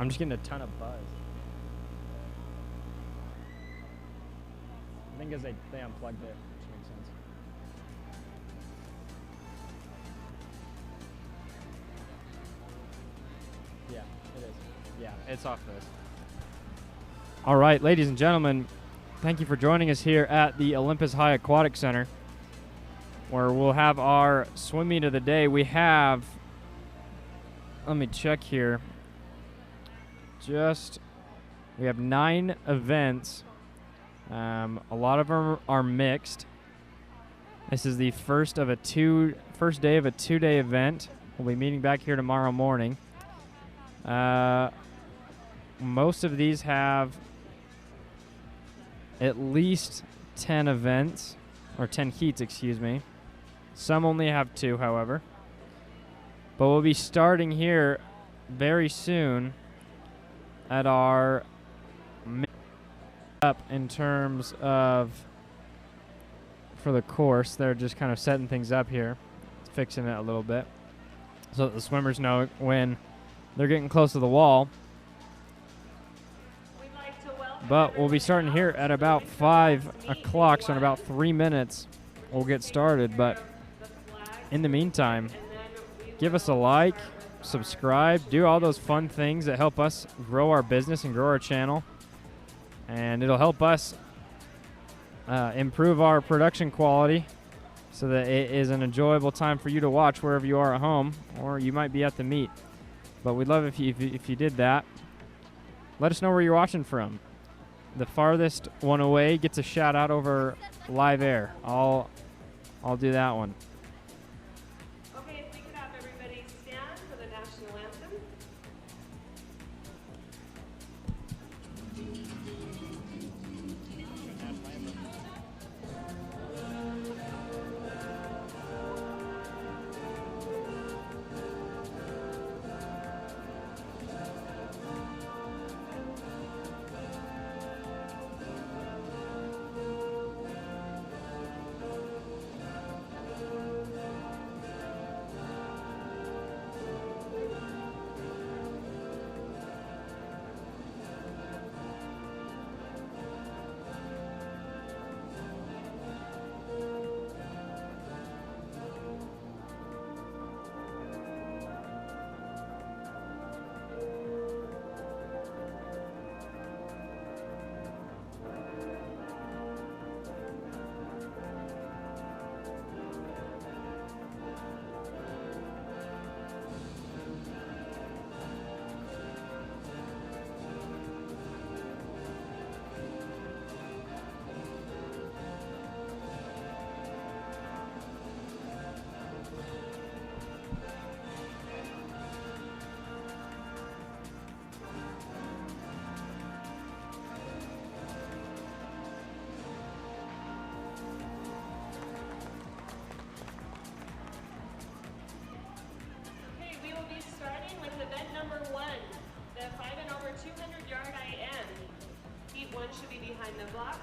I'm just getting a ton of buzz. I think because they unplugged it, which makes sense. Yeah, it is. Yeah, it's off this. All right, ladies and gentlemen, thank you for joining us here at the Olympus Aquatics Center, where we'll have our swim meet of the day. We have, let me check here. We have 9 events. A lot of them are mixed. This is the first day of a 2-day event. We'll be meeting back here tomorrow morning. Most of these have at least 10 events, or 10 heats, excuse me. Some only have 2, however. But we'll be starting here very soon at our up in terms of for the course. They're just kind of setting things up here, fixing it a little bit so that the swimmers know when they're getting close to the wall. But we'll be starting here at about 5 o'clock, so in about 3 minutes we'll get started. But in the meantime, give us a like, subscribe, do all those fun things that help us grow our business and grow our channel. And it'll help us improve our production quality so that it is an enjoyable time for you to watch wherever you are at home, or you might be at the meet. But we'd love if you did that. Let us know where you're watching from. The farthest one away gets a shout out over live air. I'll do that one. Okay, if we could have everybody stand for the national anthem.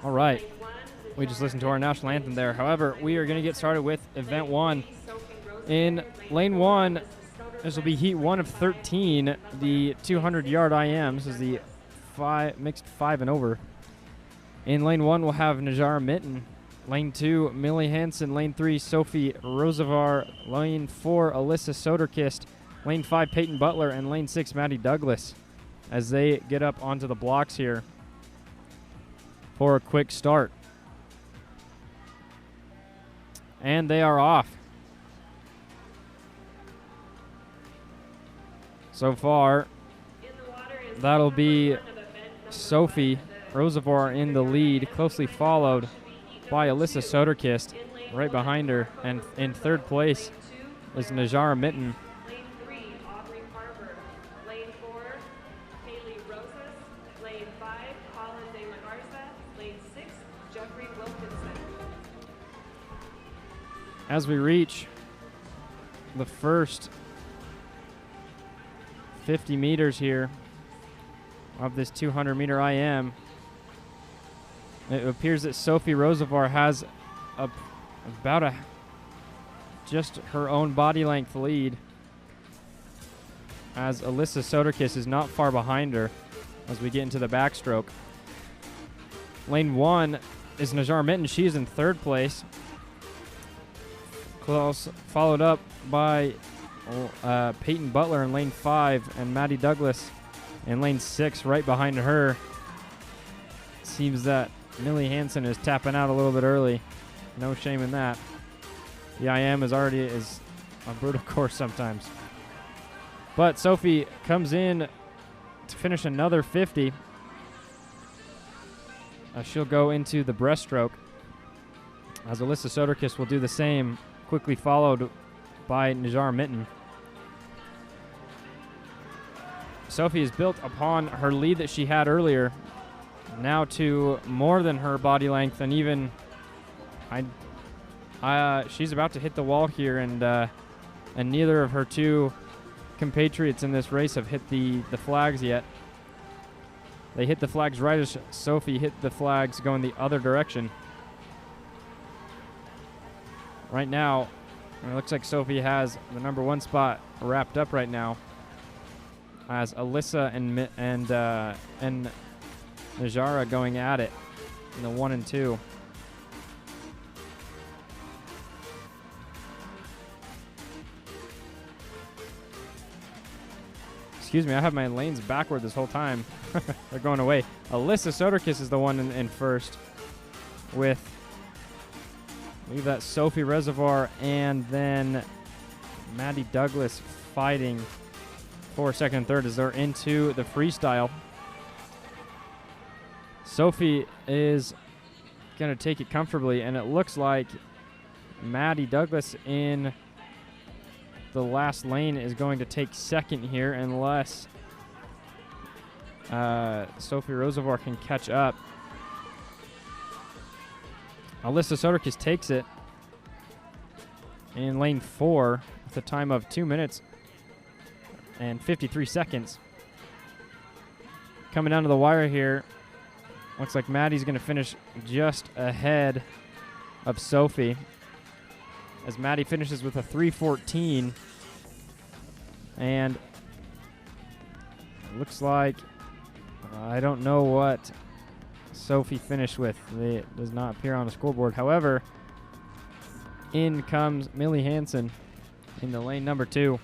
All right, we just listened to our national anthem there. However, we are going to get started with event 1. In lane 1, this will be heat 1 of 13, the 200-yard IM. This is the mixed 5 and over. In lane 1, we'll have Najara Mitten. Lane 2, Millie Hansen. Lane 3, Sophie Rosevar. Lane 4, Alyssa Soderkist. Lane 5, Peyton Butler. And lane 6, Maddie Douglas, as they get up onto the blocks here for a quick start. And they are off. So far, that'll be Sophie Rosevar in the lead, closely followed by Alyssa Soderkist right behind her. And in third place is Najara Mitten. As we reach the first 50 meters here of this 200-meter IM, it appears that Sophie Rosevar has just her own body length lead. as Alyssa Soderkis is not far behind her as we get into the backstroke. Lane 1 is Najar Mitten. She is in 3rd place. Close, followed up by Peyton Butler in lane 5 and Maddie Douglas in lane 6 right behind her. Seems that Millie Hansen is tapping out a little bit early. No shame in that. The IM is already a brutal course sometimes. But Sophie comes in to finish another 50. She'll go into the breaststroke as Alyssa Soderkis will do the same, quickly followed by Najar Mitten. Sophie has built upon her lead that she had earlier, now to more than her body length, and even she's about to hit the wall here, and neither of her two compatriots in this race have hit the flags yet. They hit the flags right as Sophie hit the flags going the other direction. Right now, it looks like Sophie has the number 1 spot wrapped up right now, as Alyssa and Najara going at it in the 1 and 2. Excuse me, I have my lanes backward this whole time. They're going away. Alyssa Soderkis is the one in first with, I believe that's Sophie Reservoir and then Maddie Douglas fighting for 2nd and 3rd as they're into the freestyle. Sophie is going to take it comfortably, and it looks like Maddie Douglas in the last lane is going to take 2nd here unless Sophie Reservoir can catch up. Alyssa Soderkis takes it in lane 4 with a time of 2 minutes and 53 seconds. Coming down to the wire here, looks like Maddie's going to finish just ahead of Sophie, as Maddie finishes with a 3:14, and it looks like I don't know what Sophie finished with. It does not appear on the scoreboard. However, in comes Millie Hansen in the lane number 2,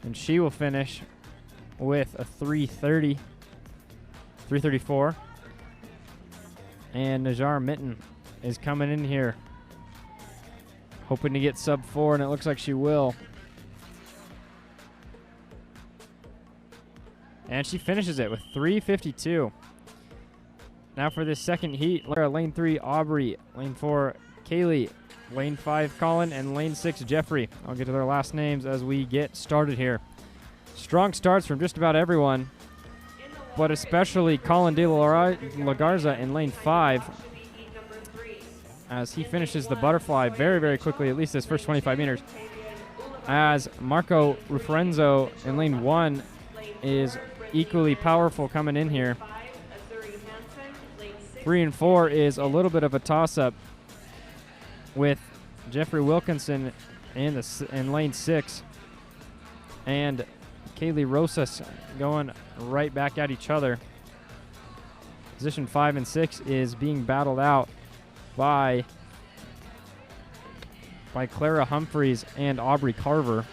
and she will finish with a 3:34, and Najar Mitten is coming in here hoping to get sub 4, and it looks like she will. And she finishes it with 3:52. Now for this second heat, lane 3, Aubrey, lane 4, Kaylee, lane 5, Colin, and lane 6, Jeffrey. I'll get to their last names as we get started here. Strong starts from just about everyone, but especially Colin De La Garza in lane 5, as he finishes the butterfly very, very quickly, at least his first 25 meters. As Marco Ruferenzo in lane 1 is equally powerful coming in here. 3 and 4 is a little bit of a toss-up with Jeffrey Wilkinson in lane 6 and Kaylee Rosas going right back at each other. Position 5 and 6 is being battled out by Clara Humphreys and Aubrey Carver.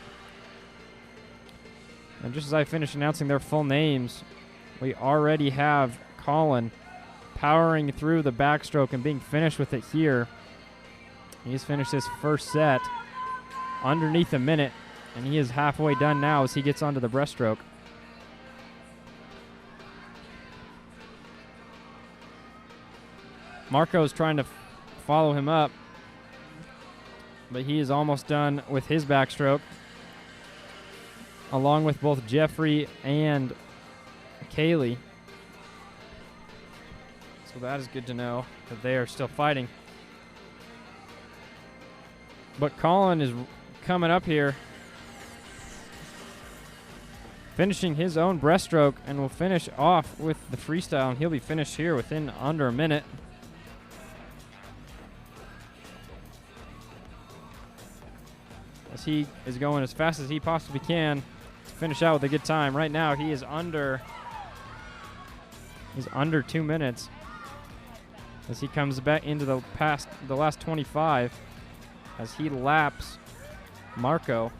And just as I finish announcing their full names, we already have Colin powering through the backstroke and being finished with it here. He's finished his first set underneath a minute, and he is halfway done now as he gets onto the breaststroke. Marco's trying to follow him up, but he is almost done with his backstroke, along with both Jeffrey and Kaylee. So that is good to know that they are still fighting. But Colin is coming up here, finishing his own breaststroke, and will finish off with the freestyle, and he'll be finished here within under a minute. As he is going as fast as he possibly can to finish out with a good time. Right now, he is under 2 minutes as he comes back into the last 25 as he laps Marco.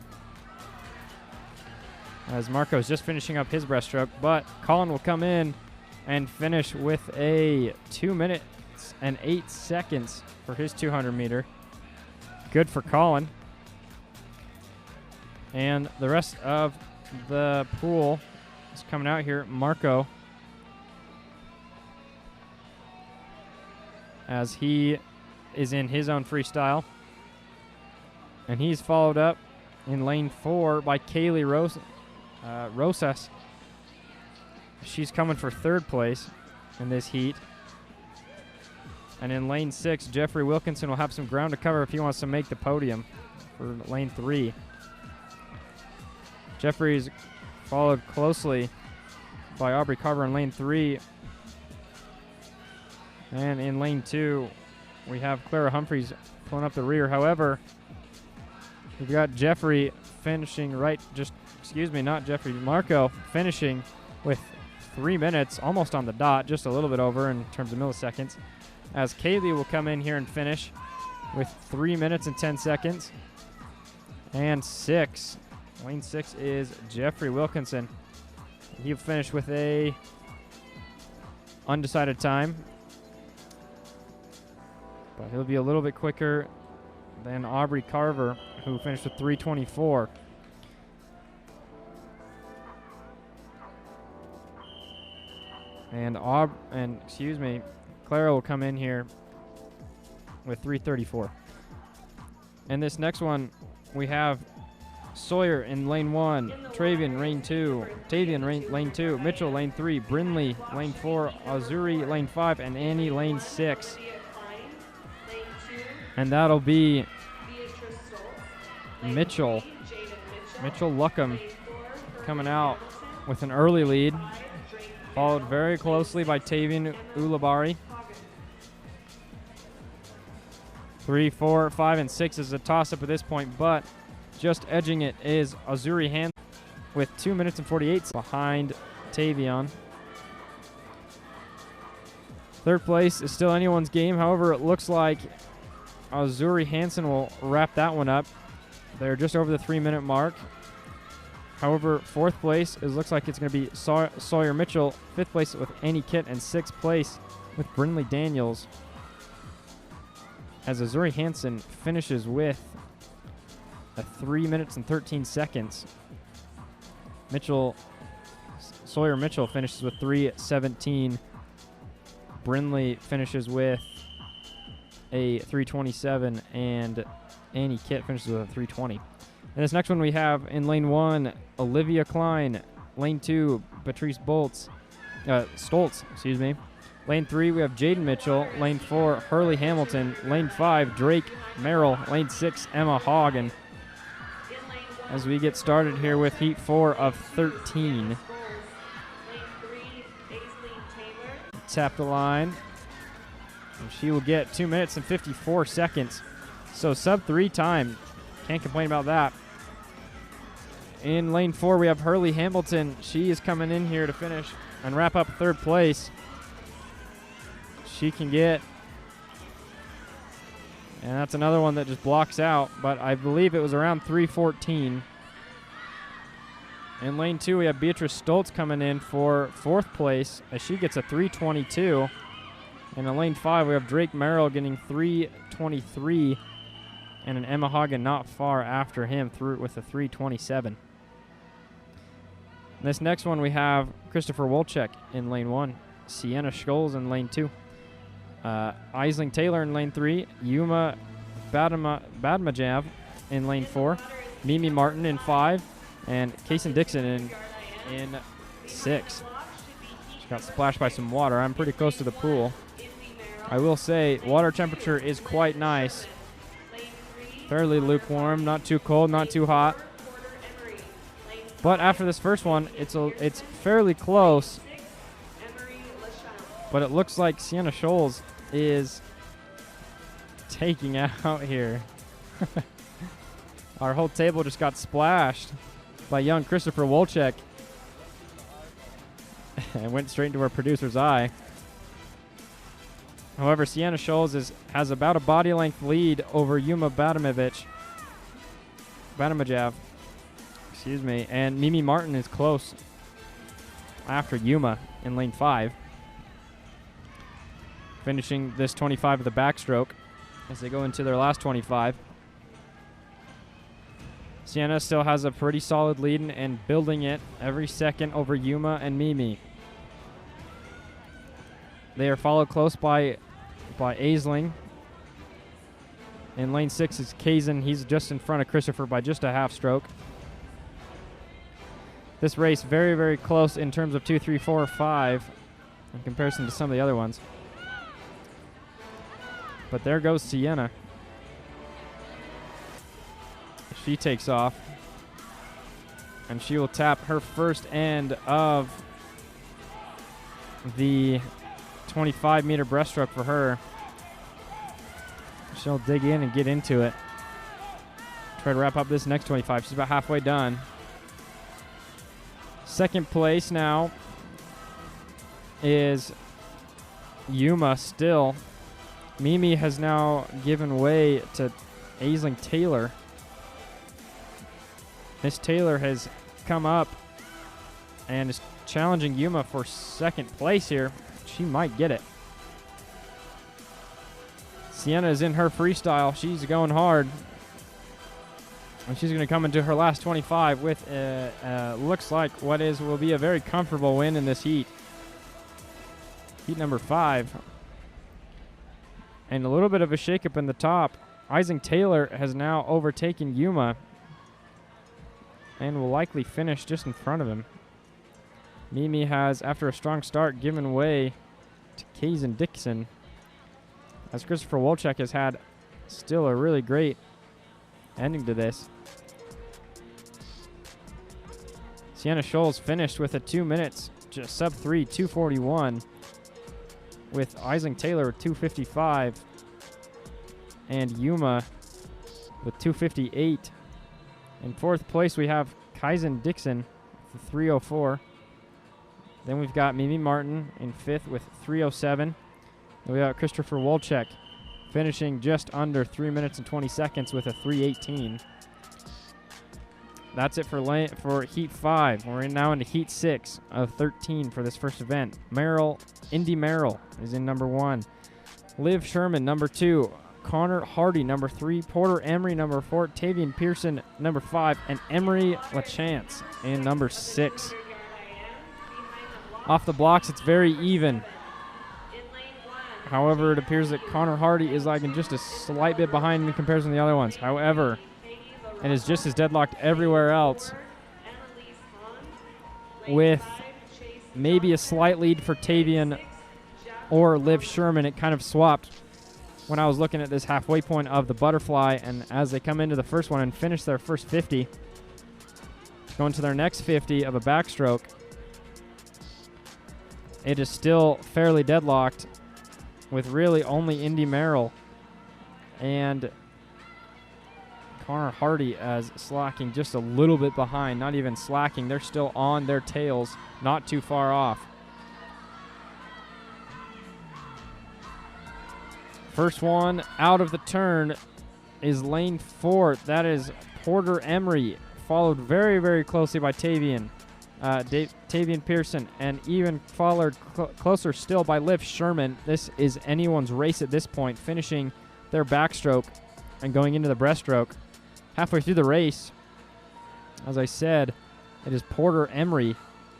As Marco is just finishing up his breaststroke, but Colin will come in and finish with a 2 minutes and 8 seconds for his 200 meter. Good for Colin. And the rest of the pool is coming out here. Marco, as he is in his own freestyle. And he's followed up in lane 4 by Kaylee Rosas. She's coming for 3rd place in this heat. And in lane 6, Jeffrey Wilkinson will have some ground to cover if he wants to make the podium for lane 3. Jeffrey's followed closely by Aubrey Carver in lane 3. And in lane 2, we have Clara Humphreys pulling up the rear. However, we've got Jeffrey finishing Marco finishing with 3 minutes, almost on the dot, just a little bit over in terms of milliseconds. As Kaylee will come in here and finish with 3 minutes and 10 seconds. And lane 6 is Jeffrey Wilkinson. He'll finish with a undecided time, but he'll be a little bit quicker than Aubrey Carver, who finished with 3:24. And Clara will come in here with 3:34. And this next one, we have Sawyer in lane 1, Travian lane 2, Tavian lane 2, Mitchell lane 3, Brinley lane 4, Azuri lane 5, and Annie lane 6. And that'll be Mitchell Luckham coming out with an early lead, followed very closely by Tavian Ulabari. 3, 4, 5, and 6 is a toss-up at this point, but just edging it is Azuri Hand with 2 minutes and 48 behind Tavion. 3rd place is still anyone's game. However, it looks like Azuri Hansen will wrap that one up. They're just over the 3-minute mark. However, 4th place looks like it's going to be Sawyer Mitchell. 5th place with Annie Kitt, and 6th place with Brinley Daniels. As Azuri Hansen finishes with a 3 minutes and 13 seconds. Sawyer Mitchell finishes with 3:17. Brinley finishes with a 3:27, and Annie Kitt finishes with a 3:20. And this next one we have in lane 1, Olivia Klein. Lane 2, Patrice Stoltz. Lane 3, we have Jaden Mitchell. Lane 4, Hurley Hamilton. Lane 5, Drake Merrill. Lane 6, Emma Hagen. As we get started here with heat 4 of 13. Tap the line. And she will get 2 minutes and 54 seconds. So sub-3 time. Can't complain about that. In lane 4, we have Hurley Hamilton. She is coming in here to finish and wrap up 3rd place. She can get, and that's another one that just blocks out, but I believe it was around 3:14. In lane 2, we have Beatrice Stoltz coming in for 4th place as she gets a 3:22. And in lane 5, we have Drake Merrill getting 3:23, and an Emma Hagen not far after him with a 3:27. This next one, we have Christopher Wolchek in lane 1, Sienna Scholes in lane 2, Isling Taylor in lane 3, Yuma Badmajav in lane 4, Mimi Martin in 5, and Kaysen Dixon in 6. She got splashed by some water. I'm pretty close to the pool. I will say water temperature is quite nice. Fairly lukewarm, not too cold, not too hot. But after this first one, it's fairly close. But it looks like Sienna Scholes is taking out here. Our whole table just got splashed. by young Christopher Wolchek. And went straight into our producer's eye. However, Sienna Scholes has about a body length lead over Yuma Badamajev. Excuse me. And Mimi Martin is close after Yuma in lane 5. Finishing this 25 with the backstroke as they go into their last 25. Sienna still has a pretty solid lead and building it every second over Yuma and Mimi. They are followed close by Aisling. In lane 6 is Kazan. He's just in front of Christopher by just a half stroke. This race very, very close in terms of 2, 3, 4, 5 in comparison to some of the other ones. But there goes Sienna. She takes off. And she will tap her first end of the 25-meter breaststroke for her. She'll dig in and get into it. Try to wrap up this next 25. She's about halfway done. Second place now is Yuma still. Mimi has now given way to Aisling Taylor. Miss Taylor has come up and is challenging Yuma for second place here. She might get it. Sienna is in her freestyle. She's going hard. And she's going to come into her last 25 with, looks like will be a very comfortable win in this heat. Heat number 5. And a little bit of a shakeup in the top. Aisling Taylor has now overtaken Yuma and will likely finish just in front of him. Mimi has, after a strong start, given way to Kazan Dixon, as Christopher Wolchek has had still a really great ending to this. Sienna Scholes finished with a 2 minutes, just sub 3, 2:41, with Aisling Taylor with 2:55 and Yuma with 2:58. In fourth place, we have Kazan Dixon with 3:04. Then we've got Mimi Martin in fifth with 3:07. Then we got Christopher Wolchek finishing just under 3 minutes and 20 seconds with a 3:18. That's it for Heat 5. We're now into Heat 6 of 13 for this first event. Indy Merrill is in number 1. Liv Sherman, number 2. Connor Hardy, number 3. Porter Emery, number 4. Tavian Pearson, number 5. And Emery LaChance in number 6. Off the blocks, it's very even. However, it appears that Connor Hardy is lagging just a slight bit behind in comparison to the other ones. However, it is just as deadlocked everywhere else, with maybe a slight lead for Tavian or Liv Sherman. It kind of swapped when I was looking at this halfway point of the butterfly, and as they come into the first one and finish their first 50, go into their next 50 of a backstroke, it is still fairly deadlocked, with really only Indy Merrill and Connor Hardy as slacking just a little bit behind. Not even slacking. They're still on their tails, not too far off. First one out of the turn is lane 4. That is Porter Emery, followed very, very closely by Tavian Pearson, and even followed closer still by Liv Sherman. This is anyone's race at this point, finishing their backstroke and going into the breaststroke. Halfway through the race, as I said, it is Porter Emery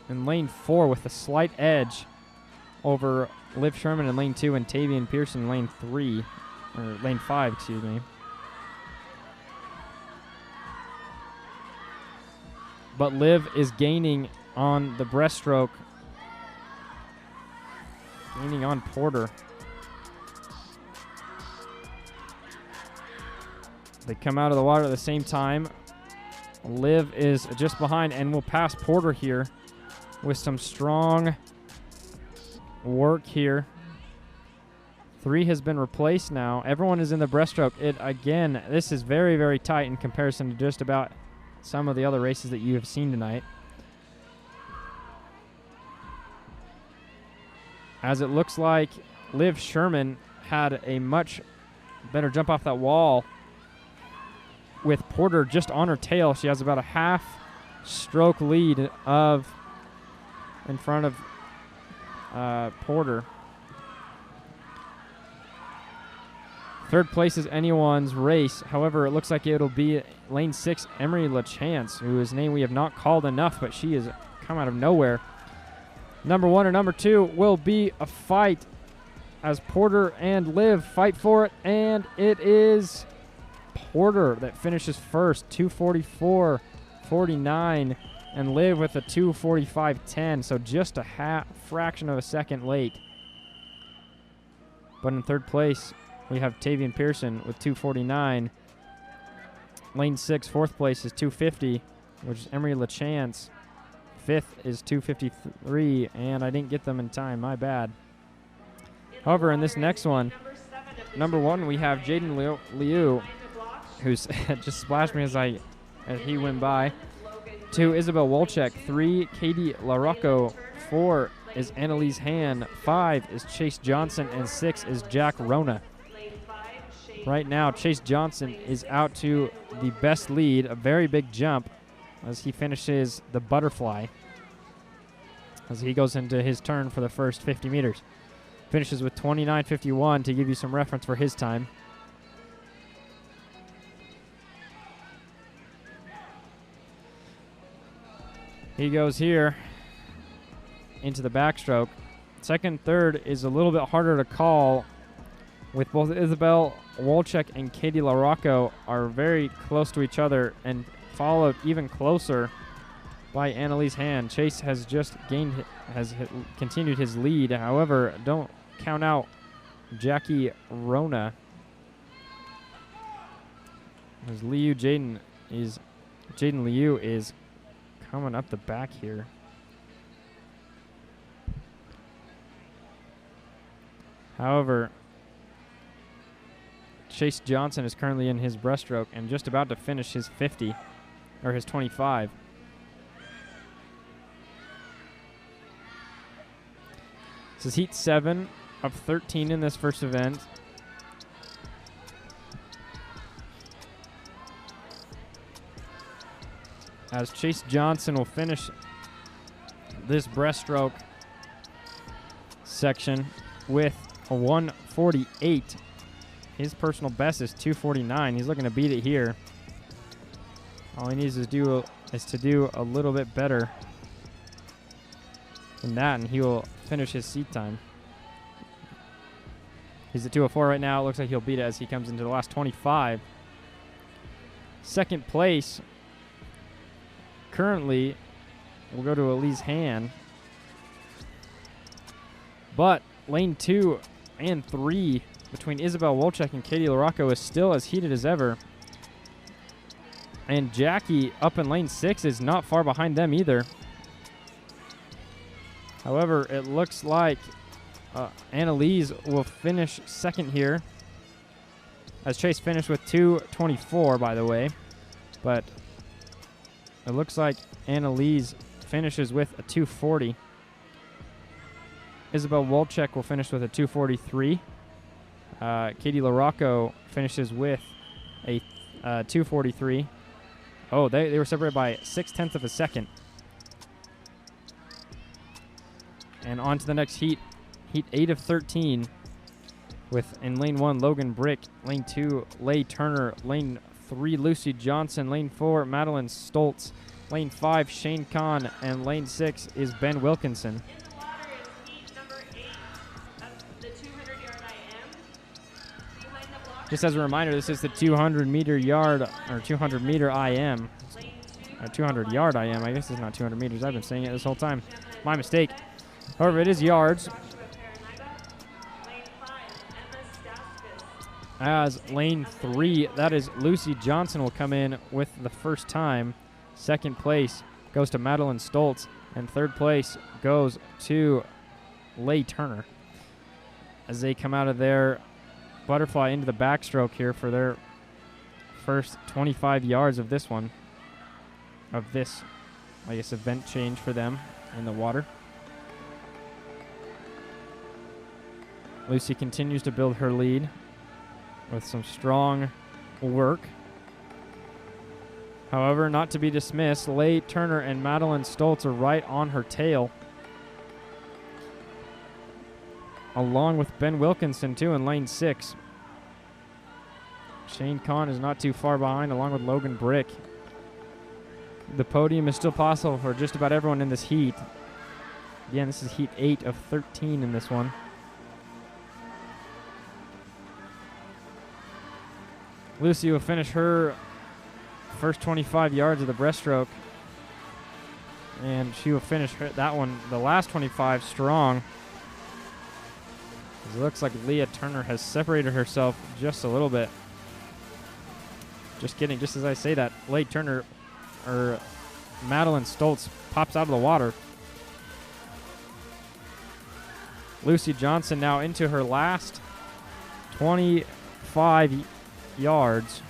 in lane 4 with a slight edge over Liv Sherman in lane 2 and Tavian Pearson in lane 3, or lane 5, excuse me. But Liv is gaining on the breaststroke, gaining on Porter. They come out of the water at the same time. Liv is just behind and will pass Porter here with some strong work here. 3 has been replaced now. Everyone is in the breaststroke. Again, this is very, very tight in comparison to just about some of the other races that you have seen tonight. As it looks like Liv Sherman had a much better jump off that wall with Porter just on her tail. She has about a half stroke lead in front of Porter. Third place is anyone's race. However, it looks like it'll be lane 6, Emery LaChance, whose name we have not called enough, but she has come out of nowhere. Number 1 or number 2 will be a fight as Porter and Liv fight for it, and it is Porter that finishes first, 2:44.49, and Liv with a 2:45.10, so just a fraction of a second late. But in third place, we have Tavian Pearson with 2:49. Lane 6, fourth place is 2:50, which is Emery LaChance. Fifth is 2:53, and I didn't get them in time. My bad. However, in this next one, number 1, we have Jaden Liu, who's just splashed me as he went by. 2, Isabel Wolchek. 3, Katie LaRocco. 4 is Annalise Han. 5 is Chase Johnson, and 6 is Jack Rona. Right now, Chase Johnson is out to the best lead, a very big jump, as he finishes the butterfly, as he goes into his turn for the first 50 meters. Finishes with 29:51 to give you some reference for his time. He goes here into the backstroke. Second, third is a little bit harder to call, with both Isabel Wolchek and Katie LaRocco are very close to each other, and followed even closer by Annalise Han. Chase has just continued his lead. However, don't count out Jackie Rona, as Jaden Liu is coming up the back here. However, Chase Johnson is currently in his breaststroke and just about to finish his 50, or his 25. This is heat 7 of 13 in this first event. As Chase Johnson will finish this breaststroke section with a 1:48. His personal best is 2:49. He's looking to beat it here. All he needs is to do a little bit better than that, and he will finish his seat time. He's at 2:04 right now. It looks like he'll beat it as he comes into the last 25. Second place currently will go to Elise Han. But lane 2 and 3 between Isabel Wolchek and Katie LaRocco is still as heated as ever. And Jackie up in lane 6 is not far behind them either. However, it looks like Annalise will finish second here, as Chase finished with 2:24, by the way. But it looks like Annalise finishes with a 2:40. Isabel Wolchek will finish with a 2:43. Katie LaRocco finishes with a 2:43. Oh, they were separated by 0.6 of a second. And on to the next heat, heat 8 of 13, with in lane 1, Logan Brick, lane 2, Leigh Turner, lane 3, Lucy Johnson, lane 4, Madeline Stoltz, lane 5, Shane Kahn, and lane 6 is Ben Wilkinson. In the water is heat number 8 of the 200-yard IM. Behind the block, Just as a reminder, this is the 200-meter yard, or 200-meter IM. lane 2. 200-yard IM. I guess it's not 200 meters. I've been saying it this whole time. My mistake. However, it is yards. Joshua Paranaiba. Lane 5, Emma Staskis. As lane 3, that is Lucy Johnson, will come in with the first time. Second place goes to Madeline Stoltz, and third place goes to Leigh Turner, as they come out of their butterfly into the backstroke here for their first 25 yards of this one. of this, I guess, event change for them in the water. Lucy continues to build her lead with some strong work. However, not to be dismissed, Leigh Turner and Madeline Stoltz are right on her tail, along with Ben Wilkinson, too, in lane 6. Shane Kahn is not too far behind, along with Logan Brick. The podium is still possible for just about everyone in this heat. Again, this is heat 8 of 13 in this one. Lucy will finish her first 25 yards of the breaststroke, and she will finish that one, the last 25, strong. It looks like Leah Turner has separated herself just a little bit. Just kidding. Just as I say that, Leigh Turner, or Madeline Stoltz, pops out of the water. Lucy Johnson now into her last 25 yards.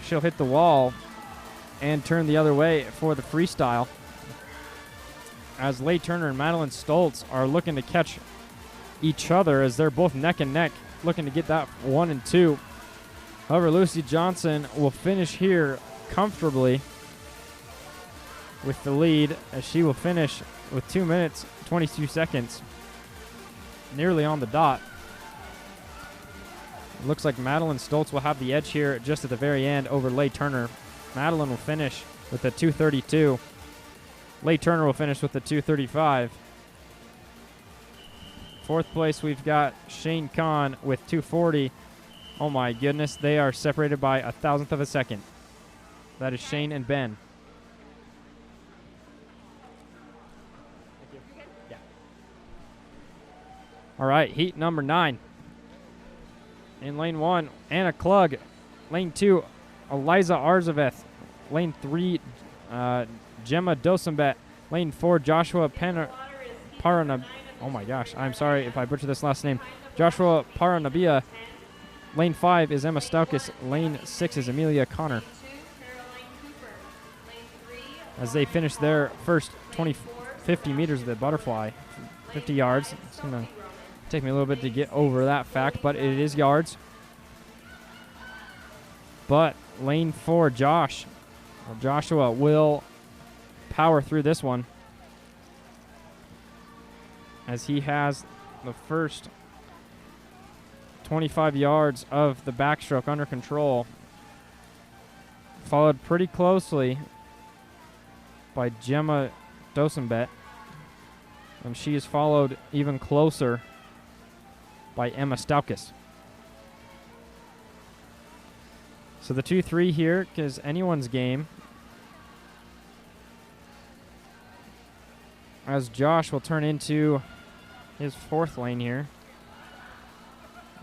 She'll hit the wall and turn the other way for the freestyle, as Leigh Turner and Madeline Stoltz are looking to catch each other, as they're both neck and neck, looking to get that 1 and 2. However, Lucy Johnson will finish here comfortably with the lead, as she will finish with 2 minutes, 22 seconds, nearly on the dot. It looks like Madeline Stoltz will have the edge here just at the very end over Leigh Turner. Madeline will finish with a 2:32. Leigh Turner will finish with a 2:35. Fourth place, we've got Shane Kahn with 2:40. Oh my goodness, they are separated by a thousandth of a second. That is Shane and Ben. Thank you. Yeah. All right, heat number 9. In lane 1, Anna Klug. Lane 2, Eliza Arzaveth. Lane 3, Gemma Dosenbet. Lane 4, Joshua Paranab. Oh my gosh, I'm sorry if I butcher this last name. Joshua Paranabia. Lane 5 is Emma Staukis. Lane 6 is Amelia Connor. As they finish their first 50 meters of the butterfly, 50 yards. It's going to take me a little bit to get over that fact, but it is yards. But lane 4, Joshua will power through this one, as he has the first 25 yards of the backstroke under control, followed pretty closely by Gemma Dosenbet, and she is followed even closer by Emma Staukis. So the 2-3 here is anyone's game, as Josh will turn into his 4th lane here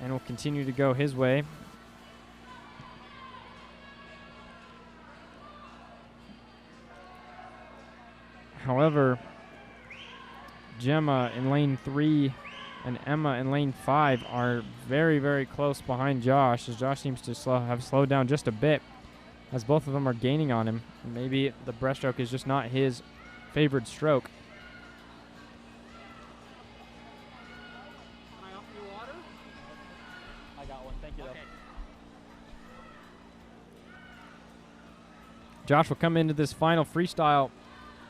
and will continue to go his way. However, Gemma in lane 3 and Emma in lane 5 are very, very close behind Josh, as Josh seems to have slowed down just a bit, as both of them are gaining on him. Maybe the breaststroke is just not his favored stroke. Can I offer you water? I got one, thank you. Okay. Josh will come into this final freestyle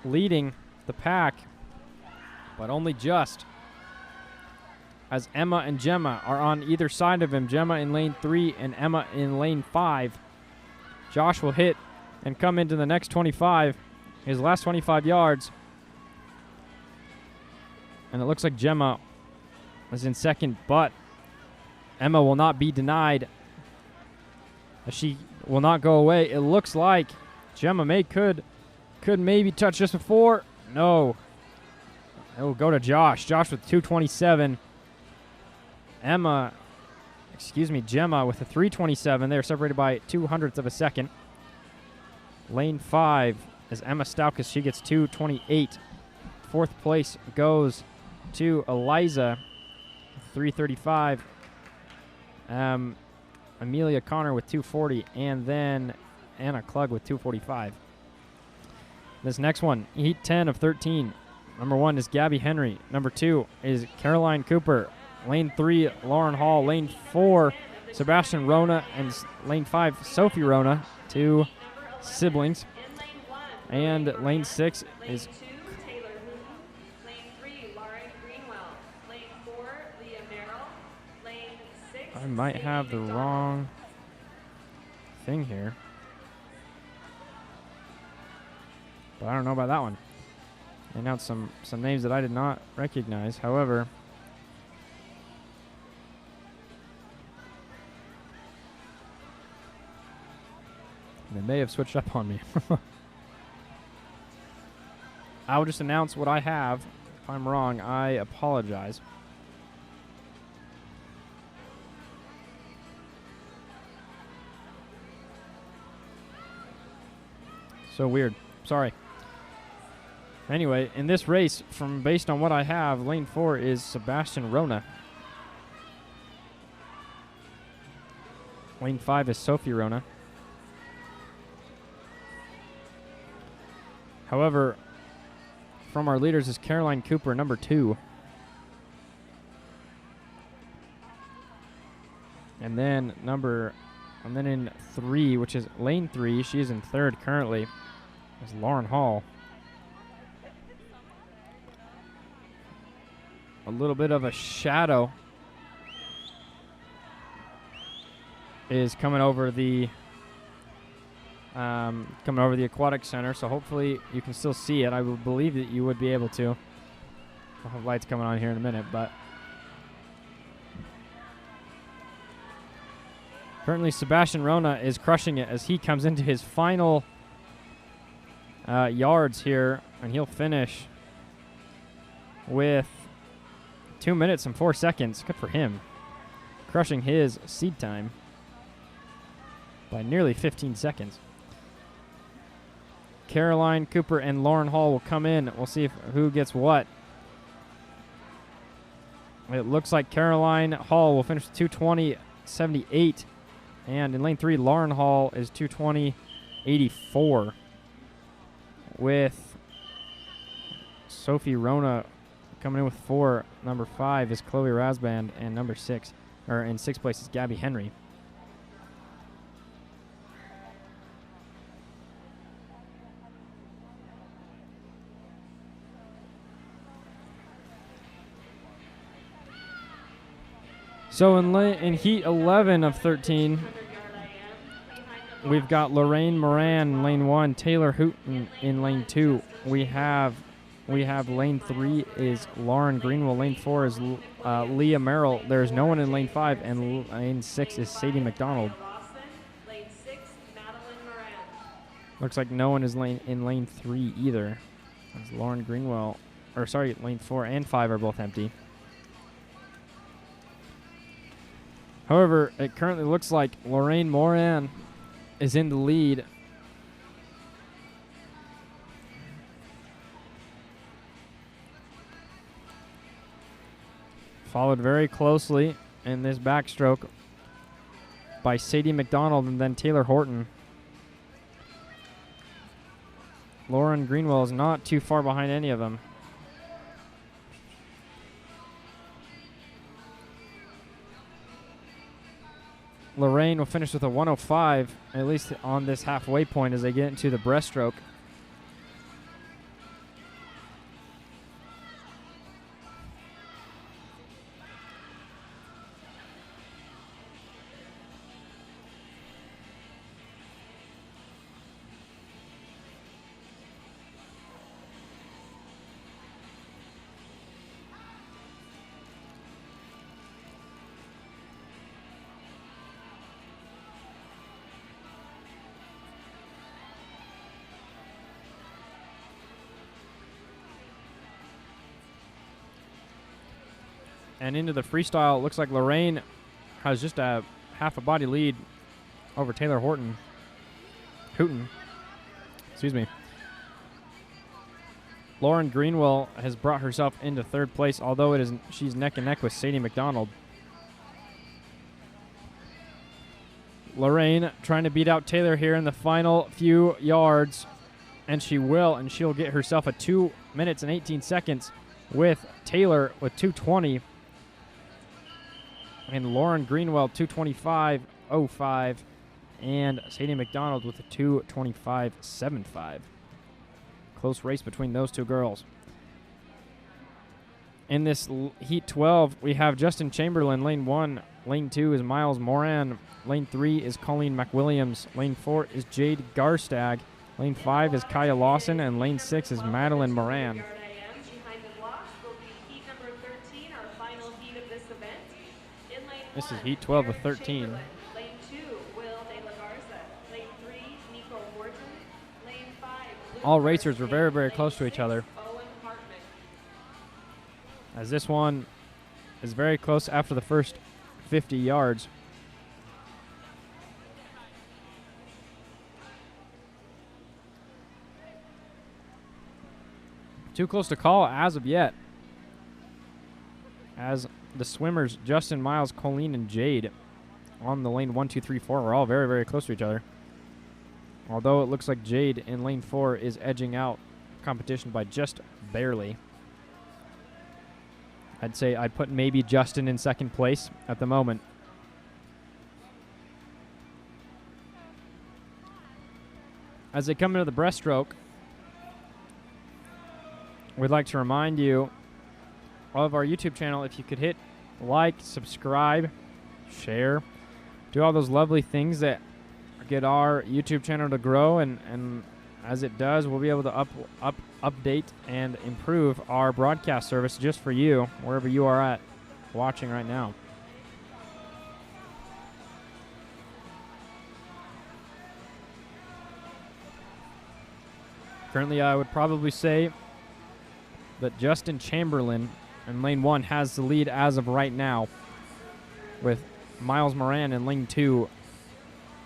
leading the pack, but only just, as Emma and Gemma are on either side of him. Gemma in lane 3 and Emma in lane 5. Josh will hit and come into the next 25, his last 25 yards. And it looks like Gemma is in second, but Emma will not be denied, as she will not go away. It looks like Gemma could maybe touch just before. No. It will go to Josh. Josh with 2:27. Gemma with a 3:27. They're separated by 0.02 of a second. Lane 5 is Emma Staukis. She gets 2:28. 4th place goes to Eliza, 3:35. Amelia Connor with 2:40, and then Anna Klug with 2:45. This next one, heat 10 of 13. Number 1 is Gabby Henry. Number 2 is Caroline Cooper. Lane 3, Lauren Hall. Lane 4, Sebastian Rona. And lane 5, Sophie Rona, 2 siblings. And lane 6 is... Lane 2, Taylor Hooten. Lane 3, Lauren Greenwell. Lane 4, Leah Merrill. Lane 6, I might have the wrong thing here. But I don't know about that one. I announced some names that I did not recognize. However, they may have switched up on me. I will just announce what I have. If I'm wrong, I apologize. So weird. Sorry. Anyway, in this race, based on what I have, lane 4 is Sebastian Rona. Lane 5 is Sophie Rona. However, from our leaders is Caroline Cooper, number 2. And then in 3, which is lane 3, she is in 3rd currently, is Lauren Hall. A little bit of a shadow is coming over the aquatic center, so hopefully you can still see it. I would believe that you would be able to. I'll have lights coming on here in a minute, but currently Sebastian Rona is crushing it as he comes into his final yards here, and he'll finish with 2 minutes and 4 seconds. Good for him. Crushing his seed time by nearly 15 seconds. Caroline Cooper and Lauren Hall will come in. We'll see who gets what. It looks like Caroline Hall will finish 2:20.78. And in lane 3, Lauren Hall is 2:20.84. With Sophie Rona coming in with 4. Number 5 is Chloe Rasband, and number 6, or in 6th place, is Gabby Henry. So in heat 11 of 13, we've got Lorraine Moran in lane 1, Taylor Hooten in lane 2. We have lane 3 is Lauren Greenwell. Lane 4 is Leah Merrill. There's no one in lane 5, and lane 6 is Sadie McDonald. Lane 6, Madeline Moran. Looks like no one is in lane 3 either. That's Lauren Greenwell. Or sorry, lane 4 and 5 are both empty. However, it currently looks like Lorraine Moran is in the lead. Followed very closely in this backstroke by Sadie McDonald and then Taylor Horton. Lauren Greenwell is not too far behind any of them. Lorraine will finish with a 1:05, at least on this halfway point as they get into the breaststroke. And into the freestyle, it looks like Lorraine has just a half a body lead over Taylor Hooten. Excuse me. Lauren Greenwell has brought herself into 3rd place, although she's neck and neck with Sadie McDonald. Lorraine trying to beat out Taylor here in the final few yards. And she will, and she'll get herself a 2 minutes and 18 seconds with Taylor with 2:20. And Lauren Greenwell, 2:25.05. And Sadie McDonald with a 2:25.75. Close race between those two girls. In this Heat 12, we have Justin Chamberlain, lane 1. Lane 2 is Miles Moran. Lane 3 is Colleen McWilliams. Lane 4 is Jade Garstag. Lane 5 is Kaya Lawson. And lane 6 is Madeline Moran. Behind the blocks will be heat number 13, our final heat of this event. In lane This 1, is Heat 12 of Eric 13. Chamberlain. Lane 2, Will De La Garza. Lane 3, Nico Horton. Lane 5, Luke All racers were Garcia. very, very Lane close to each 6, other, Owen Hartman. as this one is very close after the first 50 yards. Too close to call as of yet, as the swimmers Justin, Miles, Colleen, and Jade on the lane 1, 2, 3, 4 are all very, very close to each other. Although it looks like Jade in lane 4 is edging out competition by just barely. I'd say I'd put maybe Justin in second place at the moment. As they come into the breaststroke, we'd like to remind you of our YouTube channel. If you could hit like, subscribe, share, do all those lovely things that get our YouTube channel to grow, and as it does, we'll be able to update and improve our broadcast service just for you, wherever you are at watching right now. Currently, I would probably say that Justin Chamberlain in lane 1 has the lead as of right now, with Miles Moran in lane 2,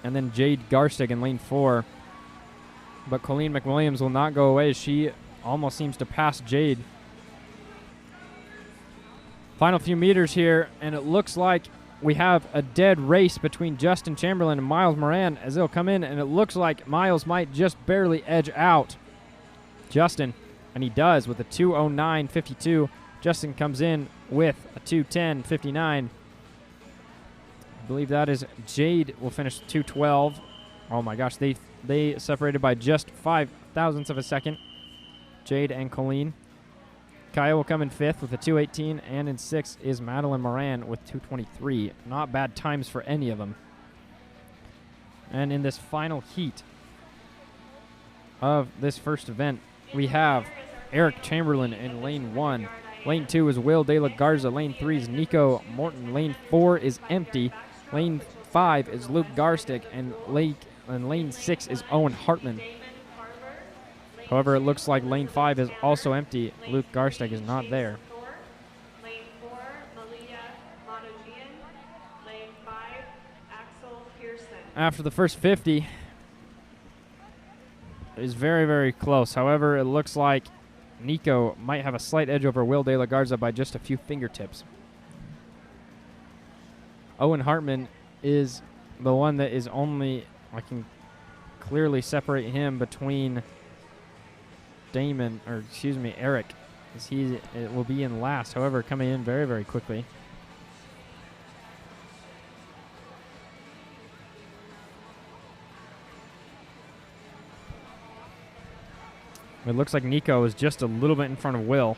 and then Jade Garstig in lane 4. But Colleen McWilliams will not go away. She almost seems to pass Jade. Final few meters here, and it looks like we have a dead race between Justin Chamberlain and Miles Moran as they'll come in, and it looks like Miles might just barely edge out Justin, and he does with a 2:09.52. Justin comes in with a 2:10.59. I believe that is Jade will finish 2:12. Oh my gosh, they separated by just 5 thousandths of a second, Jade and Colleen. Kaya will come in 5th with a 2:18, and in 6th is Madeline Moran with 2:23. Not bad times for any of them. And in this final heat of this first event, we have Eric Chamberlain in lane 1. Lane 2 is Will De La Garza. Lane 3 is Nico Morton. Lane 4 is empty. Lane 5 is Luke Garstick, and lane 6 is Owen Hartman. However, it looks like lane 5 is also empty. Luke Garstick is not there. Lane 4, Malia Motogian. Lane 5, Axel Pearson. After the first 50, it is very, very close. However, it looks like Nico might have a slight edge over Will De La Garza by just a few fingertips. Owen Hartman is the one that is only, I can clearly separate him between Eric, as it will be in last. However, coming in very, very quickly. It looks like Nico is just a little bit in front of Will.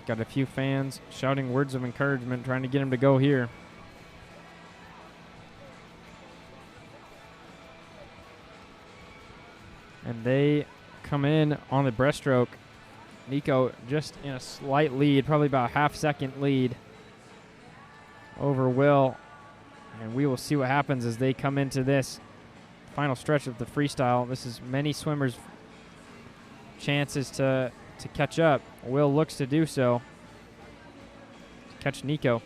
Got a few fans shouting words of encouragement, trying to get him to go here. And they come in on the breaststroke. Nico just in a slight lead, probably about a half-second lead over Will. And we will see what happens as they come into this final stretch of the freestyle. This is many swimmers' chances to catch up. Will looks to do so. Catch Nico.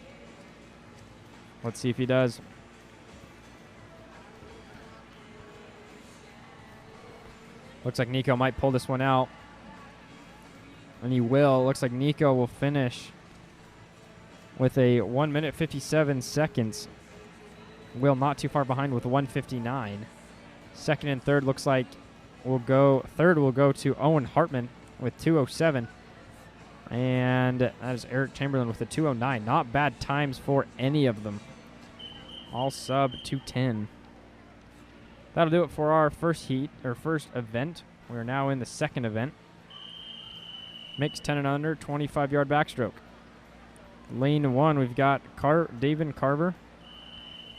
Let's see if he does. Looks like Nico might pull this one out. And he will. Looks like Nico will finish with a 1 minute 57 seconds. Will not too far behind with 159. Second and third looks like third will go to Owen Hartman with 207. And that is Eric Chamberlain with a 209. Not bad times for any of them. All sub 210. That'll do it for our first heat, or first event. We're now in the second event. Mixed 10 and under, 25-yard backstroke. Lane 1, we've got David Carver.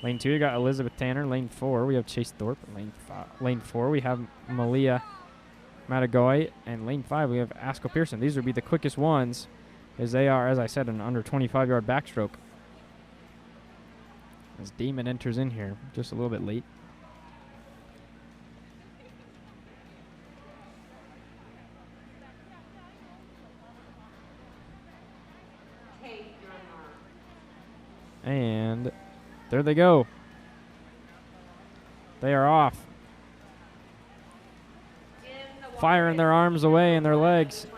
Lane 2, we got Elizabeth Tanner. Lane 4, we have Chase Thorpe. Lane 4, we have Malia Matagoy. And lane 5, we have Asko Pearson. These would be the quickest ones, as they are, as I said, an under 25-yard backstroke. As Damon enters in here, just a little bit late. And there they go. They are off. Firing their arms away and their legs.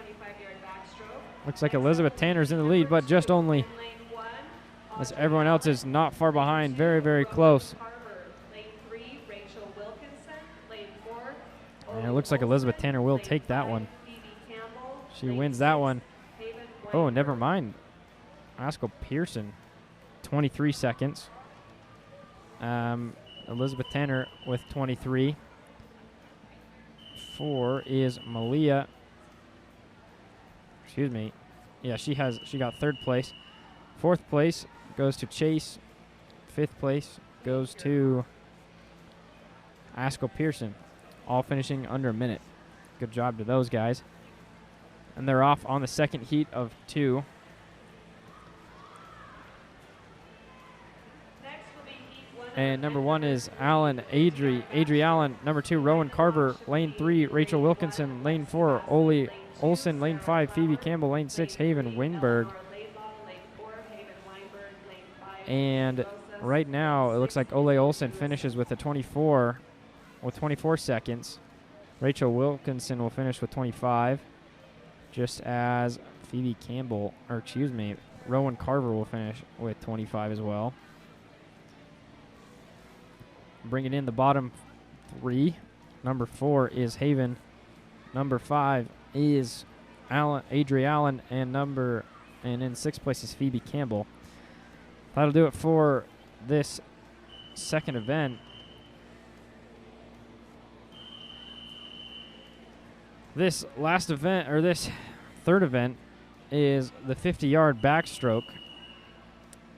Looks like Elizabeth Tanner's in the lead, but just only, as everyone else is not far behind. Very, very close. And it looks like Elizabeth Tanner will take that one. She wins that one. Oh, never mind. Asko Pearson, 23 seconds. Elizabeth Tanner with 23. 4 is Malia. Excuse me. Yeah, she got third place. Fourth place goes to Chase. Fifth place goes to Asko Pearson. All finishing under a minute. Good job to those guys. And they're off on the second heat of 2. And number 1 is Adri Allen. Number 2, Rowan Carver. Lane 3, Rachel Wilkinson. Lane 4, Oli Olson. Lane 5, Phoebe Campbell. Lane 6, Haven Winberg. And right now, it looks like Ole Olson finishes with a 24 seconds. Rachel Wilkinson will finish with 25, just as Phoebe Campbell, or excuse me, Rowan Carver will finish with 25 as well. Bringing in the bottom 3. Number 4 is Haven. Number 5 is Adri Allen, and in 6th place is Phoebe Campbell. That'll do it for this second event. This last event, or this third event, is the 50-yard backstroke.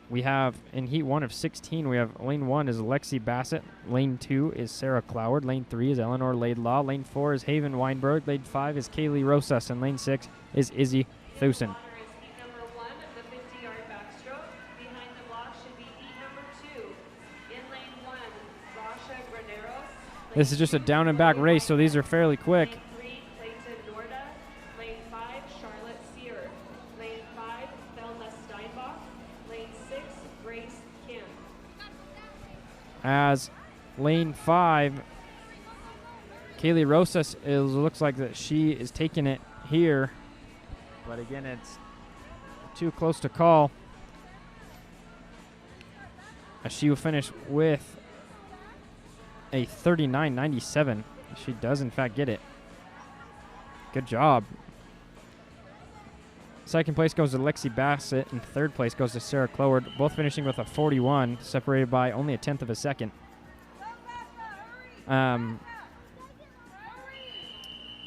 We have, in heat 1 of 16, we have lane 1 is Lexi Bassett. Lane 2 is Sarah Cloward. Lane 3 is Eleanor Laidlaw. Lane 4 is Haven Weinberg. Lane 5 is Kaylee Rosas. And lane 6 is Izzy Thusen. This is just a down and back race, so these are fairly quick. As lane 5, Kaylee Rosas, looks like that she is taking it here. But again, it's too close to call. As she will finish with a 39.97. She does, in fact, get it. Good job. Second place goes to Lexi Bassett, and third place goes to Sarah Cloward, both finishing with a 41, separated by only a tenth of a second.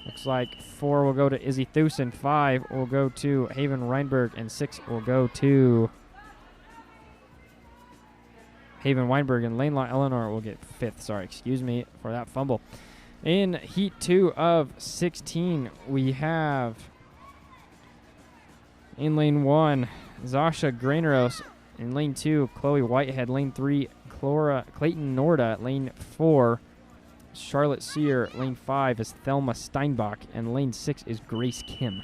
Looks like 4 will go to Izzy Thusen, 5 will go to Haven Reinberg, and 6 will go to Haven Weinberg, and Lainlaw Eleanor will get 5th. Sorry, excuse me for that fumble. In heat 2 of 16, we have in lane 1, Zasha Graineros. In lane 2, Chloe Whitehead. Lane 3, Clayton Norda. Lane 4, Charlotte Sear. Lane 5 is Thelma Steinbach. And lane 6 is Grace Kim.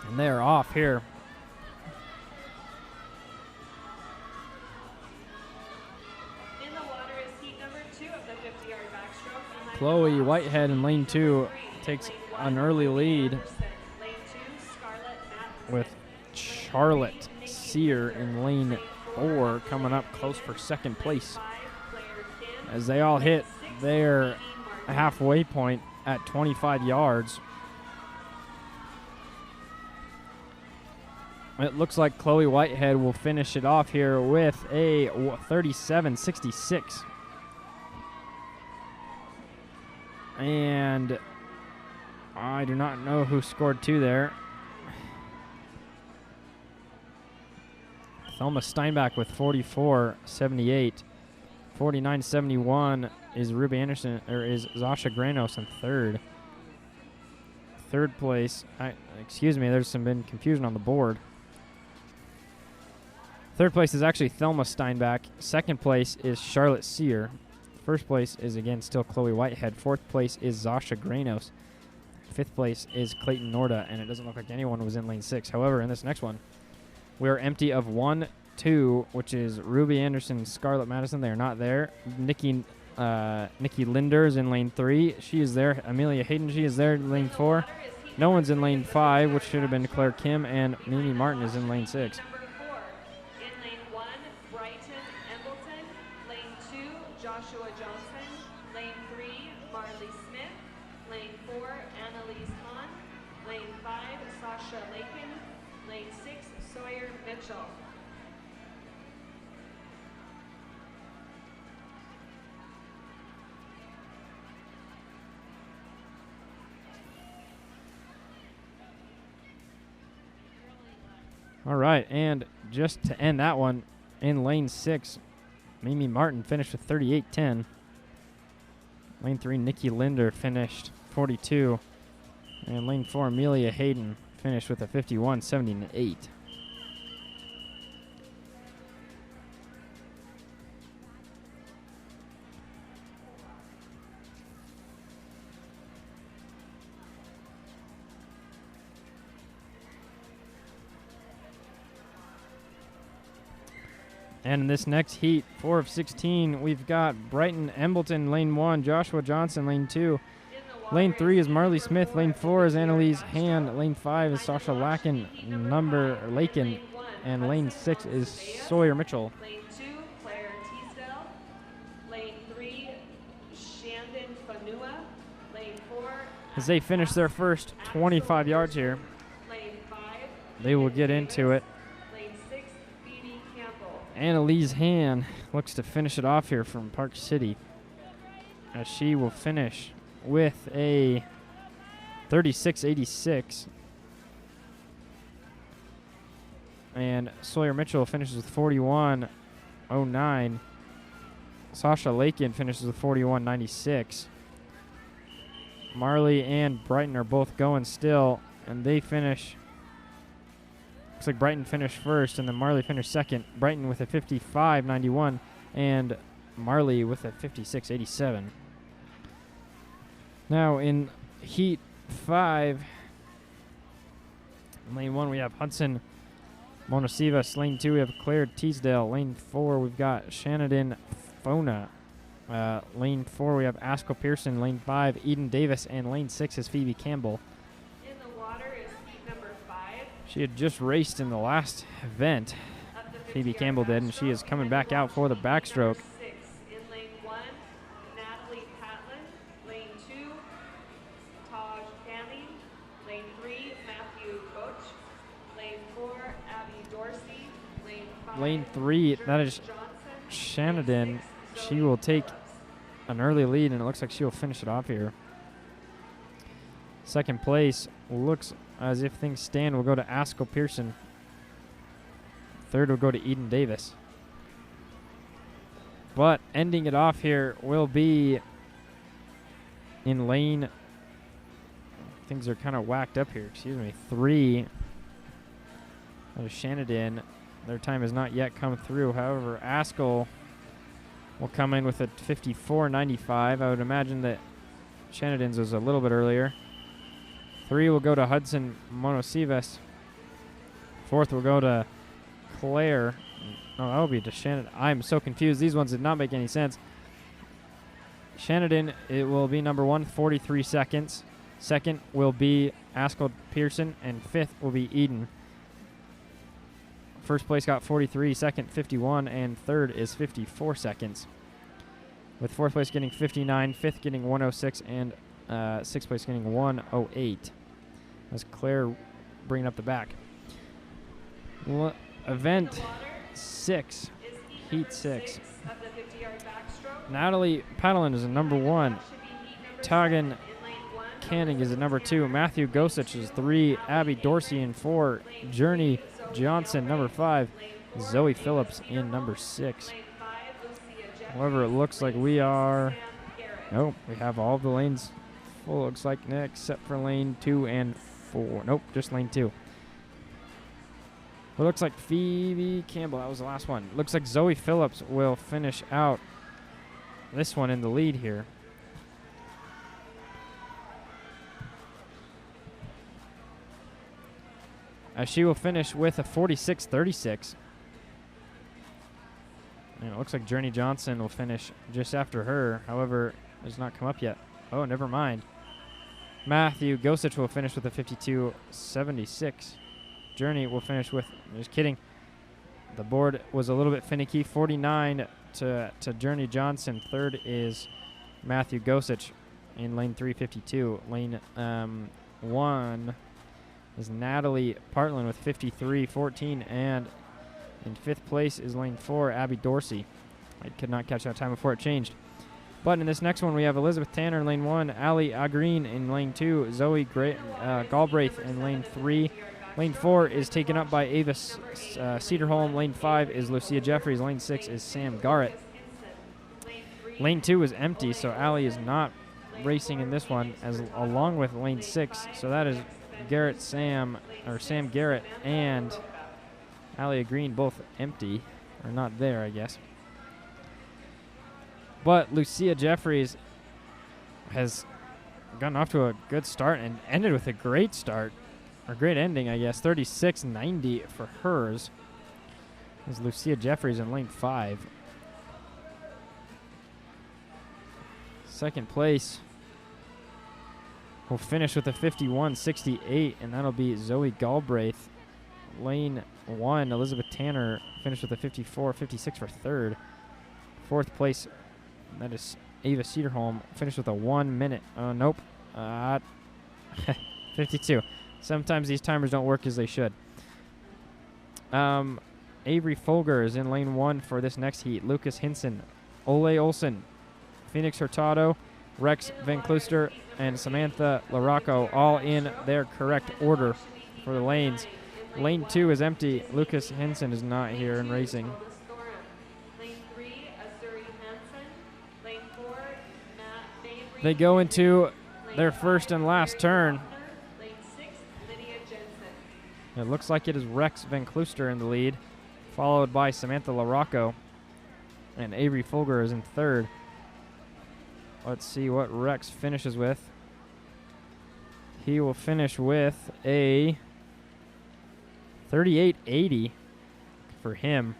And they're off here. Chloe Whitehead in lane 2 takes an early lead. with Charlotte Sear in lane 4 coming up close for second place as they all hit their halfway point at 25 yards. It looks like Chloe Whitehead will finish it off here with a 37.66. And I do not know who scored 2 there. Thelma Steinbach with 44.78. 49.71 is Ruby Anderson, or is Zasha Granos in third. Third place, excuse me, there's been confusion on the board. Third place is actually Thelma Steinbach. Second place is Charlotte Sear. First place is, again, still Chloe Whitehead. Fourth place is Zasha Granos. Fifth place is Clayton Norda, and it doesn't look like anyone was in lane 6. However, in this next one, we are empty of 1, 2, which is Ruby Anderson and Scarlett Madison. They are not there. Nikki Linder is in lane 3. She is there. Amelia Hayden, she is there in lane 4. No one's in lane 5, which should have been Claire Kim, and Mimi Martin is in lane 6. Joshua Johnson, lane 3, Marley Smith, lane 4, Annalise Hahn, lane 5, Sasha Lakin, lane 6, Sawyer Mitchell. All right, and just to end that one, in lane 6, Mimi Martin finished with 38.10. Lane 3, Nikki Linder finished 42. And lane 4, Amelia Hayden finished with a 51.78. And in this next heat, 4 of 16, we've got Brighton Embleton, lane 1, Joshua Johnson, lane 2. Lane 3 is Marley Smith, lane 4 is Annalise Hand, lane 5 is Sasha Lakin, and lane 6 is Sawyer Mitchell. Lane 2, Claire Teasdale. Lane 3, Shandon Fanua. Lane 4, As they finish their first 25 yards here, lane 5, they will get into it. lane 6, Phoebe Campbell. Annalise Han looks to finish it off here from Park City, as she will finish with a 36.86. And Sawyer Mitchell finishes with 41.09. Sasha Lakin finishes with 41.96. Marley and Brighton are both going still, and they finish. Looks like Brighton finished first, and then Marley finished second. Brighton with a 55.91, and Marley with a 56.87. Now in Heat 5, in lane 1 we have Hudson Monosivas. Lane 2 we have Claire Teasdale. Lane 4 we've got Shannon Fona. Lane 4 we have Asko Pearson. Lane 5 Eden Davis, and lane 6 is Phoebe Campbell. In the water is heat number 5. She had just raced in the last event, Phoebe Campbell did, and she is coming back out for the backstroke. 6. In lane 1, Natalie Patlin. Lane 2, Taj Fanning. Lane 3, Matthew Goch. Lane 4, Abby Dorsey. Lane 5, Lane 3, that is Johnson. Shannon. She will take an early lead, and it looks like she will finish it off here. Second place looks as if things stand will go to Asko Pearson. Third will go to Eden Davis. But ending it off here will be in lane. Things are kind of whacked up here. Excuse me. 3. That is Shannon. Their time has not yet come through. However, Askell will come in with a 54.95. I would imagine that Shannon's was a little bit earlier. 3 will go to Hudson Monosivas. 4th will go to Claire. No, that will be to Shannon. I'm so confused. These ones did not make any sense. Shannon, it will be number 1, 43 seconds. Second will be Askell Pearson, and 5th will be Eden. First place got 43, second 51, and third is 54 seconds. With fourth place getting 59, fifth getting 106, and sixth place getting 108. That's Claire bringing up the back. Event 6, Heat 6. Natalie Padalin is a number 1. Tagan Canning is a number 2. Matthew Gosich is 3. Abby Dorsey in 4. Journey Johnson, number 5. Zoe Phillips in number 6. However, it looks like we are... Nope, we have all the lanes full, looks like, except for lane 2 and 4. Nope, just lane 2. It looks like Phoebe Campbell, that was the last one. Looks like Zoe Phillips will finish out this one in the lead here. She will finish with a 46.36. And it looks like Journey Johnson will finish just after her. However, it has not come up yet. Oh, never mind. Matthew Gosich will finish with a 52.76. Journey will finish with, just kidding. The board was a little bit finicky. 49 to Journey Johnson. Third is Matthew Gosich in lane 352. Lane 1 is Natalie Partland with 53.14, and in fifth place is lane 4, Abby Dorsey. I could not catch that time before it changed. But in this next one, we have Elizabeth Tanner in lane 1, Ali Agreen in lane 2, Zoe Galbraith in lane 3. Lane 4 is taken up by Ava Cedarholm. Lane 5 is Lucia Jeffries. Lane 6 is Sam Garrett. Lane 2 is empty, so Ali is not racing in this one, along with lane 6. So that is Sam Garrett and Alia Green both empty, or not there, I guess. But Lucia Jeffries has gotten off to a good start and ended with a great start, or great ending, I guess. 36.90 for hers. Is Lucia Jeffries in lane 5. Second place will finish with a 51.68, and that'll be Zoe Galbraith. Lane 1, Elizabeth Tanner finished with a 54.56 for third. Fourth place, that is Ava Cedarholm, finished with a 1 minute. Nope. 52. Sometimes these timers don't work as they should. Avery Folger is in lane 1 for this next heat. Lucas Hinson, Ole Olsen, Phoenix Hurtado, Rex Van Kluster, and Samantha Larocco, all in their correct order for the lanes. Lane 2 is empty. Lucas Hinson is not here in racing. They go into their first and last turn. It looks like it is Rex Van Kluster in the lead, followed by Samantha Larocco, and Avery Folger is in third. Let's see what Rex finishes with. He will finish with a 38.80 for him.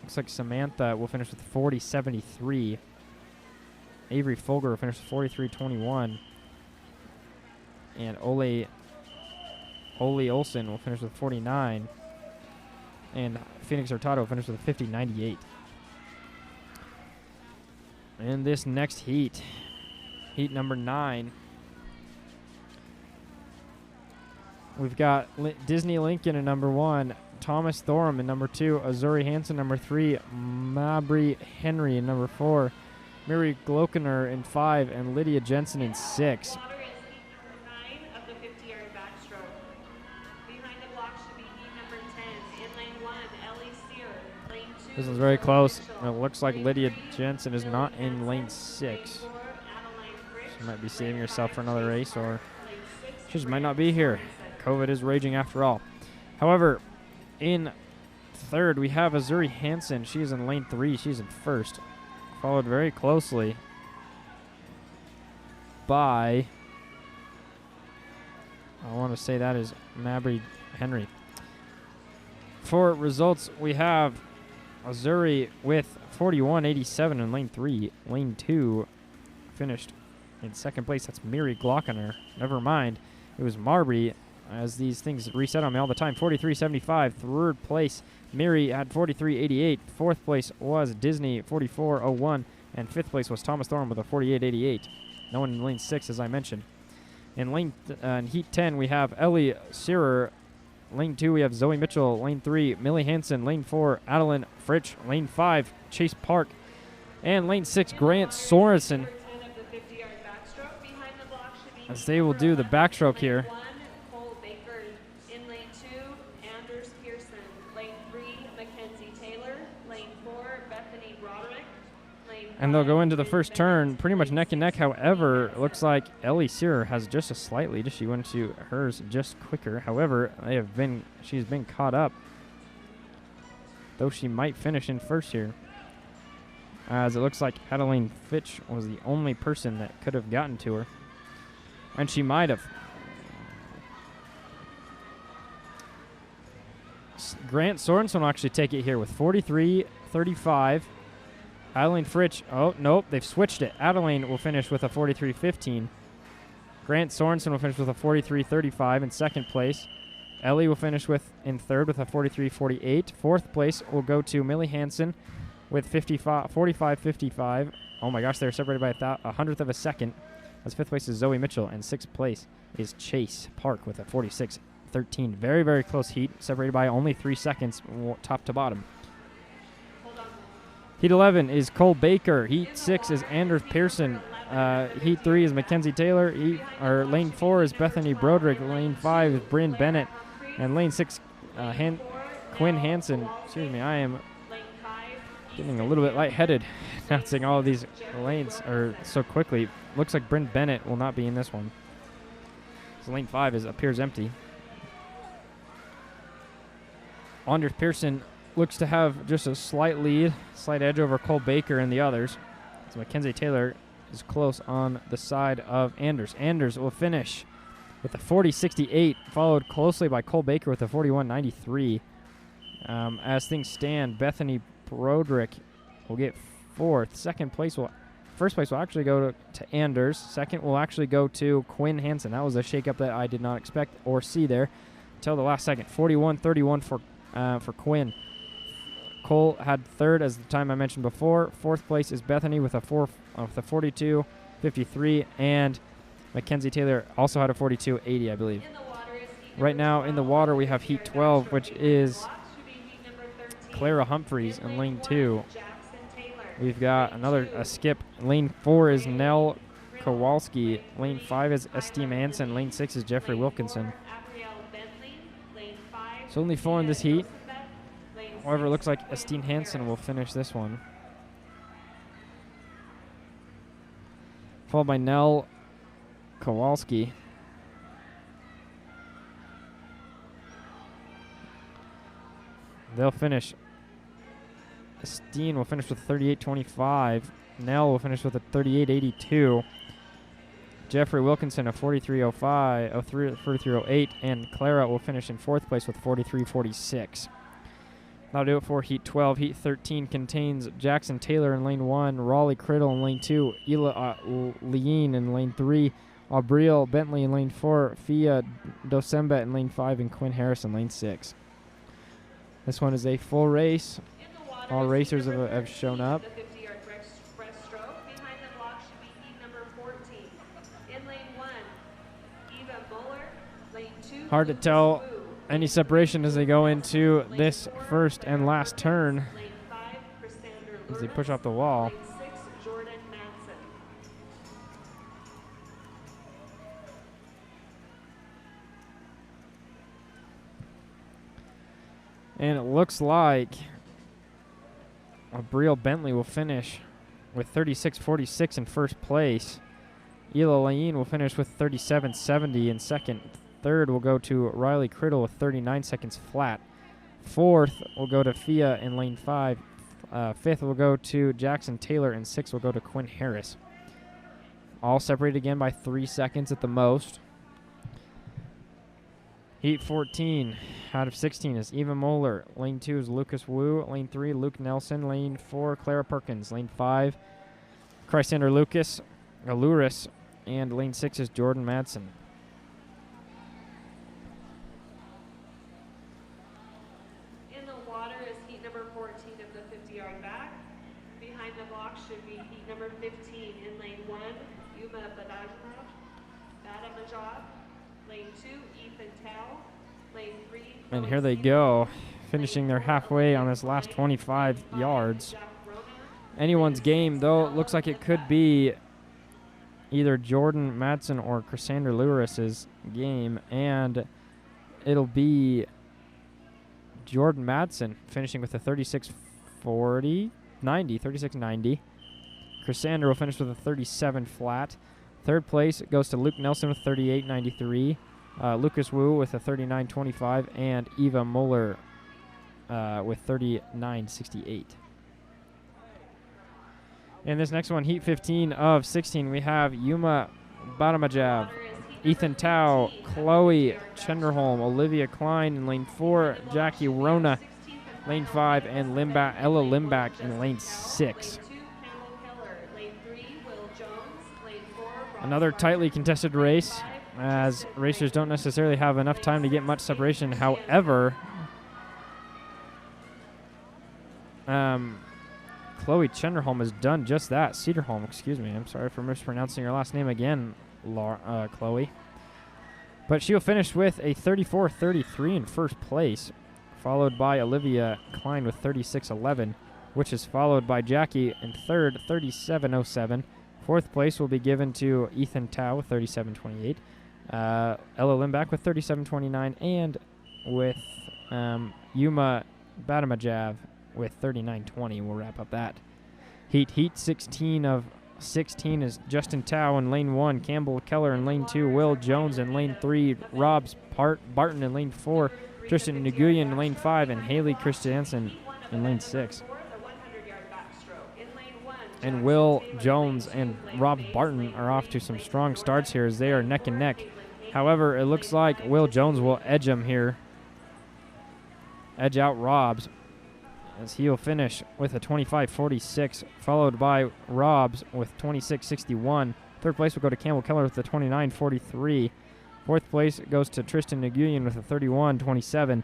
Looks like Samantha will finish with 40.73. Avery Folger will finish with 43.21. And Ole Olsen will finish with 49. And Phoenix Hurtado will finish with 50.98. In this next heat, heat number 9, we've got Disney Lincoln in number 1, Thomas Thorham in number 2, Azuri Hansen number 3, Mabry Henry in number 4, Mary Glokener in 5, and Lydia Jensen in 6. This is very close. It looks like Lydia Jensen is not in lane 6. She might be saving herself for another race, or she just might not be here. COVID is raging after all. However, in third, we have Azuri Hansen. She's in lane 3. She's in first. Followed very closely by, I want to say that is Mabry Henry. For results, we have Azuri with 41.87 in lane 3. Lane 2 finished in second place. That's Miri Glockner. Never mind. It was Marbury as these things reset on me all the time. 43.75. Third place, Miri had 43.88. Fourth place was Disney, 44.01. And fifth place was Thomas Thorne with a 48.88. No one in lane 6, as I mentioned. In in heat 10, we have Ellie Searer. Lane 2, we have Zoe Mitchell. Lane 3, Millie Hansen. Lane 4, Adeline Fritsch. Lane 5, Chase Park. And lane 6, Grant Sorensen. As they will do the backstroke here. And they'll go into the first turn pretty much neck and neck. However, it looks like Ellie Searer has just a slight lead. She went to hers just quicker. However, she's been caught up, though she might finish in first here, as it looks like Adeline Fitch was the only person that could have gotten to her, and she might have. Grant Sorensen will actually take it here with 43.35. Adeline Fritsch, oh, nope, they've switched it. Adeline will finish with a 43.15. Grant Sorensen will finish with a 43.35 in second place. Ellie will finish in third with a 43.48. Fourth place will go to Millie Hansen with 45.55. Oh my gosh, they're separated by a hundredth of a second. As fifth place is Zoe Mitchell, and sixth place is Chase Park with a 46.13. Very, very close heat, separated by only 3 seconds, top to bottom. Heat 11 is Cole Baker. Heat 6 is Anders Pearson. Heat 3 is Mackenzie Taylor. Lane 4 is Bethany Broderick. Lane 5 is Bryn Bennett. And lane 6, Quinn Hansen. Excuse me, I am getting a little bit lightheaded announcing all of these lanes so quickly. Looks like Bryn Bennett will not be in this one. So lane 5 appears empty. Anders Pearson looks to have just a slight edge over Cole Baker and the others. So Mackenzie Taylor is close on the side of Anders. Anders will finish with a 40.68, followed closely by Cole Baker with a 41.93. As things stand, Bethany Broderick will get fourth. First place will actually go to Anders. Second will actually go to Quinn Hansen. That was a shakeup that I did not expect or see there until the last second. 41.31 for Quinn. Cole had third, as the time I mentioned before. Fourth place is Bethany with a 42.53, and Mackenzie Taylor also had a 42.80, I believe. Right now in the water we have heat 12, which is Clara Humphreys in lane 2. We've got a skip. Lane 4 is Nell Kowalski. Lane 5 is Esteem Hansen. Lane 6 is Jeffrey Wilkinson. So only 4 in this heat. However, it looks like Esteem Hansen will finish this one, followed by Nell Kowalski. They'll finish. Esteem will finish with 38.25. Nell will finish with a 38.82. Jeffrey Wilkinson a 43.05, 43.08, and Clara will finish in fourth place with 43.46. That'll do it for Heat 12. Heat 13 contains Jackson Taylor in lane 1, Raleigh Criddle in lane 2, Ela Lean in lane 3, Aubriel Bentley in lane 4, Fia Dosemba in lane 5, and Quinn Harris in lane 6. This one is a full race. All racers have shown up. Hard to tell any separation as they go into this first and last turn as they push off the wall. And it looks like Aubriel Bentley will finish with 36.46 in first place. Ela Lain will finish with 37.70 in second. Third will go to Riley Criddle with 39 seconds flat. Fourth will go to Fia in lane 5. Fifth will go to Jackson Taylor, and sixth will go to Quinn Harris. All separated again by 3 seconds at the most. Heat 14 out of 16 is Eva Moeller. Lane 2 is Lucas Wu. Lane 3, Luke Nelson. Lane 4, Clara Perkins. Lane 5, Chrysander Lucas Aluris. And lane 6 is Jordan Madsen. water is heat number 14 of the 50-yard back. Behind the block should be heat number 15 in lane 1, Yuma Badamajab. Lane 2, Ethan Tao. Lane 3, And here they go, finishing their halfway on this last 25 yards. Anyone's game, though. It looks like it could be either Jordan Madsen or Cassandra Lewis's game, and it'll be Jordan Madsen finishing with a 36.90. Cassandra will finish with a 37 flat. Third place goes to Luke Nelson with 38.93. Lucas Wu with a 39.25, and Eva Muller with 39.68. In this next one, Heat 15 of 16, we have Yuma Badamajab, Ethan Tao, Chloe Chenderholm, Olivia Klein in lane 4, Jackie Rona, lane 5, and Ella Limbach in lane 6. Another tightly contested race, as racers don't necessarily have enough time to get much separation. However, Chloe Chenderholm has done just that. Cedarholm, excuse me. I'm sorry for mispronouncing your last name again, Chloe. But she'll finish with a 34.33 in first place, followed by Olivia Klein with 36.11, which is followed by Jackie in third, 37.07. Fourth place will be given to Ethan Tao with 37.28, Ella Limbach with 37.29, and with Yuma Badamajav with 39.20. We'll wrap up that. Heat 16 of 16 is Justin Tao in lane 1, Campbell Keller in lane 2, Will Jones in lane 3, Rob Barton in lane 4, Tristan Nguyen in lane 5, and Haley Christiansen in lane 6. And Will Jones and Rob Barton are off to some strong starts here as they are neck and neck. However, it looks like Will Jones will edge him here, edge out Rob's, as he'll finish with a 25.46, followed by Rob's with 26.61. Third place will go to Campbell Keller with a 29.43. Fourth place goes to Tristan Nguyen with a 31.27.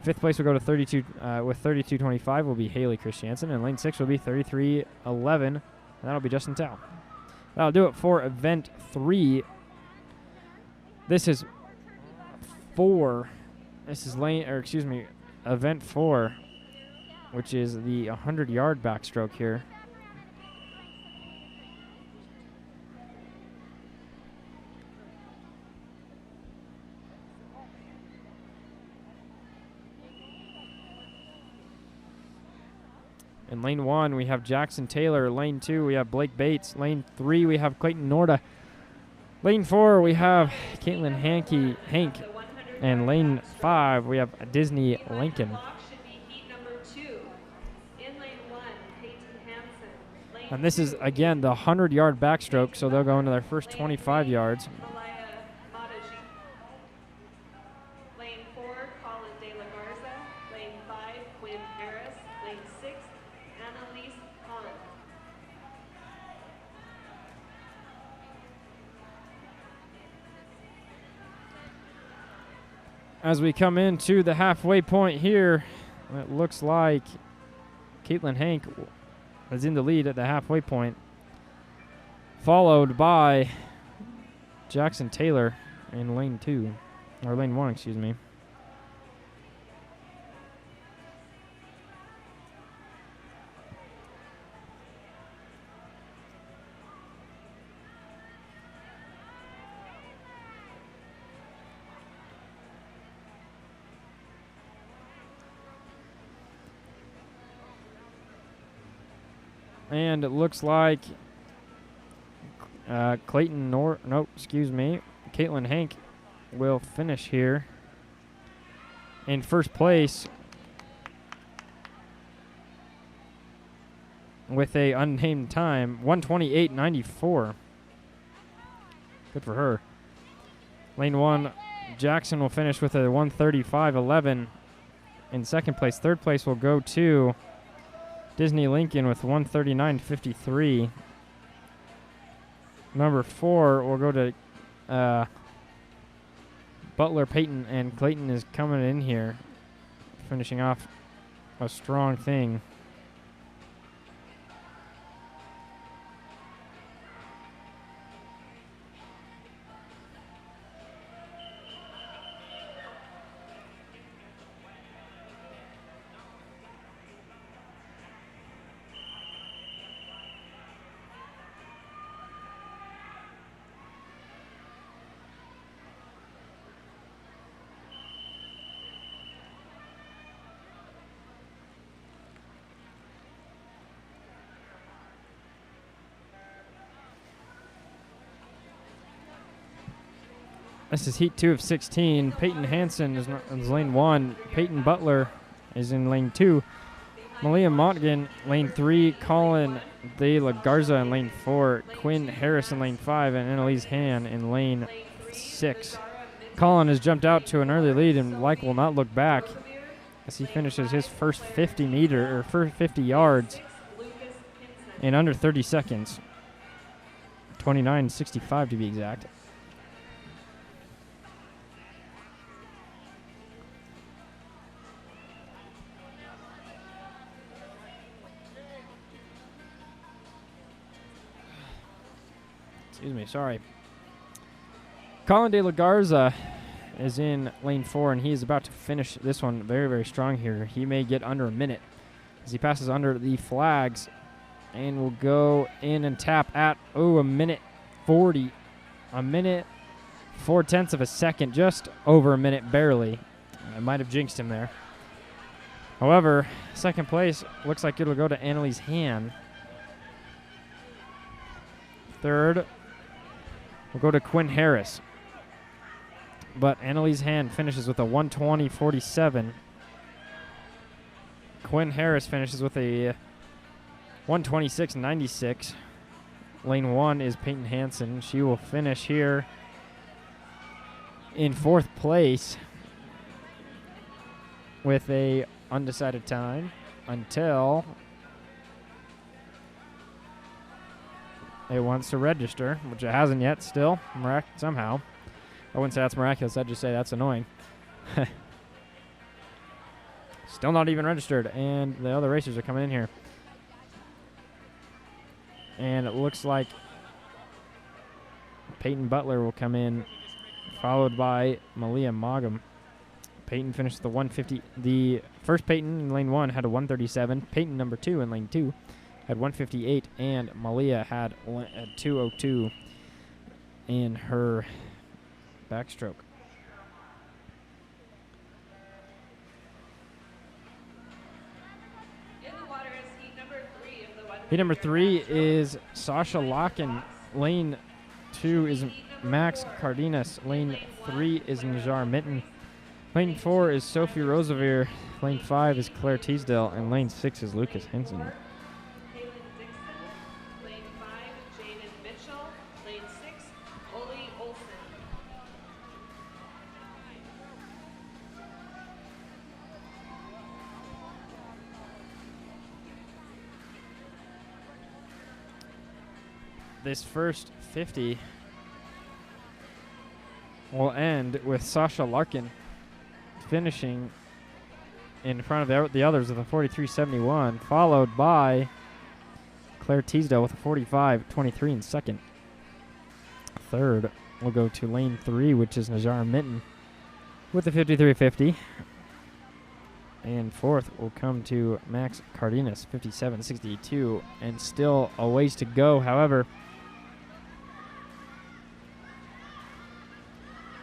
Fifth place will go to 32 with 32.25 will be Haley Christiansen, and lane 6 will be 33.11, and that'll be Justin Tao. That'll do it for event 3. This is event 4, which is the 100-yard backstroke here. In lane 1, we have Jackson Taylor. Lane 2, we have Blake Bates. Lane 3, we have Clayton Norda. Lane 4, we have Caitlin Hank. And lane 5, we have Disney Lincoln. And this is, again, the 100-yard backstroke, so they'll go into their first 25 yards. Lane 4, Colin De La Garza. Lane 5, Quinn Harris. Lane 6, Annalise Hahn. As we come into the halfway point here, it looks like Caitlin Hank is in the lead at the halfway point, followed by Jackson Taylor in lane 2, or lane 1, excuse me. And it looks like Caitlin Hank will finish here in first place with a unnamed time, 1:28.94. Good for her. Lane 1, Jackson will finish with a 1:35.11 in second place. Third place will go to Disney Lincoln with 1:39.53. Number 4 will go to Butler Peyton, and Clayton is coming in here, finishing off a strong thing. This is heat 2 of 16. Peyton Hansen is lane 1. Peyton Butler is in lane 2. Malia Montgan, lane 3. Colin De La Garza in lane 4. Quinn Harris in lane 5. And Annalise Han in lane 6. Colin has jumped out to an early lead and will not look back as he finishes his first 50 yards in under 30 seconds. 29:65 to be exact. Excuse me, sorry. Colin De La Garza is in lane 4, and he is about to finish this one very, very strong here. He may get under a minute as he passes under the flags and will go in and tap at, a minute 40. A minute, 4/10 of a second, just over a minute, barely. I might have jinxed him there. However, second place looks like it'll go to Annalise Han. Third will go to Quinn Harris. But Annalise Han finishes with a 1:20.47. Quinn Harris finishes with a 1:26.96. Lane 1 is Peyton Hansen. She will finish here in 4th place with a undecided time until it wants to register, which it hasn't yet still, somehow. I wouldn't say that's miraculous, I'd just say that's annoying. Still not even registered, and the other racers are coming in here. And it looks like Peyton Butler will come in, followed by Malia Mogum. Peyton finished the 150. The first Peyton in lane 1 had a 137. Peyton number 2 in lane 2 had 158, and Malia had a 202 in her backstroke. Heat number 3 is Sasha Locken. Lane 2 is Max Cardenas. Lane 3 is Najar Mitten. Lane 4 is Sophie Rosevier. Lane 5 is Claire Teasdale. And lane 6 is Lucas Henson. Lane 5, Jaden Mitchell. Lane 6, Oli Olsen. This first 50 will end with Sasha Larkin finishing in front of the others with a 43.71, followed by Claire Teasdale with a 45.23 in second. Third will go to lane 3, which is Najar Mitten with a 53.50. And fourth will come to Max Cardenas, 57.62, and still a ways to go. However,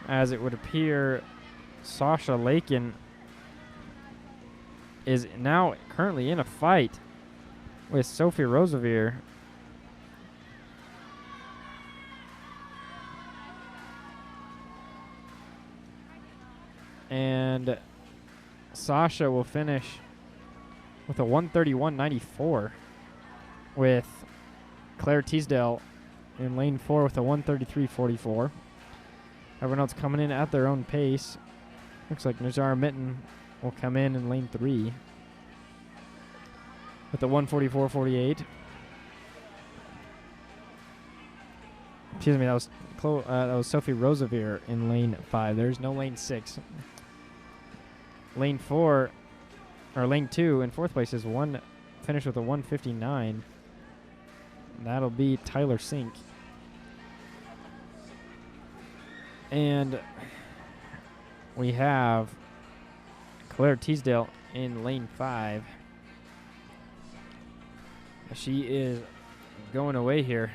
as it would appear, Sasha Lakin is now currently in a fight with Sophie Rosevier. And Sasha will finish with a 131.94 with Claire Teasdale in lane 4 with a 133.44. Everyone else coming in at their own pace. Looks like Najar Mitten will come in lane 3 with a 144.48. Excuse me, that was Sophie Rosevier in lane 5. There's no lane 6. Lane 4 or lane 2 in 4th place is finished with a 1:59. That'll be Tyler Sink. And we have Claire Teasdale in lane 5. She is going away here.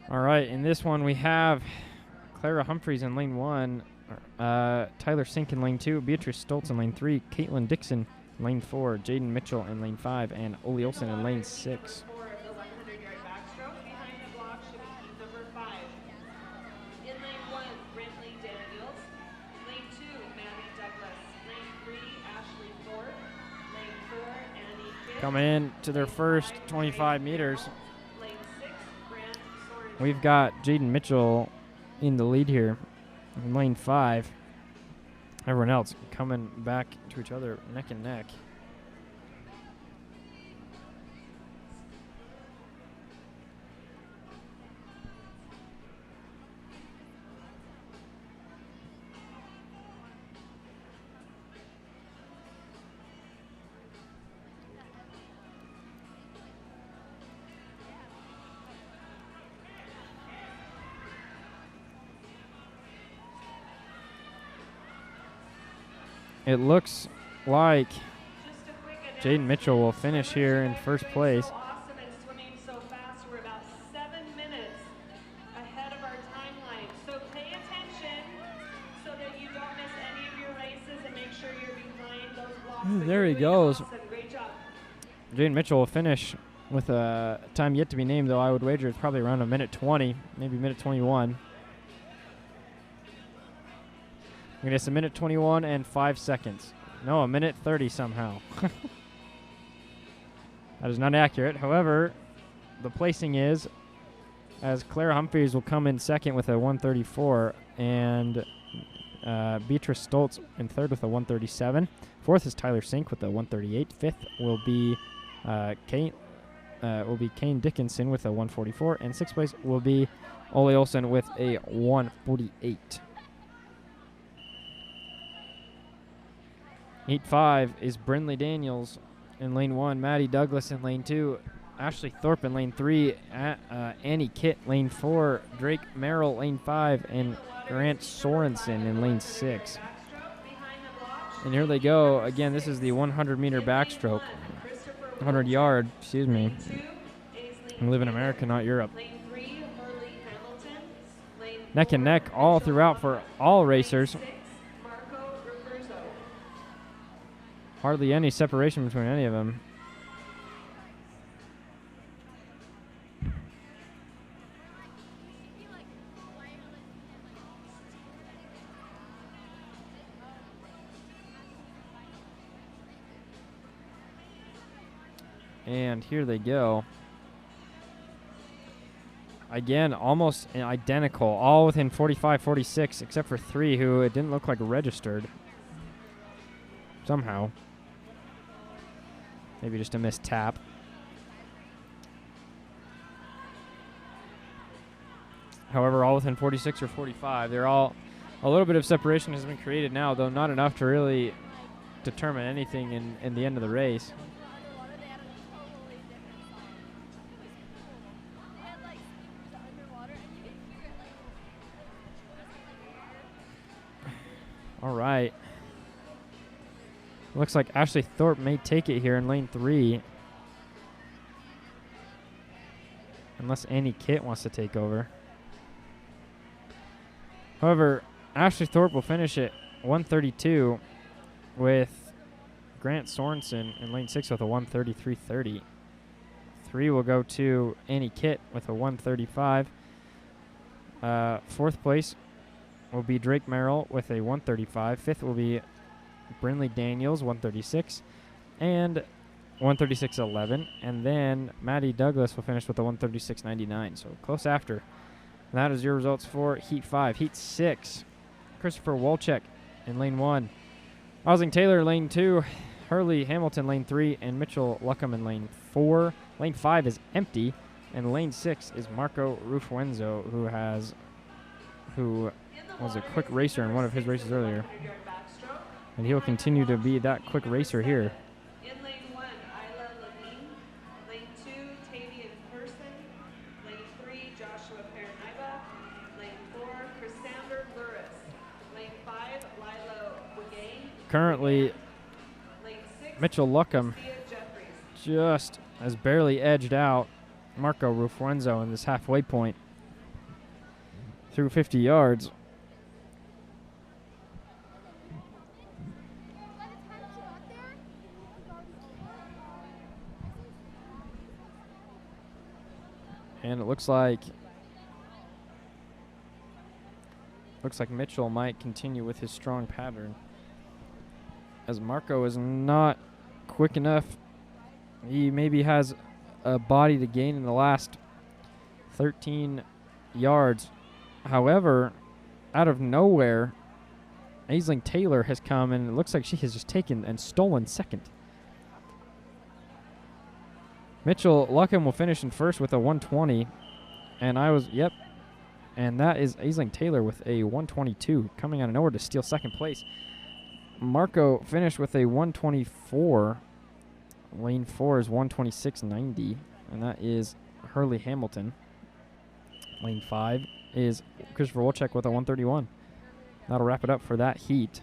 All right, in this one we have Clara Humphreys in lane 1, Tyler Sink in lane 2, Beatrice Stoltz in lane 3, Caitlin Dixon in lane 4, Jaden Mitchell in lane 5, and Oli Olsen in lane 6. For the 100-yard backstroke, behind the block should be heat number 5. In lane 1, Brentley Daniels. Lane 2, Maddie Douglas. Lane 3, Ashley Thorpe. Lane 4, Annie Kidd. Coming in to their first 25 meters. Lane 6, Grant Sorensen. We've got Jaden Mitchell in the lead here in lane 5. Everyone else coming back to each other neck and neck. It looks like Just a quick Jaden Mitchell will finish here in first place. So awesome and swimming so fast. We're about 7 minutes ahead of our timeline. So pay attention so that you don't miss any of your races and make sure you're behind those blocks. But There he you're doing goes. awesome. Great job. Jaden Mitchell will finish with a time yet to be named, though I would wager it's probably around a minute 20, maybe minute 21. I guess a minute 21 and 5 seconds. No, a minute 30 somehow. That is not accurate. However, the placing is, as Claire Humphreys will come in second with a 1:34, and Beatrice Stoltz in third with a 1:37. Fourth is Tyler Sink with a 1:38. Fifth will be Kane Dickinson with a 1:44, and sixth place will be Oli Olsen with a 1:48. Heat 5 is Brinley Daniels in lane 1, Maddie Douglas in lane 2, Ashley Thorpe in lane 3, Annie Kitt lane 4, Drake Merrill lane 5, and Grant Sorensen in lane 6. And here they go. Again, this is the 100-meter backstroke. 100-yard, excuse me. I live in America, not Europe. Neck and neck all throughout for all racers. Hardly any separation between any of them. And here they go. Again, almost identical, all within 45, 46, except for 3 who it didn't look like registered somehow. Maybe just a missed tap. However, all within 46 or 45. They're all, a little bit of separation has been created now, though not enough to really determine anything in the end of the race. All right. Looks like Ashley Thorpe may take it here in lane 3. Unless Annie Kitt wants to take over. However, Ashley Thorpe will finish at 1:32 with Grant Sorensen in lane 6 with a 1:33.30. 3 will go to Annie Kitt with a 1:35. Fourth place will be Drake Merrill with a 135. Fifth will be Brinley Daniels, 136. And 136.11. And then Maddie Douglas will finish with a 136.99. So close after. And that is your results for Heat 5. Heat 6, Christopher Wolchek in Lane 1. Osling Taylor, Lane 2. Hurley Hamilton, Lane 3. And Mitchell Luckham in Lane 4. Lane 5 is empty. And Lane 6 is Marco Rufuenzo, who was a quick racer in one of his races earlier. And he'll continue to be that quick racer here. In lane 1, Isla Levine. Lane 2, Tavian Person. Lane 3, Joshua Paranaiba. Lane 4, Chrysander Luris. Lane 5, Lilo Wigain. Currently, Lane 6, Mitchell Luckham Thea Jeffries. just has barely edged out Marco Rufuenzo in this halfway point through 50 yards. And it looks like Mitchell might continue with his strong pattern, as Marco is not quick enough. He maybe has a body to gain in the last 13 yards. However, out of nowhere, Aisling Taylor has come, and it looks like she has just taken and stolen second. Mitchell Luckham will finish in first with a 120, and and that is Aisling Taylor with a 122, coming out of nowhere to steal second place. Marco finished with a 124. Lane 4 is 126.90, and that is Hurley Hamilton. Lane 5 is Christopher Wolchek with a 131. That'll wrap it up for that heat.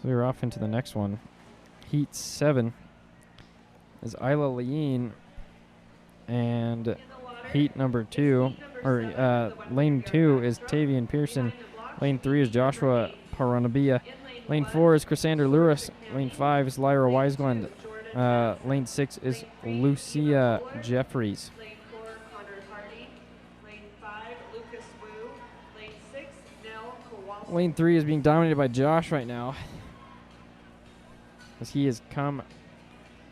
So we're off into the next one. Heat 7 is Isla Lean, and heat number 2, or lane 2 is Tavian Pearson. Lane 3 is Joshua Paranabia. Lane 4 is Chrysander Luris. Lane 5 is Lyra Wiseland. Lane 6 is Lucia Jeffries. Lane 4, Connor Hardy. Lane 5, Lucas Wu. Lane 6, Nell Kowalski. Lane 3 is being dominated by Josh right now, as he has come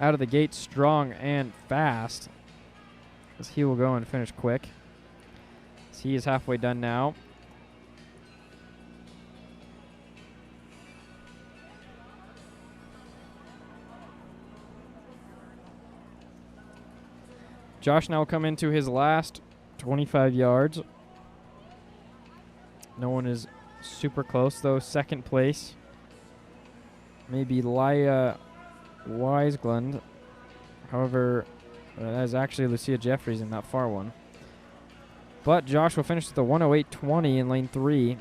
out of the gate strong and fast, as he will go and finish quick. So he is halfway done now. Josh now will come into his last 25 yards. No one is super close, though. Second place, maybe Laya Wiseland. However, that is actually Lucia Jeffries in that far one. But Josh will finish with a 108.20 in lane 3.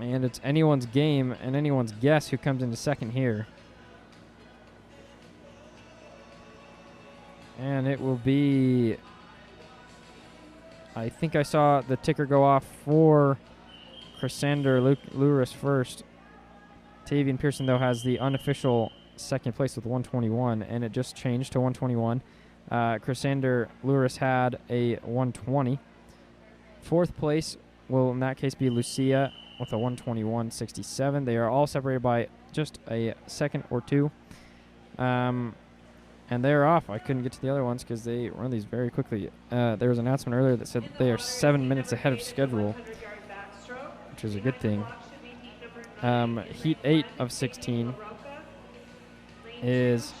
And it's anyone's game and anyone's guess who comes into second here. And it will be, I think I saw the ticker go off for Chrysander Luris first. Tavian Pearson, though, has the unofficial second place with 121, and it just changed to 121. Chrysander Luris had a 120. Fourth place will, in that case, be Lucia with a 121.67. They are all separated by just a second or two. And they're off. I couldn't get to the other ones because they run these very quickly. There was an announcement earlier that said they are 7 minutes ahead of schedule, which is a good thing. Heat 8 of 16 is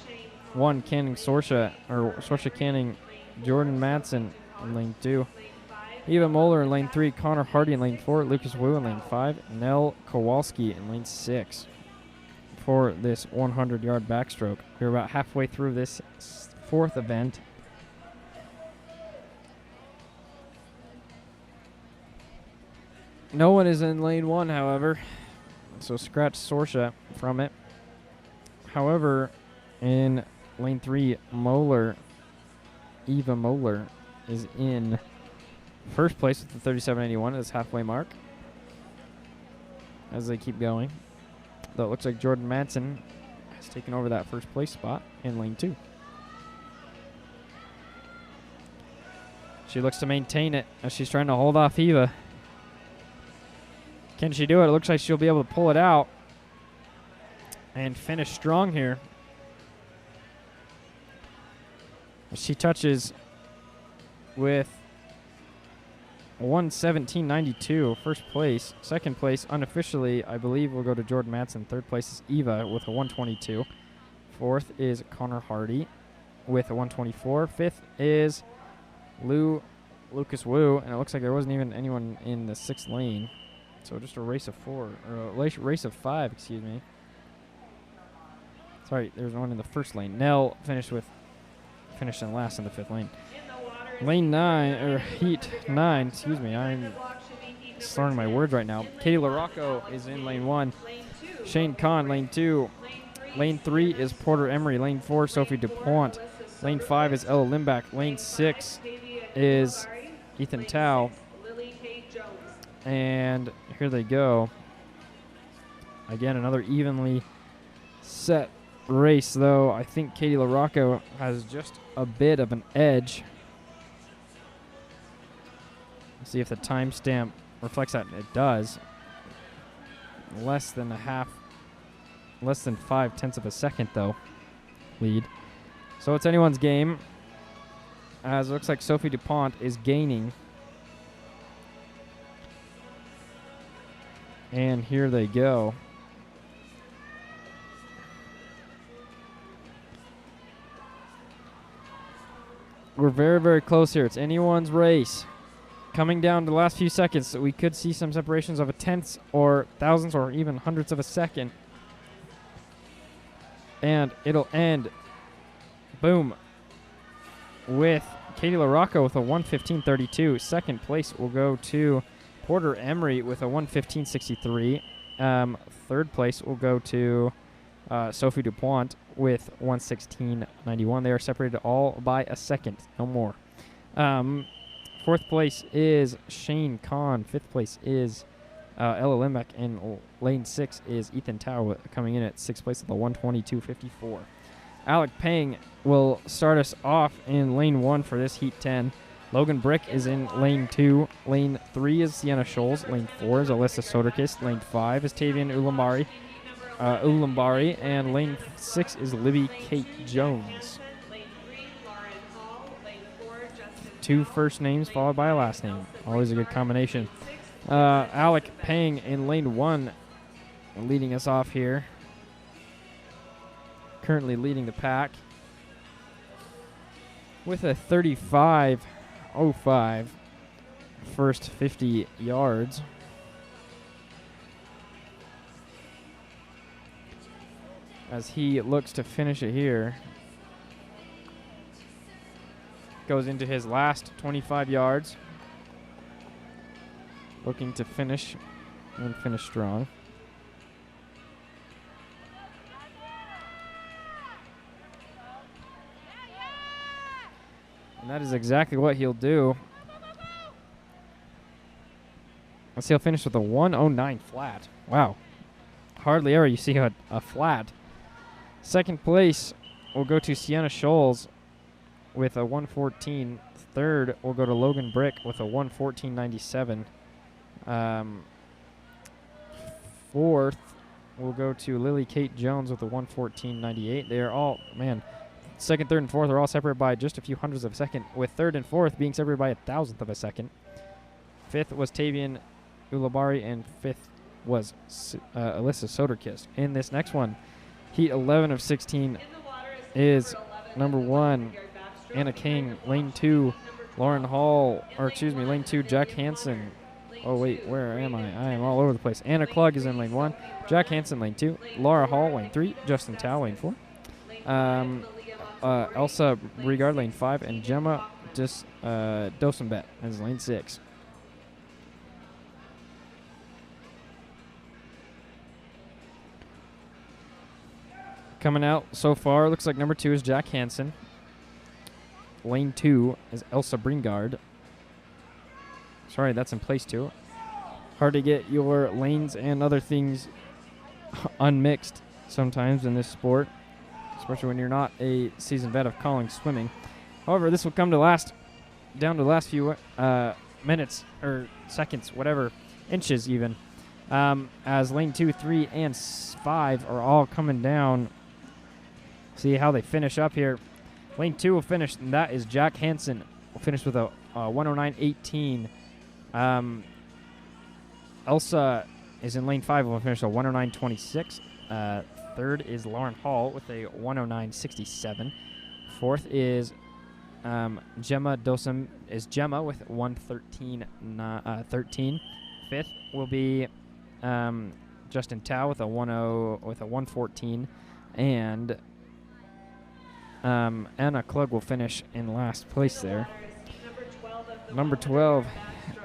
1 Canning Sorsha Canning, Jordan Madsen in lane 2. Eva Moeller in lane 3, Connor Hardy in lane 4, Lucas Wu in lane 5, Nell Kowalski in lane 6 for this 100-yard backstroke. We're about halfway through this fourth event. No one is in lane 1, however, so scratch Sorsha from it. However, in lane 3, Eva Moeller is in first place with the 37.81 at this halfway mark as they keep going. Though it looks like Jordan Madsen has taken over that first place spot in lane 2. She looks to maintain it as she's trying to hold off Eva. Can she do it? It looks like she'll be able to pull it out and finish strong here. She touches with 1:17.92, first place. Second place, unofficially, I believe, will go to Jordan Madsen. Third place is Eva with a 1:22. Fourth is Connor Hardy with a 1:24. Fifth is Lucas Wu, and it looks like there wasn't even anyone in the 6th lane. So just a race of 4, or a race of 5, excuse me. Sorry, there's one in the 1st lane. Nell finished in last in the 5th lane. Lane 9, or heat 9, excuse me, I'm slurring my words right now. Katie LaRocco is in lane 1. Shane Kahn, lane 2. Lane 3 is Porter Emery. Lane 4, Sophie DuPont. Lane 5 is Ella Limbach. Lane 6 is Ethan Tao. And here they go. Again, another evenly set race, though. I think Katie LaRocco has just a bit of an edge. Let's see if the timestamp reflects that. It does. Less than 5/10 of a second, though, lead. So it's anyone's game, as it looks like Sophie DuPont is gaining. And here they go. We're very, very close here. It's anyone's race. Coming down to the last few seconds, we could see some separations of a tenths or thousandths or even hundredths of a second. And it'll end, boom, with Katie LaRocco with a 1:15.32. Second place will go to Porter Emery with a 1:15.63. Third place will go to Sophie DuPont with 1:16.91. They are separated all by a second, no more. Fourth place is Shane Kahn. Fifth place is Ella Limbach. And lane 6 is Ethan Tao coming in at 6th place with a 1:22.54. Alec Pang will start us off in lane 1 for this Heat 10. Logan Brick is in lane 2. Lane 3 is Sienna Scholes. Lane 4 is Alyssa Soderkist. Lane 5 is Tavian Ulambari. And lane 6 is Libby Kate Jones. 2 first names followed by a last name. Always a good combination. Alec Pang in lane 1 leading us off here. Currently leading the pack with a 35.05 first 50 yards. As he looks to finish it here. Goes into his last 25 yards. Looking to finish and finish strong. And that is exactly what he'll do. Let's see, he'll finish with a 1:09 flat. Wow. Hardly ever you see a flat. Second place will go to Sienna Scholes with a 1:14. Third will go to Logan Brick with a 1:14.97. Fourth will go to Lily Kate Jones with a 1:14.98. They are all, man, second, third, and fourth are all separated by just a few hundredths of a second, with third and fourth being separated by a thousandth of a second. Fifth was Tavian Ulambari, and fifth was Alyssa Soderkist. In this next one, Heat 11 of 16 is number 1, Anna King. Lane 2, Lauren Hall, lane 2, Jack Hansen. Oh, wait, where am I? I am all over the place. Anna Klug is in lane 1, Jack Hansen, lane 2, Laura Hall, lane 3, Justin Tao, lane 4, Elsa Brigard, lane 5, and Gemma Dosenbet is lane 6. Coming out so far, looks like number 2 is Jack Hansen. Lane 2 is Elsa Bringard. Sorry, that's in place 2. Hard to get your lanes and other things unmixed sometimes in this sport, especially when you're not a seasoned vet of calling swimming. However, this will come to last down to the last few minutes or seconds, whatever, inches even, as lane 2, 3, and 5 are all coming down. See how they finish up here. Lane 2 will finish, and that is Jack Hansen. Will finish with a 109.18. Elsa is in lane 5. Will finish a 109.26. Third is Lauren Hall with a 109.67. Fourth is Gemma Dosum is Gemma with 113.13. Fifth will be Justin Tao with a 114, and Anna Klug will finish in last place there. Number 12,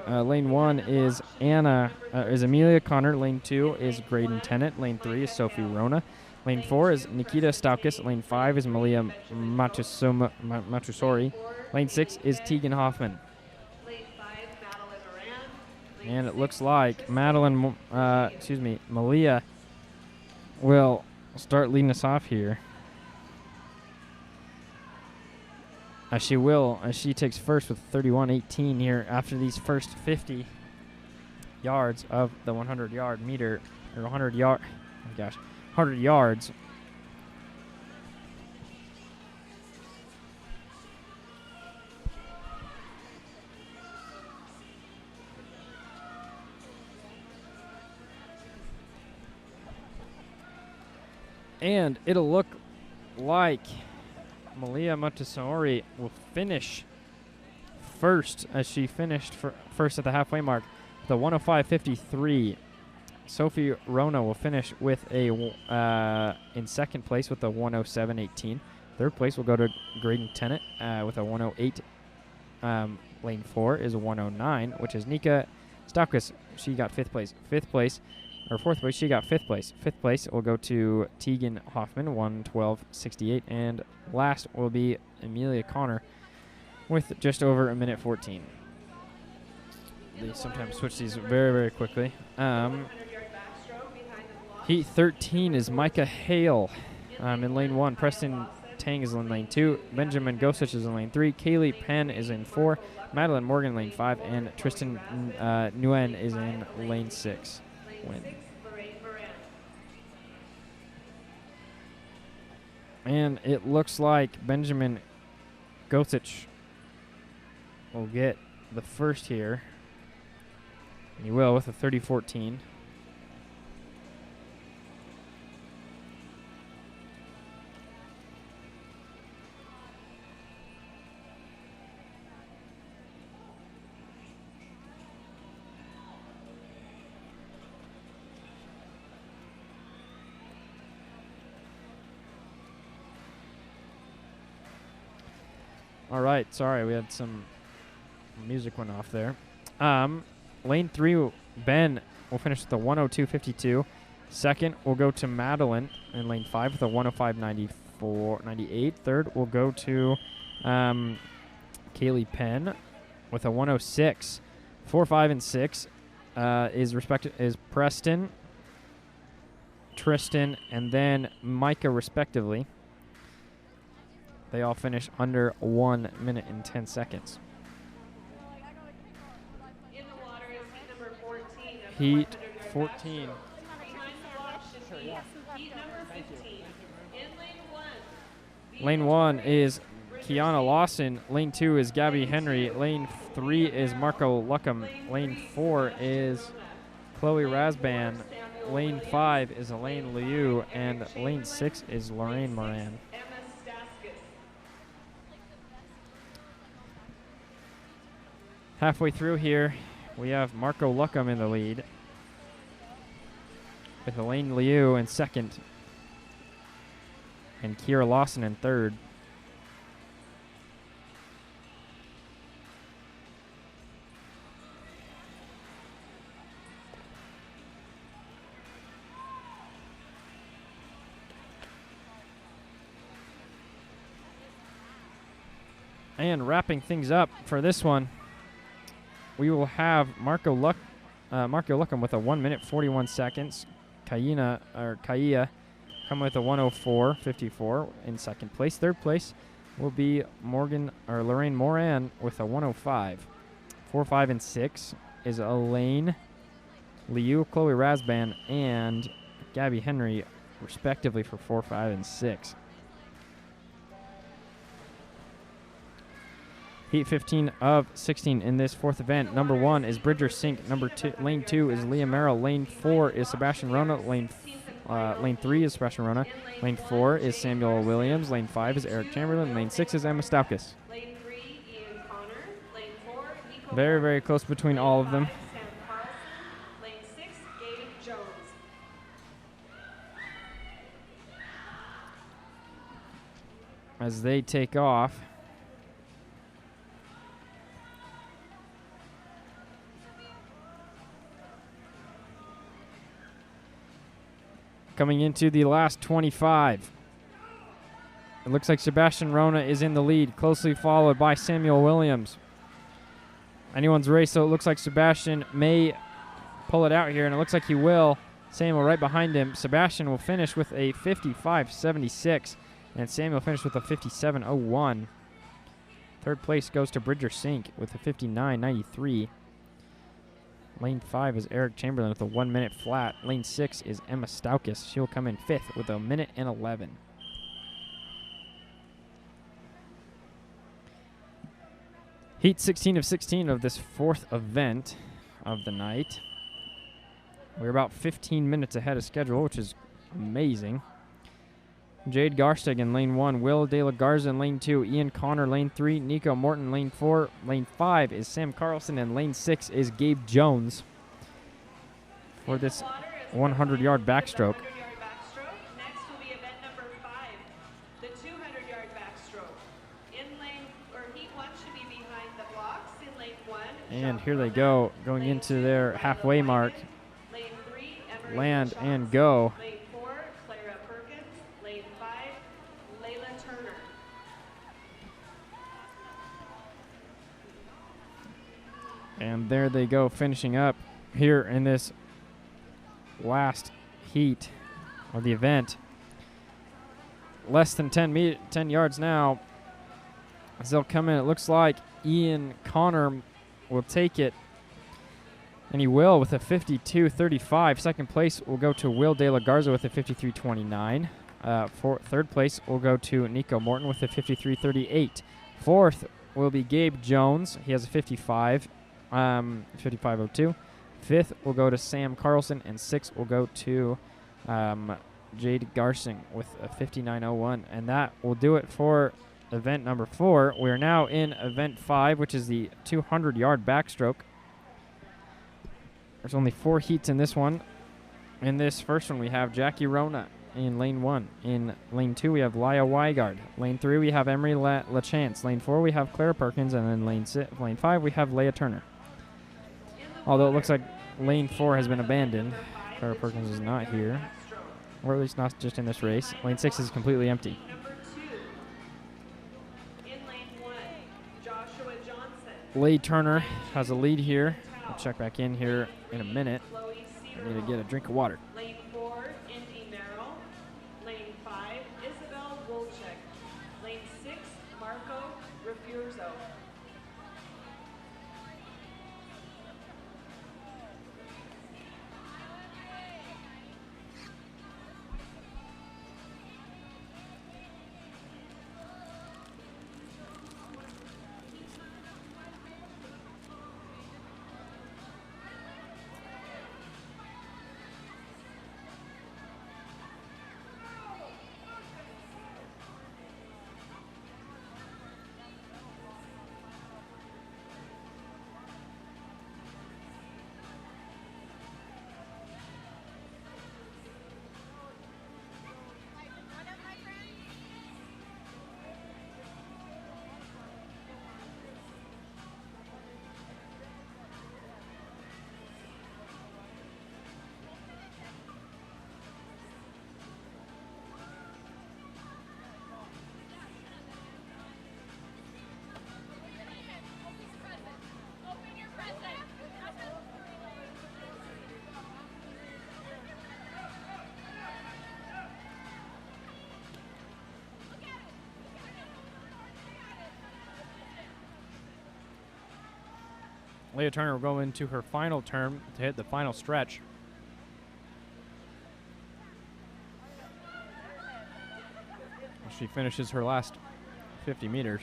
lane 1 is Amelia Connor. Lane 2 is Graydon Tennant. Lane 3 is Sophie Rona. Lane 4 is Nikita Staukis. Lane 5 is Malia Matusori. Lane 6 is Tegan Hoffman. And it looks like Malia will start leading us off here. She will, as she takes first with 31.18 here after these first 50 yards of the 100-yard meter, or 100 yards. And it'll look like Malia Montessori will finish first, as she finished first at the halfway mark, the 105.53. Sophie Rona will finish with in second place with a 107.18. Third place will go to Graydon Tennant with a 108. Lane 4 is a 109, which is Nika Staukis. She got fifth place. Fourth place, she got fifth place. Fifth place will go to Tegan Hoffman, 112.68. And last will be Amelia Connor with just over a minute 14. They sometimes switch these very, very quickly. Heat 13 is Micah Hale in lane 1. Preston Tang is in lane 2. Benjamin Gosich is in lane 3. Kaylee Penn is in 4. Madeline Morgan lane 5. And Tristan Nguyen is in lane 6. And it looks like Benjamin Gosich will get the first here. And he will with a 30-14. All right, sorry, we had some music went off there. Lane 3, Ben will finish with a 102.52. Second will go to Madeline in lane 5 with a 105.98. Third will go to Kaylee Penn with a 106. 4, 5, and 6 is Preston, Tristan, and then Micah respectively. They all finish under 1 minute and 10 seconds. In the water is Heat 14. Heat number 15. In Lane 1 is Kiana Lawson. Lane 2 is Gabby Henry. Lane 3 is Marco Luckham. Lane 4 is Chloe Rasban. Lane 5 is Elaine Liu. And lane 6 is Lorraine Moran. Halfway through here, we have Marco Luckham in the lead, with Elaine Liu in second, and Kira Lawson in third. And wrapping things up for this one, we will have Marco Luckham with a 1 minute 41 seconds. Kaya coming with a 104.54 in second place. Third place, will be Lorraine Moran with a 105. 4, 5, and 6 is Elaine Liu, Chloe Rasban, and Gabby Henry, respectively, for 4, 5, and 6. Heat 15 of 16 in this fourth event. Number 1 is Bridger Sink. Lane 2 is Leah Merrill. Lane 4 is Sebastian Rona. Lane 3 is Sebastian Rona. Lane 4 is Samuel Williams. Lane 5 is Eric Chamberlain. Lane 6 is Emma Staukis. Lane 3, Ian Connor. Lane 4, Nico Very, very close between all of them. Sam Carlson. Lane 6, Gabe Jones. As they take off. Coming into the last 25. It looks like Sebastian Rona is in the lead, closely followed by Samuel Williams. Anyone's race, so it looks like Sebastian may pull it out here, and it looks like he will. Samuel right behind him. Sebastian will finish with a 55.76, and Samuel finished with a 57.01. Third place goes to Bridger Sink with a 59.93. Lane 5 is Eric Chamberlain with a 1 minute flat. Lane 6 is Emma Staukis. She'll come in 5th with a minute and 11. Heat 16 of 16 of this fourth event of the night. We're about 15 minutes ahead of schedule, which is amazing. Jade Garsteg in lane 1, Will De La Garza in lane 2, Ian Connor lane 3, Nico Morton lane 4, lane 5 is Sam Carlson, and lane 6 is Gabe Jones for this 100-yard backstroke. Next will be event number 5, the 200-yard backstroke. In lane, or heat 1 should be behind the blocks. In lane 1, and here they go, going into their halfway mark. Lane 3, Land and go. Lane 4, Clara Perkins. Lane 5, Layla Turner. And there they go, finishing up here in this last heat of the event. Less than 10 yards now as they'll come in. It looks like Ian Connor will take it, and he will with a 52.35. Second place will go to Will De La Garza with a 53.29. Third place will go to Nico Morton with a 53.38. Fourth will be Gabe Jones. He has a 55.02. Fifth will go to Sam Carlson, and sixth will go to Jade Garsing with a 59.01. And that will do it for event number 4. We are now in event 5, which is the 200-yard backstroke. There's only 4 heats in this one. In this first one, we have Jackie Rona in lane 1. In lane 2, we have Laya Weigard. Lane 3, we have Emery LaChance. Lane 4, we have Clara Perkins. And then lane 5, we have Leah Turner. Although it looks like lane 4 has been abandoned. Clara Perkins is not here. Or at least not just in this race. Lane 6 is completely empty. Number 2. In lane 1, Joshua Johnson. Leah Turner has a lead here. We'll check back in here in a minute. Chloe I need to get a drink of water. Lane 4, Indy Merrill. Lane 5, Isabel Wolchek. Lane 6, Marco Refurzo. Leah Turner will go into her final turn to hit the final stretch. She finishes her last 50 meters.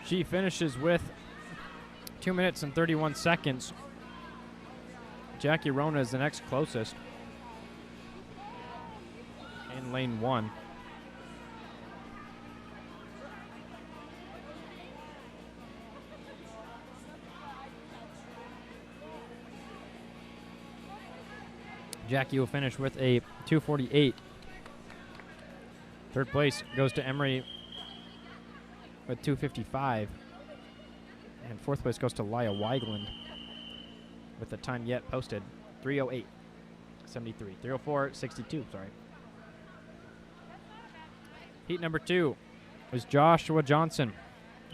She finishes with 2 minutes and 31 seconds. Jackie Rona is the next closest in lane 1. Jackie will finish with a 2:48. Third place goes to Emery with 2:55. And fourth place goes to Laya Weigland with the time yet posted, 3:08.73. 3:04.62, sorry. Heat number 2 is Joshua Johnson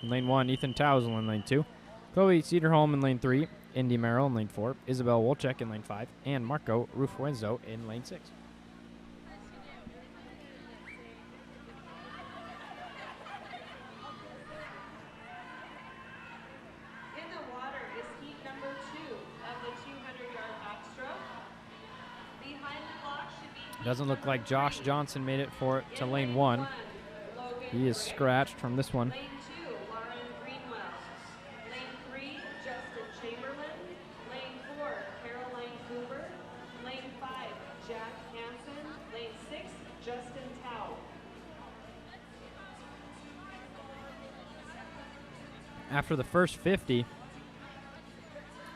in lane 1. Ethan Tousell in lane 2. Chloe Cedarholm in lane 3. Indy Merrill in lane 4. Isabel Wolchek in lane 5. And Marco Rufuenzo in lane 6. Doesn't look like Josh Johnson made it to lane 1. He is scratched from this one. Lane 2, Lauren Greenwell. Lane 3, Justin Chamberlain. Lane 4, Caroline Cooper. Lane 5, Jack Hansen. Lane 6, Justin Tao. After the first 50,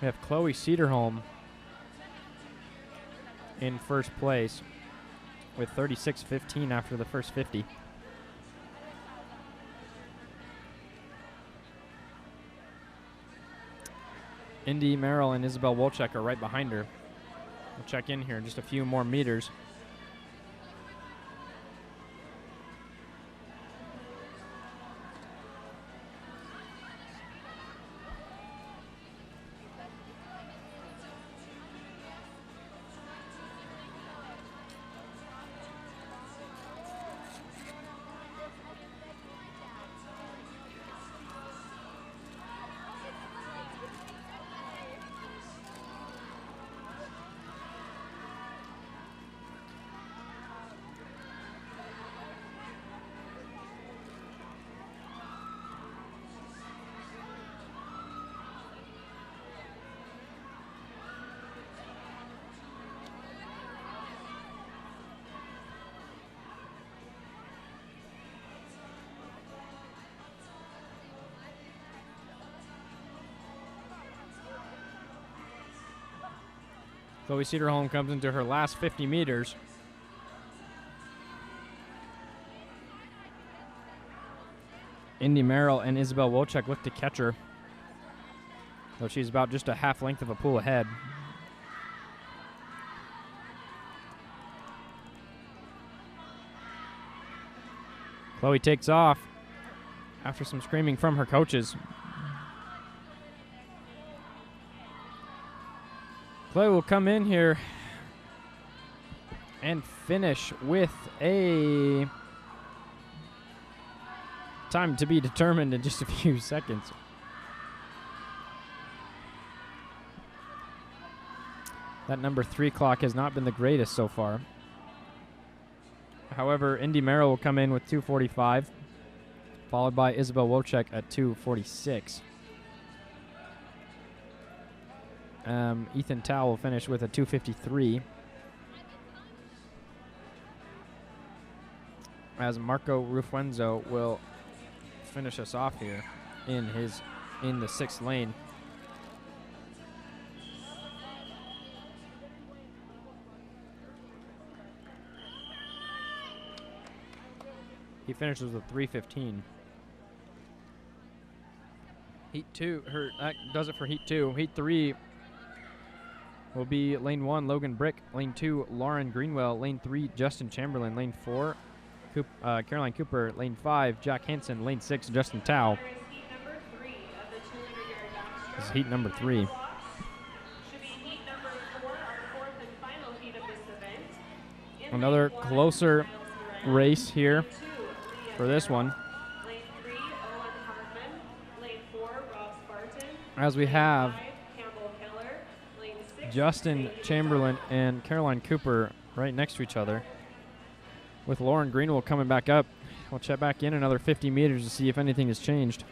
we have Chloe Cedarholm in first place with 36:15 after the first 50. Indy Merrill and Isabel Wolchek are right behind her. We'll check in here in just a few more meters. Chloe Cedarholm comes into her last 50 meters. Indy Merrill and Isabel Wolchek look to catch her, though she's about just a half length of a pool ahead. Chloe takes off after some screaming from her coaches. Chloe will come in here and finish with a time to be determined in just a few seconds. That number 3 clock has not been the greatest so far. However, Indy Merrill will come in with 2:45, followed by Isabel Wolchek at 2:46. Ethan Tao will finish with a 2:53. As Marco Rufuenzo will finish us off here in the 6th lane. He finishes with 3:15. Heat 2, that does it for Heat 2. Heat 3 will be lane 1, Logan Brick. Lane 2, Lauren Greenwell. Lane 3, Justin Chamberlain. Lane 4, Caroline Cooper. Lane 5, Jack Hansen. Lane 6, Justin Tao. This is heat number 3. Should be heat number 4 of the fourth and final heat of this event. In Another lane 1, closer Miles race here Moran. Lane 2, for this one, Lane 3, Owen Hartman. Lane 4, Rob Spartan. as we have Lane 5, Campbell Keller. Lane 6, Justin Sadie Chamberlain and Caroline Cooper right next to each other, with Lauren Greenwell coming back up. We'll check back in another 50 meters to see if anything has changed.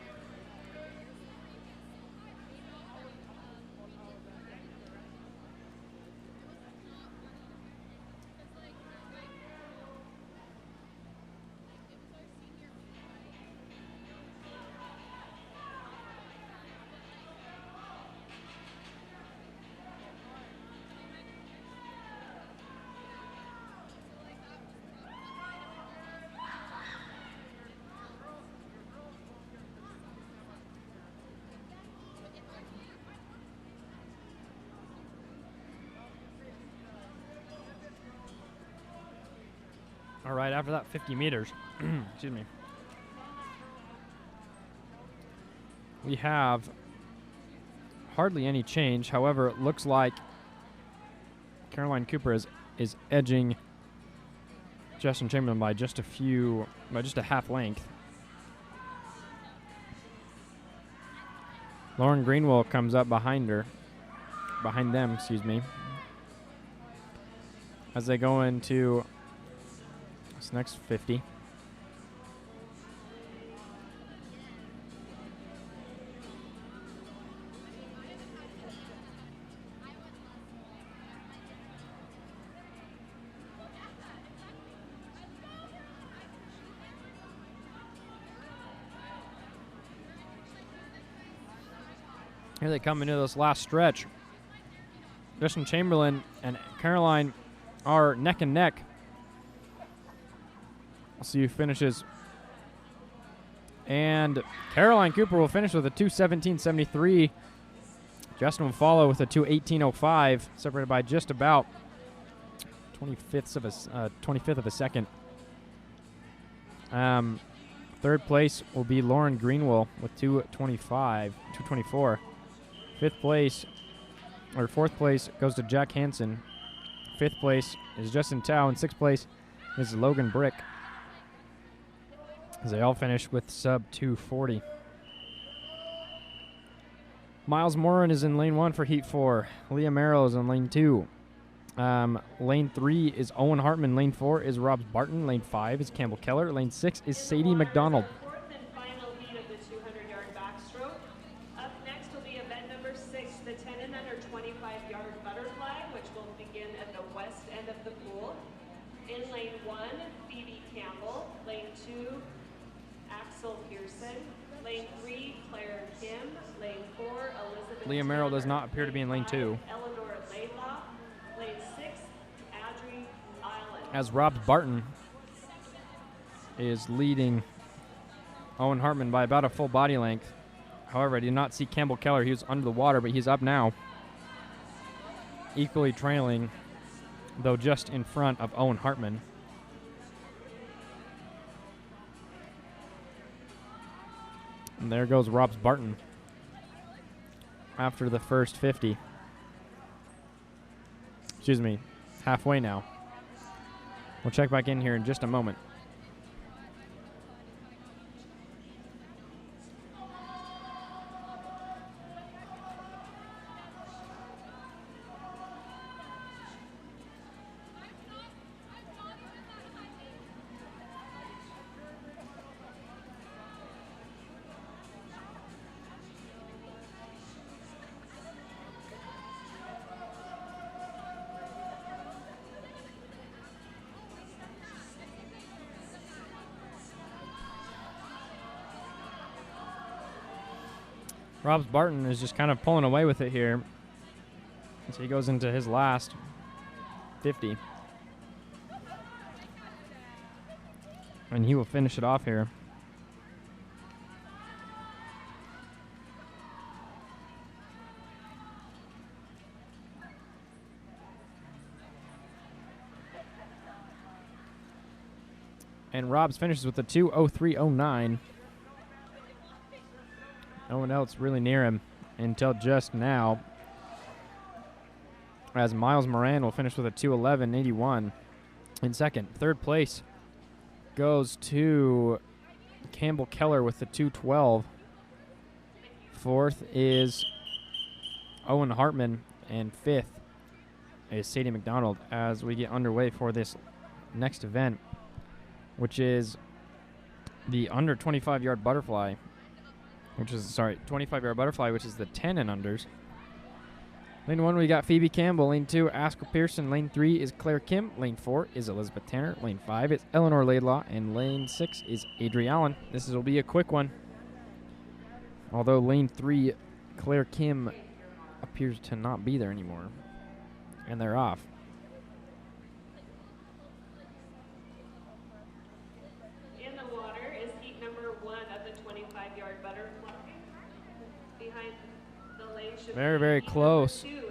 All right, after that 50 meters, excuse me, we have hardly any change. However, it looks like Caroline Cooper is edging Justin Chamberlain by just a half length. Lauren Greenwell comes up behind them, excuse me, as they go into this next 50. Here they come into this last stretch. Justin Chamberlain and Caroline are neck and neck. We'll see who finishes. And Caroline Cooper will finish with a 2:17.73. Justin will follow with a 2:18.05, separated by just about 25th of a second. Third place will be Lauren Greenwell with 2:24. Fourth place goes to Jack Hansen. Fifth place is Justin Tao, and sixth place is Logan Brick, as they all finish with sub 2:40. Miles Moran is in lane 1 for heat 4. Leah Merrill is in lane 2. Lane 3 is Owen Hartman. Lane 4 is Rob Barton. Lane 5 is Campbell Keller. Lane 6 is Sadie McDonald. Fourth and final heat of the 200-yard backstroke. Up next will be event number 6, the 10 and under 25-yard butterfly, which will begin at the west end of the pool. In lane 1, Phoebe Campbell. Lane 2, Axel Pearson. Lane 3, Claire Kim. Lane 4, Elizabeth Leah Merrill does Taylor. not appear to be in lane 2. Eleanor Laylaw. Lane 6, Adri Island. As Rob Barton is leading Owen Hartman by about a full body length. However, I did not see Campbell Keller. He was under the water, but he's up now. Equally trailing, though just in front of Owen Hartman. And there goes Rob Barton after the first 50. Excuse me, halfway now. We'll check back in here in just a moment. Rob Barton is just kind of pulling away with it here as he goes into his last 50. And he will finish it off here. Robbs finishes with a 2:03.09. No one else really near him until just now, as Miles Moran will finish with a 2:11.81 in second. Third place goes to Campbell Keller with the 2:12. Fourth is Owen Hartman, and fifth is Sadie McDonald as we get underway for this next event, which is the under 25-yard butterfly, 25-yard butterfly, which is the 10 and unders. Lane 1, we got Phoebe Campbell. Lane 2, Aska Pearson. Lane 3 is Claire Kim. Lane 4 is Elizabeth Tanner. Lane 5 is Eleanor Laidlaw. And Lane 6 is Adri Allen. This will be a quick one. Although Lane 3, Claire Kim, appears to not be there anymore. And they're off. In the water is heat number 1 of the 25-yard butterfly. Behind the lane should very, very close Smith,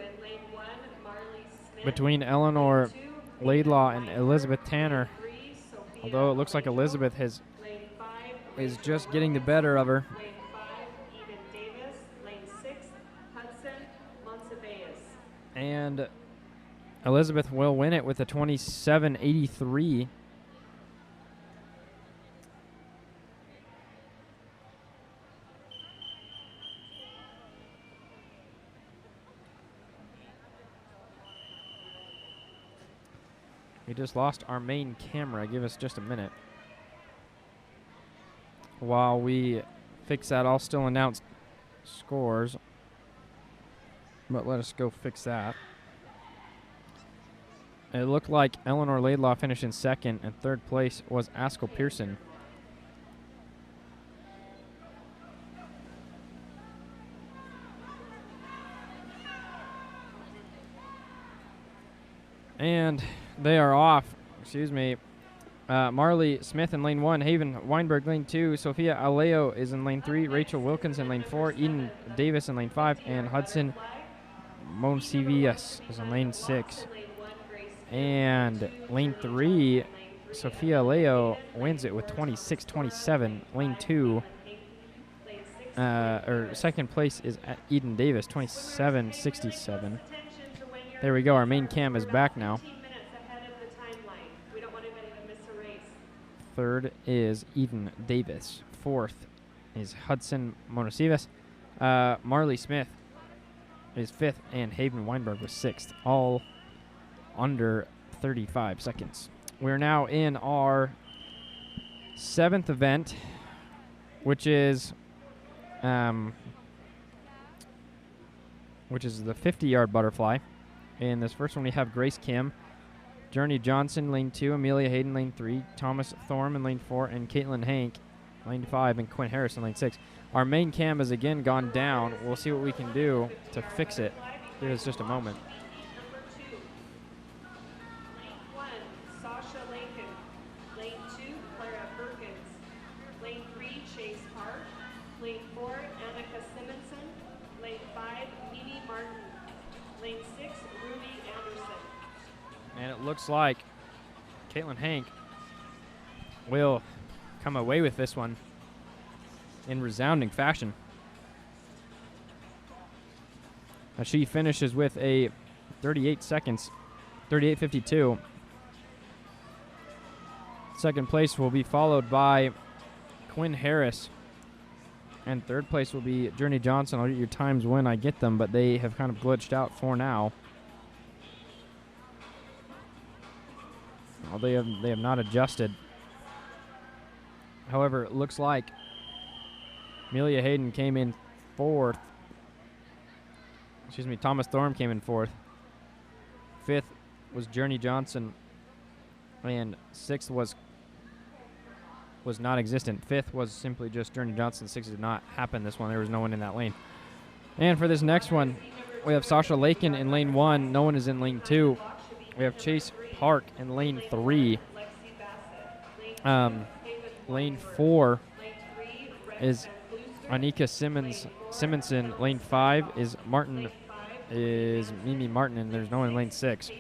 between Eleanor Laidlaw and Elizabeth Tanner. Although it looks like Elizabeth is just getting the better of her. Lane 5, Eden Davis. Lane 6, Hudson Monsivais. And Elizabeth will win it with a 27.83. We just lost our main camera. Give us just a minute. While we fix that, I'll still announce scores. But let us go fix that. It looked like Eleanor Laidlaw finished in second, and third place was Askell Pearson. And they are off. Excuse me. Marley Smith in lane 1, Haven Weinberg lane 2, Sophia Aleo is in lane 3, Rachel Wilkins in lane 4, Eden Davis in lane 5, and Hudson Monsivias is in lane 6. And lane 3, Sophia Aleo wins it with 26-27. Lane 2, second place is Eden Davis, 27-67. There we go. Our main cam is back now. Third is Eden Davis. Fourth is Hudson Monosivas. Marley Smith is fifth, and Haven Weinberg was sixth, all under 35 seconds. We're now in our seventh event, which is the 50-yard butterfly. In this first one, we have Grace Kim, Journey Johnson, lane 2, Amelia Hayden, lane 3, Thomas Thorm in lane 4, and Caitlin Hank, lane 5, and Quinn Harris in lane 6. Our main cam has again gone down. We'll see what we can do to fix it. Give us just a moment. Lane 1, Sasha Lincoln. Lane 2, Clara Perkins. Lane 3, Chase Park. Lane 4, Annika Simonson. Lane 5, Edie Martin. Lane 6, Ruby Anderson. And it looks like Caitlin Hank will come away with this one in resounding fashion, as she finishes with a 38:52. Second place will be followed by Quinn Harris, and third place will be Journey Johnson. I'll get your times when I get them, but they have kind of glitched out for now. Well, they have not adjusted. However, it looks like Amelia Hayden came in fourth. Excuse me, Thomas Thorm came in fourth. Fifth was Journey Johnson, and sixth was non-existent. Fifth was simply just Journey Johnson. Sixth did not happen this one. There was no one in that lane. And for this next one, we have Sasha Lakin in lane 1. No one is in lane 2. We have Chase Park in lane 3. Lane 4 is Anika Simonson. Lane 5 is Mimi Martin, and there's no one in lane 6.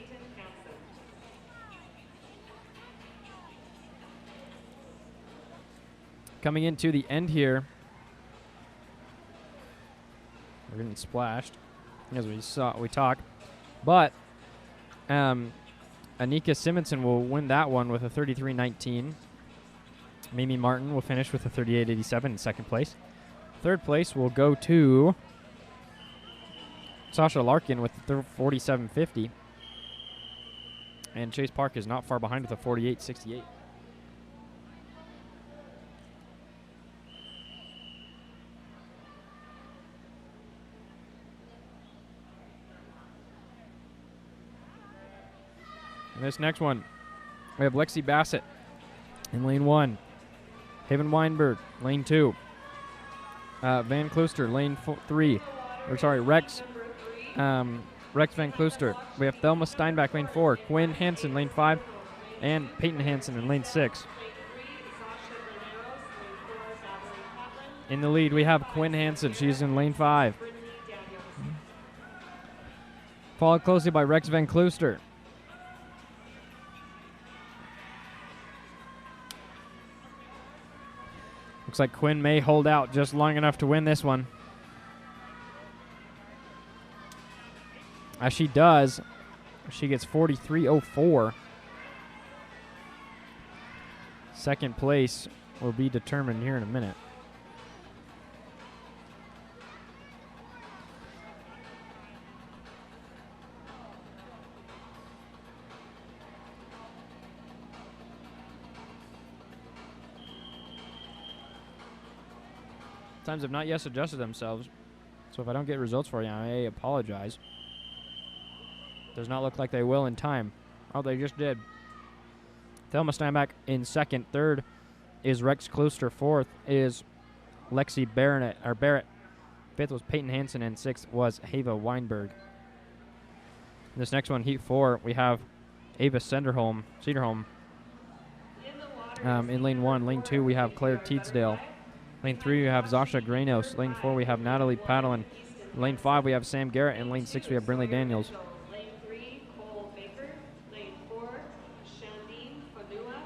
Coming into the end here, we're getting splashed as we talk, but Anika Simonson will win that one with a 33.19. Mimi Martin will finish with a 38.87 in second place. Third place will go to Sasha Larkin with a 47.50. And Chase Park is not far behind with a 48.68. And this next one, we have Lexi Bassett in lane 1. Haven Weinberg, lane 2. Van Klooster, lane 3. Rex Van Klooster. We have Thelma Steinbach, lane 4. Quinn Hansen, lane 5. And Peyton Hansen in lane 6. In the lead, we have Quinn Hansen. She's in lane 5. Followed closely by Rex Van Klooster. Looks like Quinn may hold out just long enough to win this one. As she does, she gets 43.04. Second place will be determined here in a minute. Times have not yet adjusted themselves, so if I don't get results for you, I may apologize. Does not look like they will in time. Oh, they just did. Thelma Steinbach in second. Third is Rex Klooster. Fourth is Lexi Barrett. Fifth was Peyton Hansen, and sixth was Hava Weinberg. This next one, Heat 4, we have Ava Cederholm. In lane 1. Lane 2, we have Claire Teedsdale. Lane 3, we have Zasha Granos. Lane 4, we have Natalie Padelin. Lane 5, we have Sam Garrett. And lane 6, we have Brinley Daniels. Lane 3, Cole Baker. Lane 4, Shandine Fanua.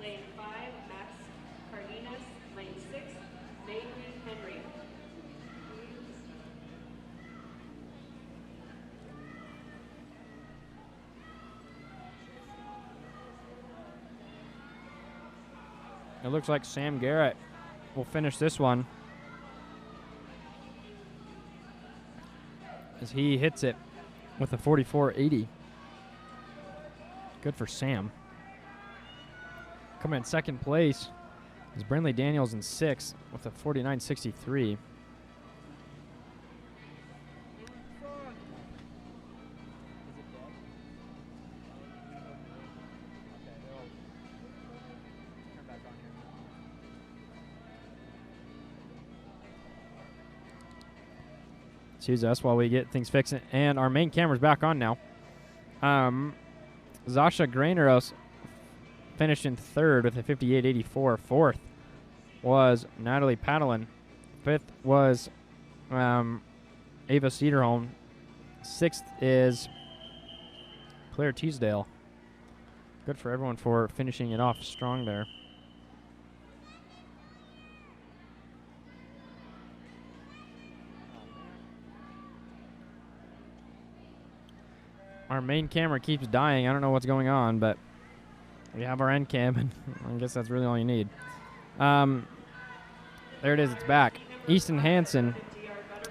Lane 5, Max Cardenas. Lane 6, Mabry Henry. It looks like Sam Garrett will finish this one as he hits it with a 44.80. Good for Sam. Coming in second place is Brinley Daniels in sixth with a 49.63. Excuse us while we get things fixed. And our main camera's back on now. Zasha Graneros finished in third with a 58.84. Fourth was Natalie Padelin. Fifth was Ava Cederholm. Sixth is Claire Teasdale. Good for everyone for finishing it off strong there. Our main camera keeps dying. I don't know what's going on, but we have our end cam, and I guess that's really all you need. There it is. It's back. Easton Hansen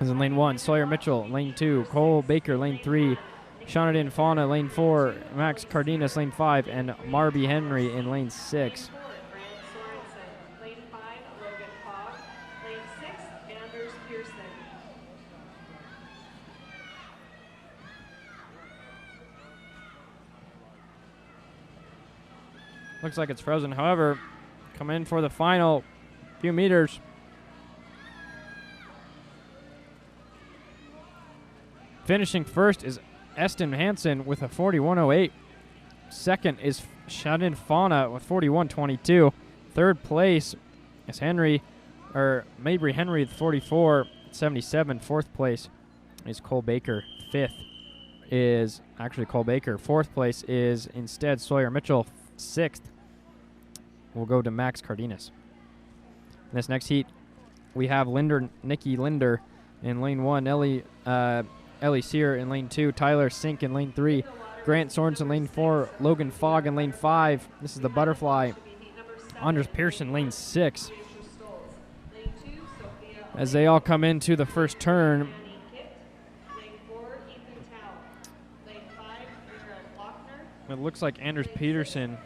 is in lane 1. Sawyer Mitchell, lane 2. Cole Baker, lane 3. Shonadin Fauna, lane 4. Max Cardenas, lane 5. And Marby Henry in lane 6. Lane 5, Logan Fogg. Lane 6, Anders Pearson. Looks like it's frozen. However, come in for the final few meters. Finishing first is Eston Hansen with a 41.08. Second is Shannon Fauna with 41.22. Third place is Mabry Henry with 44.77. Fourth place is Cole Baker. Fifth is actually Cole Baker. Fourth place is instead Sawyer Mitchell. Sixth will go to Max Cardenas. In this next heat, we have Nikki Linder in lane 1, Ellie Sear in lane 2, Tyler Sink in lane 3, Grant Sorensen in lane 4, Logan Fogg in lane 5. This is the butterfly. Anders Pearson lane 6. As they all come into the first turn, it looks like Anders Pearson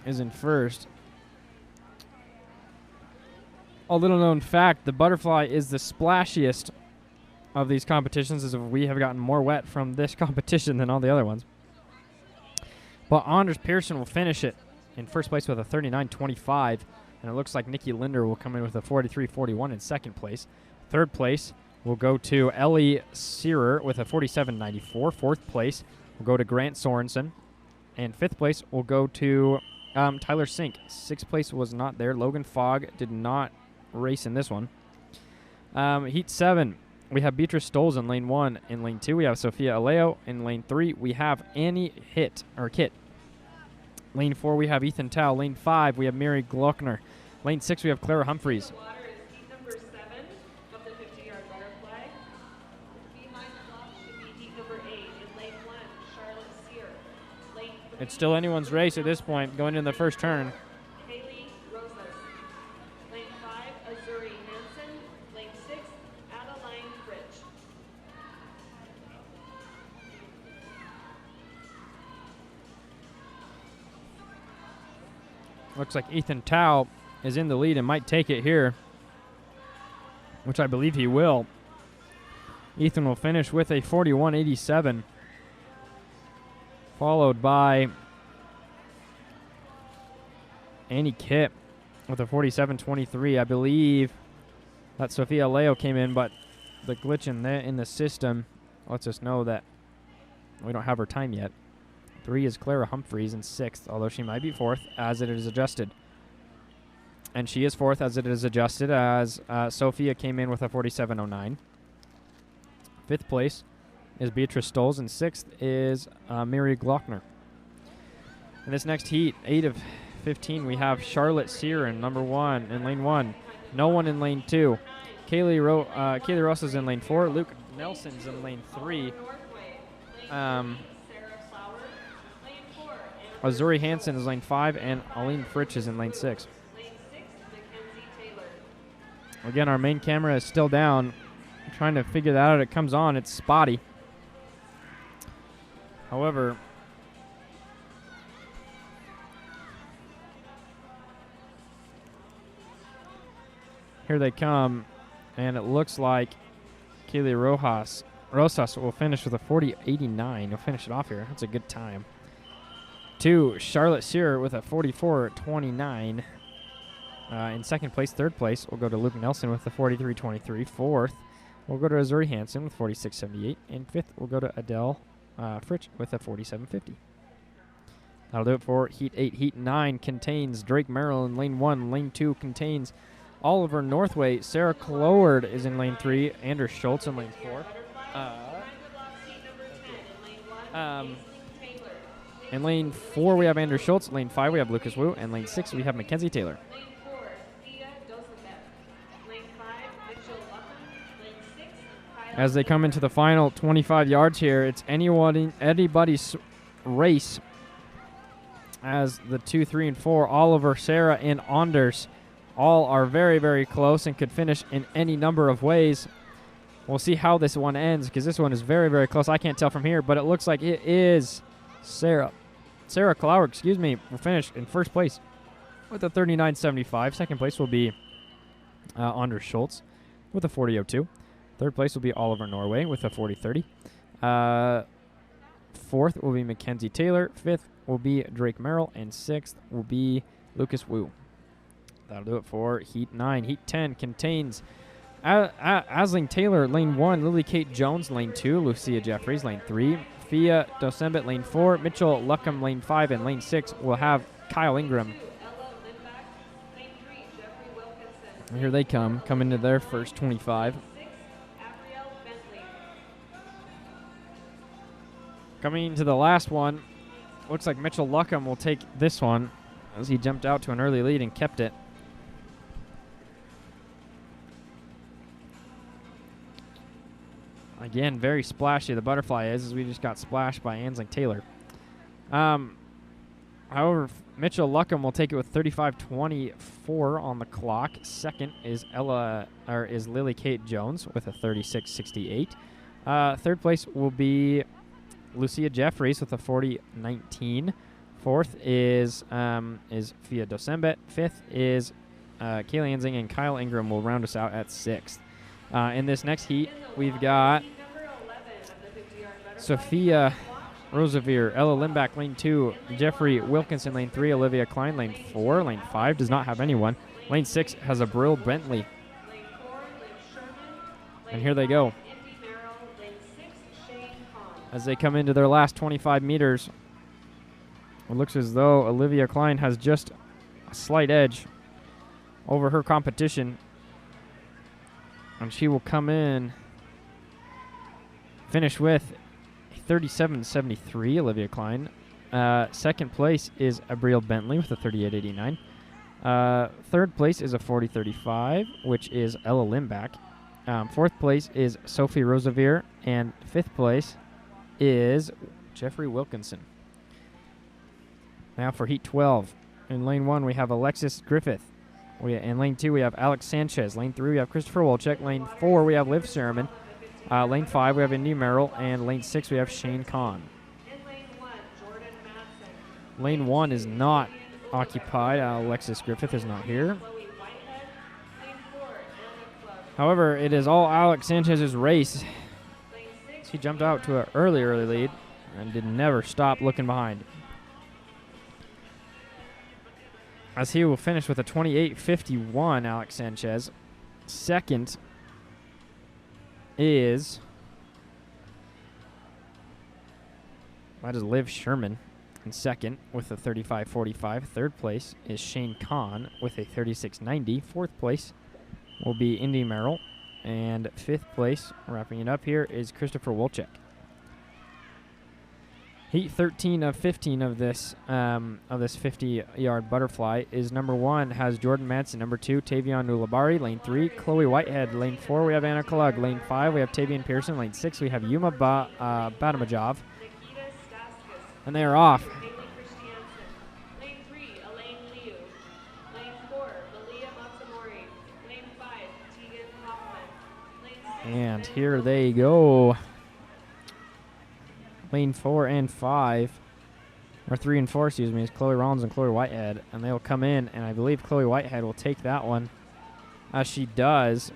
is in first. A little known fact, the butterfly is the splashiest of these competitions, as we have gotten more wet from this competition than all the other ones. But Anders Pearson will finish it in first place with a 39.25, and it looks like Nikki Linder will come in with a 43.41 in second place. Third place will go to Ellie Searer with a 47.94. Fourth place will go to Grant Sorensen, and fifth place will go to Tyler Sink. Sixth place was not there. Logan Fogg did not race in this one. Heat 7, we have Beatrice Stoles in lane 1. In lane 2, we have Sophia Aleo. In lane 3, we have Annie Kit. Lane 4, we have Ethan Tao. Lane 5, we have Mary Glockner. Lane 6, we have Clara Humphreys. It's still anyone's race at this point, going into the first turn. Looks like Ethan Tao is in the lead and might take it here, which I believe he will. Ethan will finish with a 41.87, followed by Annie Kit with a 47.23. I believe that Sophia Leo came in, but the glitch in the system lets us know that we don't have her time yet. 3 is Clara Humphreys in 6th, although she might be 4th as it is adjusted. And she is 4th as it is adjusted, as Sophia came in with a 47.09. 5th place is Beatrice Stoles, and 6th is Mary Glockner. In this next heat, 8 of 15, we have Charlotte Sear in number 1 in lane 1. No one in lane 2. Kaylee Rosa's in lane 4. Luke Nelson's in lane 3. Azuri Hansen is lane 5, and Aline Fritsch is in lane 6. Again, our main camera is still down. I'm trying to figure that out. It comes on. It's spotty. However, here they come, and it looks like Kaylee Rosas will finish with a 40.89. He'll finish it off here. That's a good time. 2, Charlotte Sear with a 44.29. In second place. Third place will go to Luke Nelson with a 43.23. Fourth will go to Azuri Hansen with 46.78. And fifth will go to Adele Fritsch with a 47.50. That'll do it for Heat 8. Heat 9 contains Drake Merrill in lane 1. Lane 2 contains Oliver Northway. Sarah Cloward is in lane 3. Anders Schultz in lane 4. In lane 4, we have Andrew Schultz. Lane 5, we have Lucas Wu. And lane 6, we have Mackenzie Taylor. As they come into the final 25 yards here, it's anybody's race as the 2, 3, and 4, Oliver, Sarah, and Anders, all are very, very close and could finish in any number of ways. We'll see how this one ends, because this one is very, very close. I can't tell from here, but it looks like it is Sarah Cloward, will finish in first place with a 39.75. Second place will be Anders Schultz with a 40.02. Third place will be Oliver Norway with a 40.30. Fourth will be Mackenzie Taylor. Fifth will be Drake Merrill. And sixth will be Lucas Wu. That'll do it for Heat 9. Heat 10 contains Aisling Taylor, lane 1. Lily Kate Jones, lane 2. Lucia Jeffries, lane 3. Fia Dosembit, lane 4. Mitchell Luckham, lane 5. And lane 6 will have Kyle Ingram. And here they come into their first 25. Coming into the last one, looks like Mitchell Luckham will take this one. as he jumped out to an early lead and kept it. Again, very splashy, the butterfly is, as we just got splashed by Ansling Taylor. However, Mitchell Luckham will take it with 35.24 on the clock. Second is Lily Kate Jones with a 36.68. Third place will be Lucia Jeffries with a 40.19. Fourth is Fia Dosembe. Fifth is Kaylee Ansing, and Kyle Ingram will round us out at sixth. In this next heat, we've got Sophia Rosevier, Ella Limbach, lane 2, Jeffrey Wilkinson, lane 3, Olivia Klein, lane 4, lane 5 does not have anyone. Lane 6 has a Brill Bentley. And here they go. As they come into their last 25 meters, it looks as though Olivia Klein has just a slight edge over her competition. And she will come in, finish with 37.73, Olivia Klein. Second place is Abriel Bentley with a 38.89. Third place is a 40.35, which is Ella Limbach. Fourth place is Sophie Rosevier, and fifth place is Jeffrey Wilkinson. Now for Heat 12. In lane 1, we have Alexis Griffith. In lane 2, we have Alex Sanchez. Lane 3, we have Christopher Wolchek. Lane 4, we have Liv Sermon. Lane 5, we have Indy Merrill. And lane 6, we have Shane Kahn. Lane 1 is not occupied. Alexis Griffith is not here. However, it is all Alex Sanchez's race. He jumped out to an early lead and did never stop looking behind. As he will finish with a 28.51, Alex Sanchez. Second is Liv Sherman in second with a 35.45. Third place is Shane Kahn with a 36.90. Fourth place will be Indy Merrill. And fifth place, wrapping it up here, is Christopher Wolchek. Heat 13 of 15 of this 50-yard butterfly is number 1 has Jordan Madsen. Number 2, Tavion Nulabari. Lane 3, Chloe Whitehead. Lane 4, we have Anna Kalug. Lane 5, we have Tavian Pearson. Lane 6, we have Yuma Badamajov. And they are off. Lane 3, Elaine Liu. Lane 4, Valia Matsumori. Lane 5, Tegan Hoffman. Lane 6, and here they go. Lane 4 and 5, or 3 and 4, excuse me, is Chloe Rollins and Chloe Whitehead, and they will come in, and I believe Chloe Whitehead will take that one, as she does,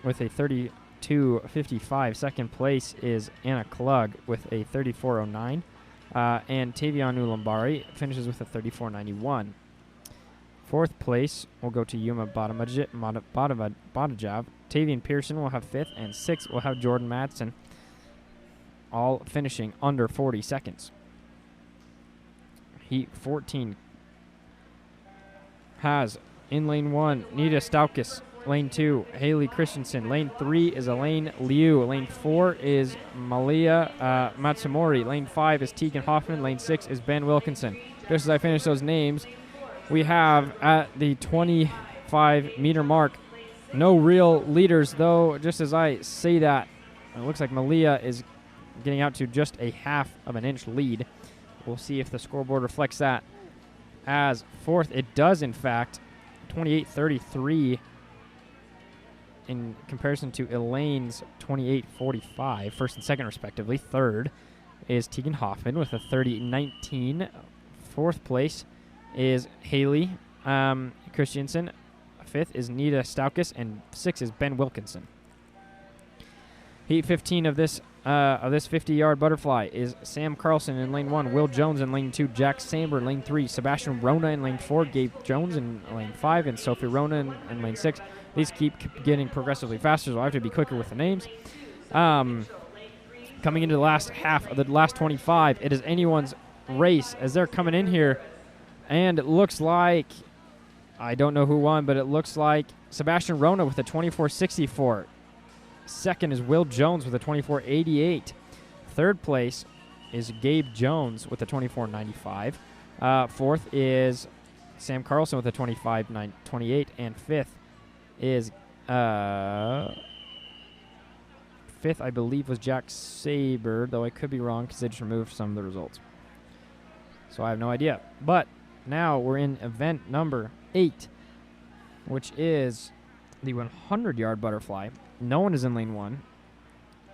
with a 32.55. Second place is Anna Klug with a 34.09, and Tavion Ulambari finishes with a 34.91. Fourth place will go to Yuma Badamajov. Tavian Pearson will have fifth, and sixth will have Jordan Madsen, all finishing under 40 seconds. Heat 14 has in lane 1, Nita Staukis. Lane 2, Haley Christensen. Lane 3 is Elaine Liu. Lane 4 is Malia Matsumori. Lane 5 is Tegan Hoffman. Lane 6 is Ben Wilkinson. Just as I finish those names, we have at the 25-meter mark no real leaders, though. Just as I say that, it looks like Malia is getting out to just a half of an inch lead. We'll see if the scoreboard reflects that. As fourth, it does in fact, 28.33 in comparison to Elaine's 28.45, first and second respectively. Third is Tegan Hoffman with a 30.19. Fourth place is Haley Christensen. Fifth is Nita Staukis, and sixth is Ben Wilkinson. Heat 15 of this 50-yard butterfly is Sam Carlson in lane 1, Will Jones in lane 2, Jack Samber in lane 3, Sebastian Rona in lane 4, Gabe Jones in lane 5, and Sophie Rona in lane 6. These keep getting progressively faster, so I have to be quicker with the names. Coming into the last half of the last 25, it is anyone's race as they're coming in here, and it looks like, I don't know who won, but it looks like Sebastian Rona with a 24.64. Second is Will Jones with a 24.88. Third place is Gabe Jones with a 24.95. Fourth is Sam Carlson with a 25.28. And fifth is, fifth, I believe, was Jack Saber, though I could be wrong because they just removed some of the results. So I have no idea. But now we're in event number 8, which is the 100-yard butterfly. No one is in lane 1.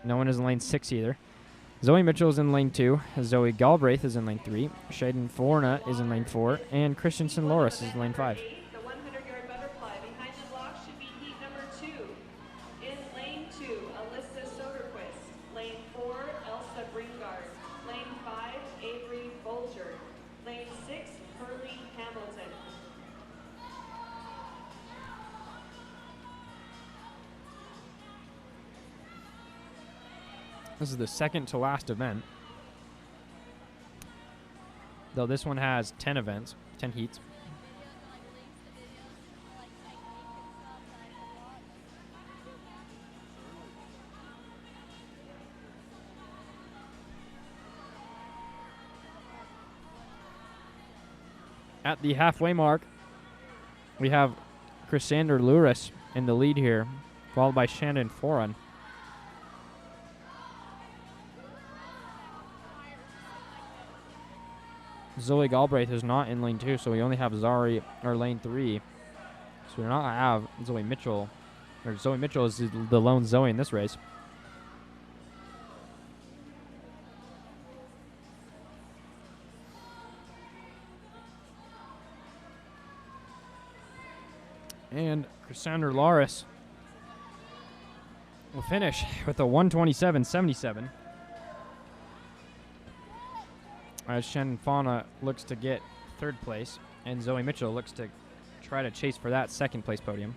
No one is in lane 6 either. Zoe Mitchell is in lane 2. Zoe Galbraith is in lane 3. Shaden Forna is in lane 4. And Christensen Loris is in lane 5. The 100-yard butterfly. Behind the block should be heat number 2. In lane 2, Alyssa Soderquist. Lane 4, Elsa Bringard. Lane 5, Avery Folger. Lane 6, Hurley Hamilton. This is the second to last event. Though this one has 10 events, 10 heats. At the halfway mark, we have Chrysander Luris in the lead here, followed by Shannon Foran. Zoe Galbraith is not in lane 2, so we only have Zari, or lane 3. So we do not have Zoe Mitchell, or Zoe Mitchell is the lone Zoe in this race. And Chrysander Loris will finish with a 127.77. As Shannon Fauna looks to get 3rd place, and Zoe Mitchell looks to try to chase for that 2nd place podium.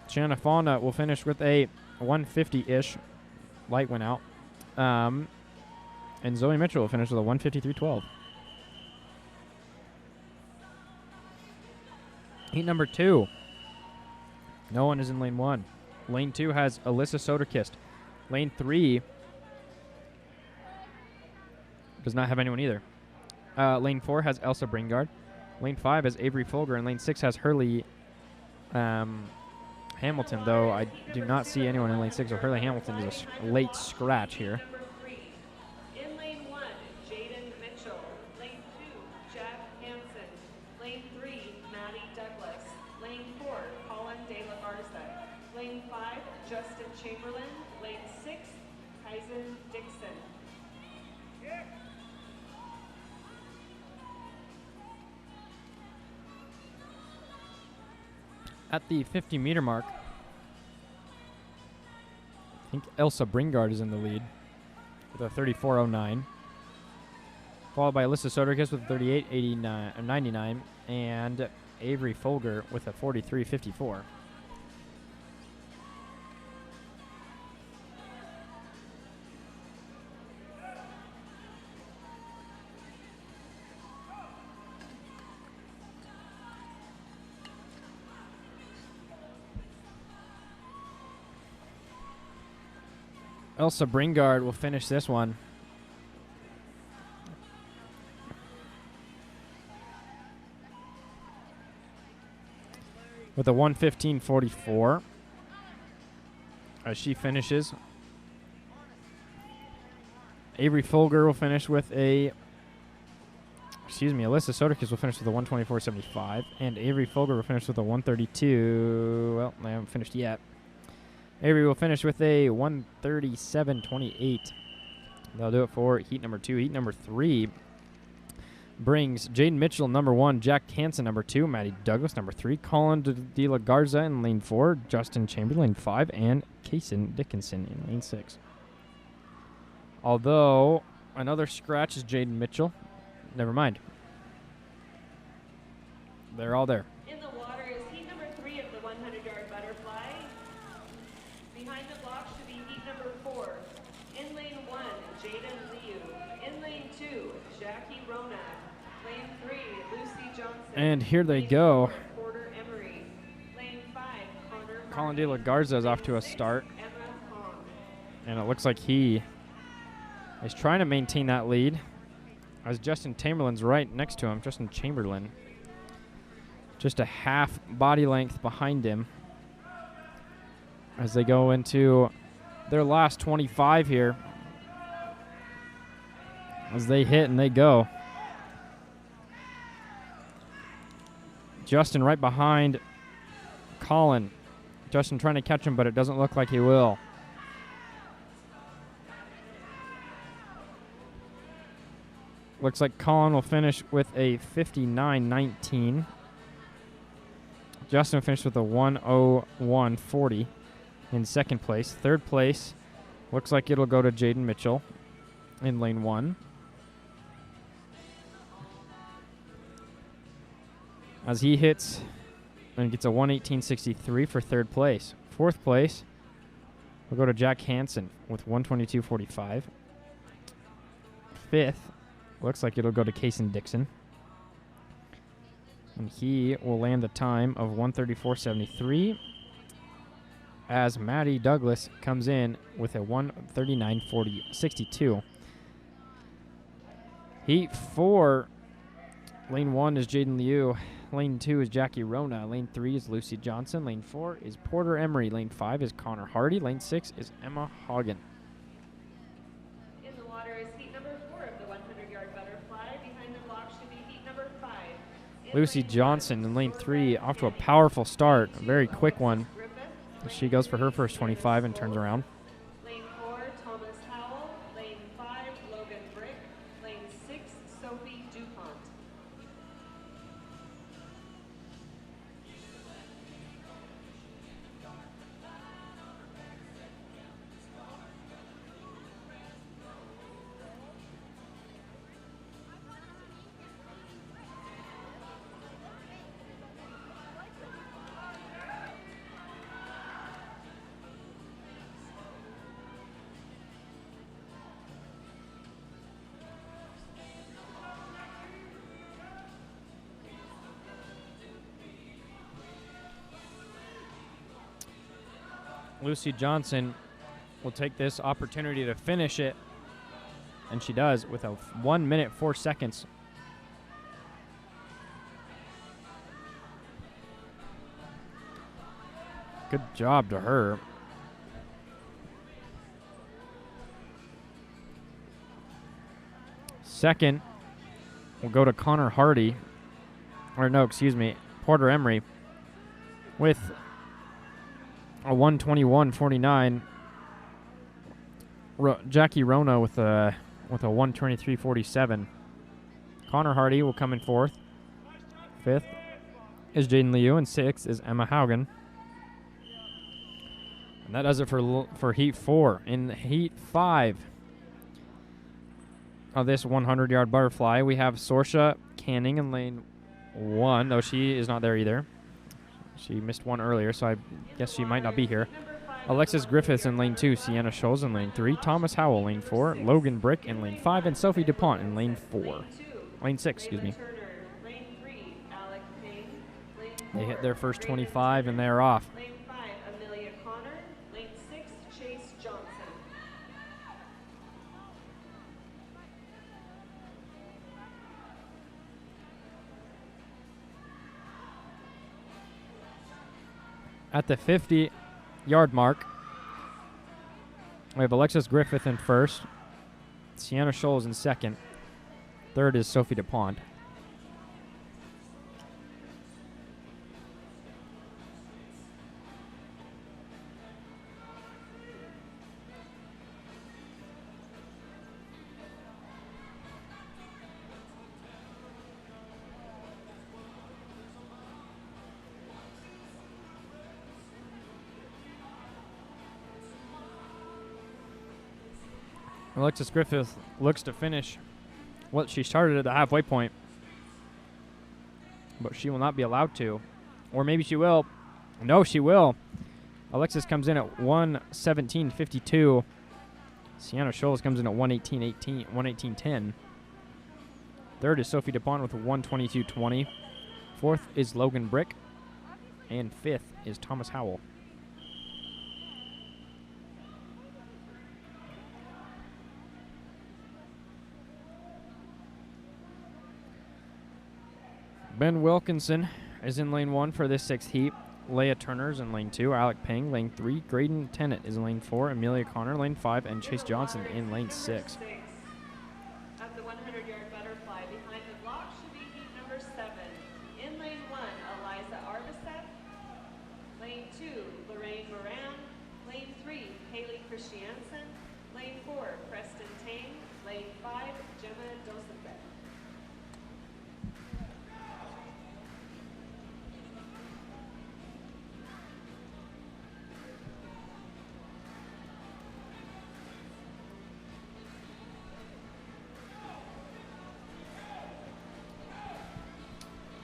Shannon Fauna will finish with a 150-ish. Light went out. And Zoe Mitchell will finish with a 153.12. Heat number 2. No one is in lane 1. Lane 2 has Alyssa Soderquist. Lane 3 does not have anyone either. Lane 4 has Elsa Bringard. Lane 5 has Avery Folger. And lane 6 has Hurley Hamilton, though I do not see anyone in lane 6. So Hurley Hamilton is a late scratch here. In lane 1, Jaden Mitchell. Lane 2, Jack Hansen. Lane 3, Maddie Douglas. Lane 4, Colin De La Garza. Lane 5, Justin Chamberlain. Lane 6, Tyson Dixon. At the 50-meter mark, I think Elsa Bringard is in the lead with a 34.09, followed by Alyssa Soderquist with a 38.99, and Avery Folger with a 43.54. Elsa Bringard will finish this one with a 1:15.44 as she finishes. Avery Folger will finish with a, Alyssa Soderquist will finish with a 1:24.75, and Avery Folger will finish with a 1:32. Well, they haven't finished yet. Avery will finish with a 1:37.28. That'll do it for heat number 2. Heat number 3 brings Jaden Mitchell, number 1, Jack Hansen, number 2, Maddie Douglas, number 3, Colin De La Garza in lane 4, Justin Chamberlain, 5, and Kaysen Dickinson in lane 6. Although another scratch is Jaden Mitchell. Never mind. They're all there. In the water is heat number 3 of the 100-yard butterfly. Behind the block should be heat number 4. In lane 1, Jaden Liu. In lane 2, Jackie Ronak. Lane 3, Lucy Johnson. And here they go. Porter Emery. Lane 5, Connor Colin De La Garza is off to a start. Emma Hong. And it looks like he is trying to maintain that lead as Justin Chamberlain's right next to him. Justin Chamberlain, just a half body length behind him as they go into their last 25 here. As they hit and they go. Justin right behind Colin. Justin trying to catch him, but it doesn't look like he will. Looks like Colin will finish with a 59.19. Justin finished with a 1:01.40 in second place. Third place looks like it'll go to Jaden Mitchell in lane 1. As he hits and gets a 1:18.63 for third place. Fourth place will go to Jack Hansen with 1:22.45. Fifth looks like it'll go to Kason Dixon. And he will land the time of 1:34.73 as Maddie Douglas comes in with a 1:39.62. Heat 4, lane 1 is Jaden Liu. Lane 2 is Jackie Rona. Lane 3 is Lucy Johnson. Lane 4 is Porter Emery. Lane 5 is Connor Hardy. Lane 6 is Emma Hagen. In the water is heat number 4 of the 100-yard butterfly. Behind the block should be heat number 5. Lucy Johnson in lane 3 off to a powerful start. A very quick one. She goes for her first 25 and turns around. Lane 4, Thomas Howell. Lane 5, Logan Brick. Lane 6, Sophie DuPont. Lucy Johnson will take this opportunity to finish it, and she does with a 1 minute 4 seconds. Good job to her. Second will go to Connor Hardy, or no, excuse me, Porter Emery with a 1:21.49. Jackie Rona with a 1:23.47. Connor Hardy will come in fourth. Fifth is Jaden Liu, and sixth is Emma Haugen. And that does it for Heat 4. In Heat 5 of this 100-yard butterfly, we have Sorsha Canning in lane 1, though she is not there either. She missed one earlier, so I guess she might not be here. Alexis Griffiths in lane 2, Sienna Scholes in lane 3, Thomas Howell lane 4, Logan Brick in lane 5, and Sophie DuPont in lane 4. Lane 6, excuse me. They hit their first 25 and they're off. Lane 5, Amelia Connor. Lane 6, Chase Johnson. At the 50-yard mark, we have Alexis Griffith in first, Sienna Scholes in second, third is Sophie DuPont. Alexis Griffith looks to finish what she started at the halfway point, but she will not be allowed to. Or maybe she will. No, she will. Alexis comes in at 1:17.52. Sienna Scholes comes in at 1:18.10. Third is Sophie DuPont with a 1:22.20. Fourth is Logan Brick. And fifth is Thomas Howell. Ben Wilkinson is in lane 1 for this 6th heat. Leah Turner's in lane 2. Alec Peng, lane 3. Graydon Tennant is in lane 4. Amelia Connor, lane 5. And Chase Johnson in lane 6. At the 100-yard butterfly, behind the block should be heat number 7. In lane 1, Eliza Arbiseth. Lane 2, Lorraine Moran. Lane 3, Haley Christiansen. Lane 4, Preston Tang. Lane 5, Gemma Dosenbeck.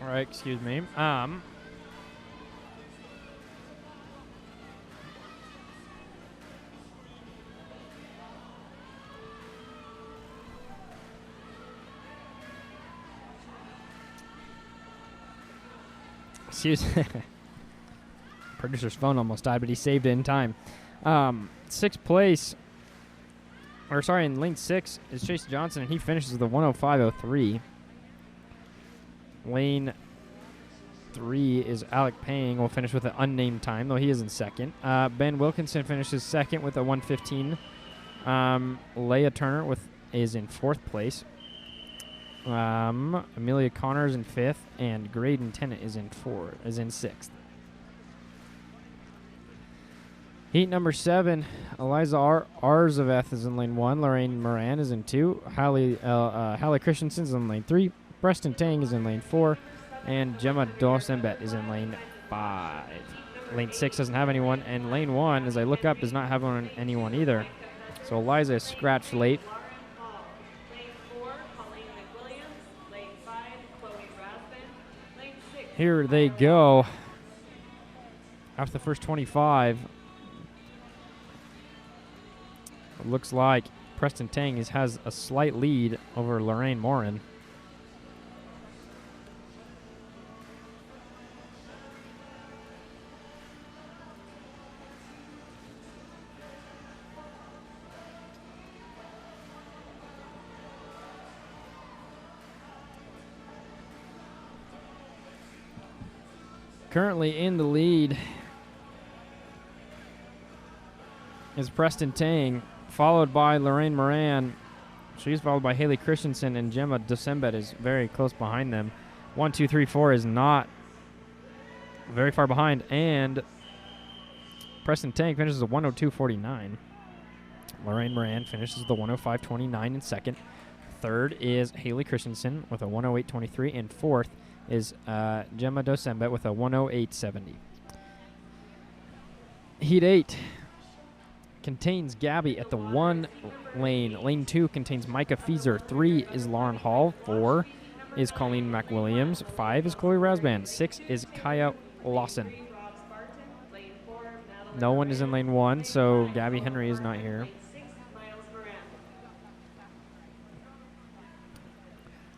All right, excuse me. Excuse me. Producer's phone almost died, but he saved it in time. 6th place, or sorry, in lane 6 is Chase Johnson, and he finishes with a 105.03. Lane 3 is Alec Payne. Will finish with an unnamed time, though he is in 2nd. Ben Wilkinson finishes 2nd with a 115. Leah Turner is in 4th place. Amelia Connor is in 5th, and Graydon Tennant is in 6th. Heat number 7, Eliza Arzaveth is in lane 1. Lorraine Moran is in 2. Hallie Christensen is in lane 3. Preston Tang is in lane 4, and Gemma Dosenbet is in lane 5. Lane 6 doesn't have anyone, and lane 1, as I look up, does not have anyone either. So Eliza is scratched late. Here they go. After the first 25, it looks like Preston Tang has a slight lead over Lorraine Morin. Currently in the lead is Preston Tang, followed by Lorraine Moran. She's followed by Haley Christensen, and Gemma Dosenbet is very close behind them. 1, 2, 3, 4 is not very far behind, and Preston Tang finishes a 102.49. Lorraine Moran finishes the 105.29 in 2nd. 3rd is Haley Christensen with a 108.23, and 4th is Gemma Dosenbet with a 108.70. Heat 8 contains Gabby at the 1 lane. Lane 2 contains Micah Feezer. 3 is Lauren Hall. 4 is Colleen McWilliams. 5 is Chloe Rasband. 6 is Kaya Lawson. No one is in lane 1, so Gabby Henry is not here.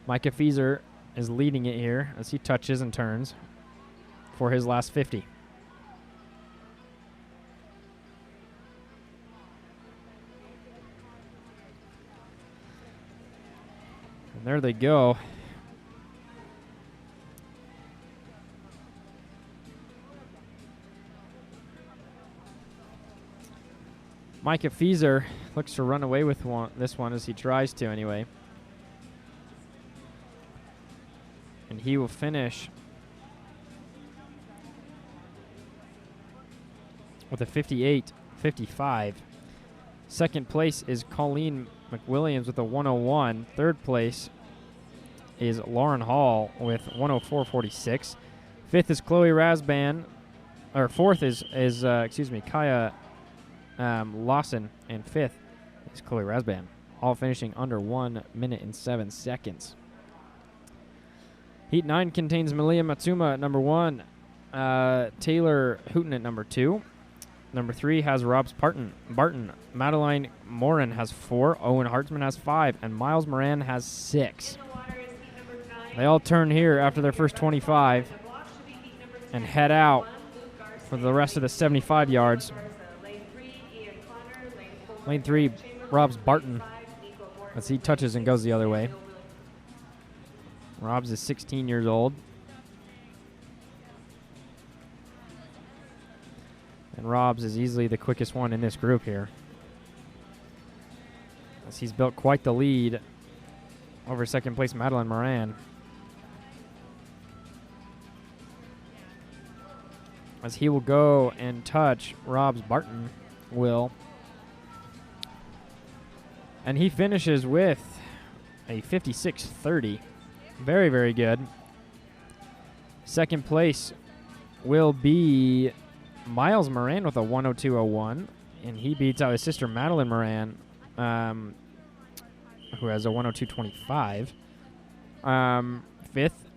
Micah Feezer is leading it here as he touches and turns for his last 50. And there they go. Micah Feezer looks to run away with this one as he tries to anyway. And he will finish with a 58.55. 2nd place is Colleen McWilliams with a 101. 3rd place is Lauren Hall with 104.46. 5th is Chloe Rasband, or 4th is Kaya Lawson, and 5th is Chloe Rasband, all finishing under 1 minute and 7 seconds. Heat 9 contains Malia Matsuma at number 1, Taylor Hooten at number 2. Number 3 has Robs Barton. Madeline Morin has 4, Owen Hartzman has 5, and Miles Moran has 6. They all turn here after their first 25 and head out for the rest of the 75 yards. Lane 3, Robs Barton, as he touches and goes the other way. Robs is 16 years old. And Robs is easily the quickest one in this group here, as he's built quite the lead over second place Madeline Moran. As he will go and touch Rob's Barton, will. And he finishes with a 56.30. Very, very good. Second place will be Miles Moran with a 102.01. And he beats out his sister Madeline Moran, who has a 102.25. Fifth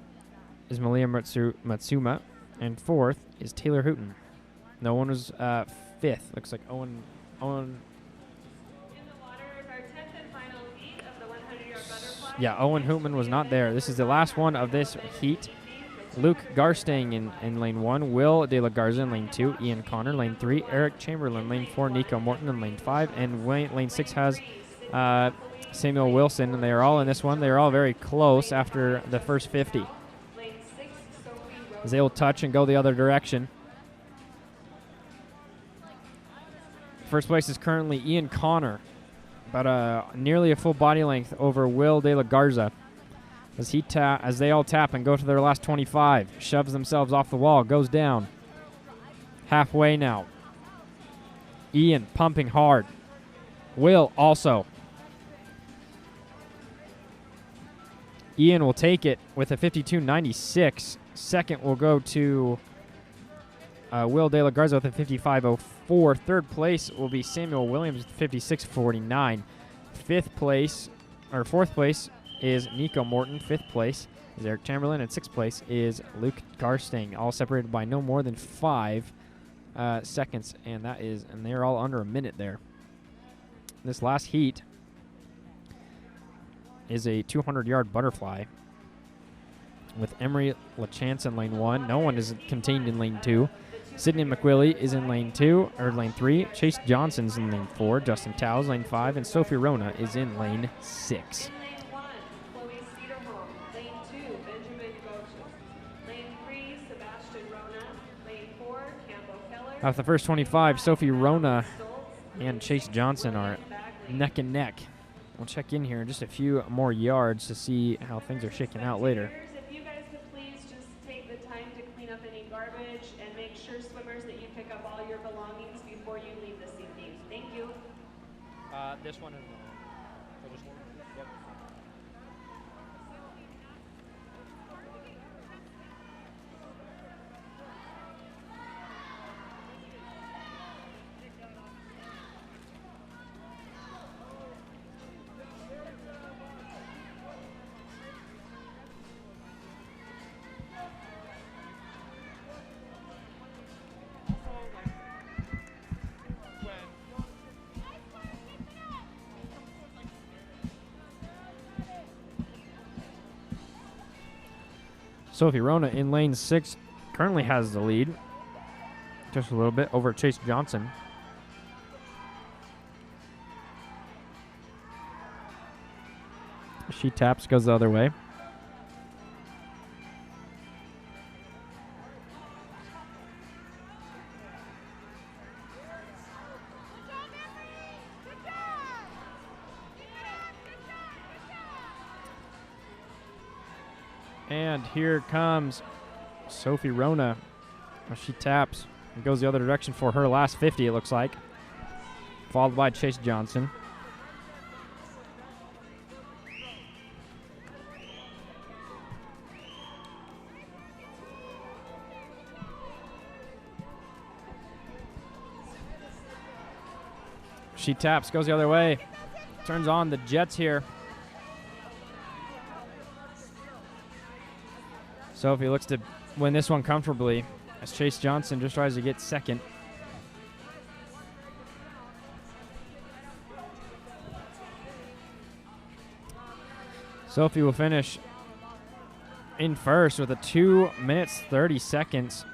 is Malia Matsuma. And fourth is Taylor Hooten. No one was fifth. Looks like Owen. In the water is our 10th and final heat of the 100-yard butterfly. Yeah, Owen Hootman was not there. This is the last one of this heat. Luke Garstang in lane 1, Will De La Garza in lane 2, Ian Connor lane 3, Eric Chamberlain lane 4, Nico Morton in lane 5, and lane 6 has Samuel Wilson, and they are all in this one. They are all very close after the first 50. As they will touch and go the other direction. First place is currently Ian Connor, about nearly a full body length over Will De La Garza. As they all tap and go to their last 25, shoves themselves off the wall, goes down. Halfway now. Ian pumping hard. Will also. Ian will take it with a 52.96. Second will go to Will De La Garza with a 55.04. Third place will be Samuel Williams with 56.49. Fourth place is Nico Morton. Fifth place is Eric Chamberlain. And sixth place is Luke Garstang, all separated by no more than 5 seconds. And they're all under a minute there. This last heat is a 200-yard butterfly with Emery LaChance in lane 1. No one is contained in lane 2. Sydney McWillie is in lane 3. Chase Johnson's in lane 4. Justin Tow's lane 5. And Sophie Rona is in lane 6. In lane 1, Chloe Cedarholm. Lane 2, Benjamin Goches. Lane 3, Sebastian Rona. Lane 4, Campbell Keller. After the first 25, Sophie Rona and Chase Johnson are neck and neck. We'll check in here in just a few more yards to see how things are shaking out later. If you guys could please just take the time to clean up any garbage and make sure, swimmers, that you pick up all your belongings before you leave this evening. Thank you. This one and this one. Yep. Sophie Rona in lane 6 currently has the lead. Just a little bit over Chase Johnson. She taps, goes the other way. And here comes Sophie Rona. She taps and goes the other direction for her last 50, it looks like. Followed by Chase Johnson. She taps, goes the other way. Turns on the jets here. Sophie looks to win this one comfortably as Chase Johnson just tries to get second. Sophie will finish in first with a 2 minutes 30 seconds,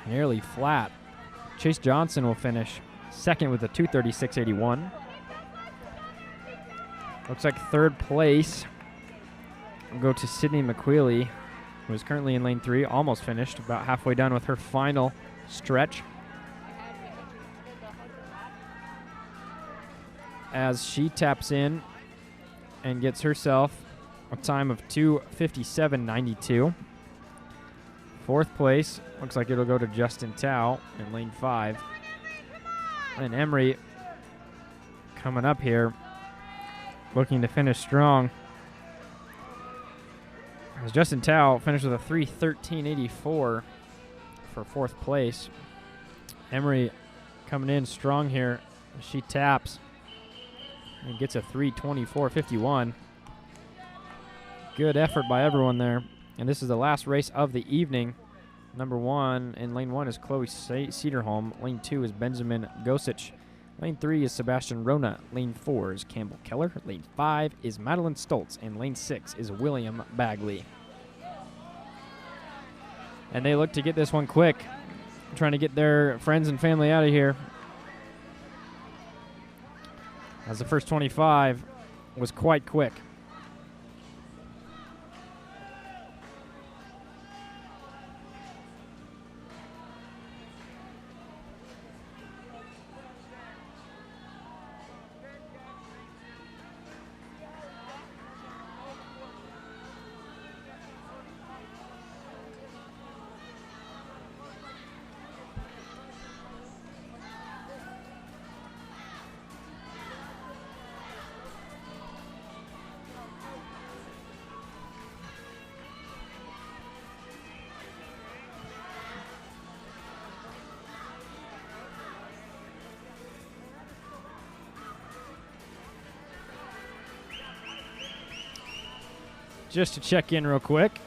nearly flat. Chase Johnson will finish second with a 2:36.81. Looks like third place will go to Sydney McWheely, who is currently in lane 3, almost finished, about halfway done with her final stretch. as she taps in and gets herself a time of 2:57.92. Fourth place, looks like it'll go to Justin Tao in lane 5. And Emery coming up here, looking to finish strong. As Justin Tao finished with a 3:13.84 for fourth place. Emery coming in strong here. She taps and gets a 3:24.51. Good effort by everyone there. And this is the last race of the evening. Number 1 in lane 1 is Chloe Cederholm. Lane 2 is Benjamin Gosich. Lane 3 is Sebastian Rona. Lane 4 is Campbell Keller. Lane 5 is Madeline Stoltz. And lane 6 is William Bagley. And they look to get this one quick, trying to get their friends and family out of here. As the first 25 was quite quick. Just to check in real quick,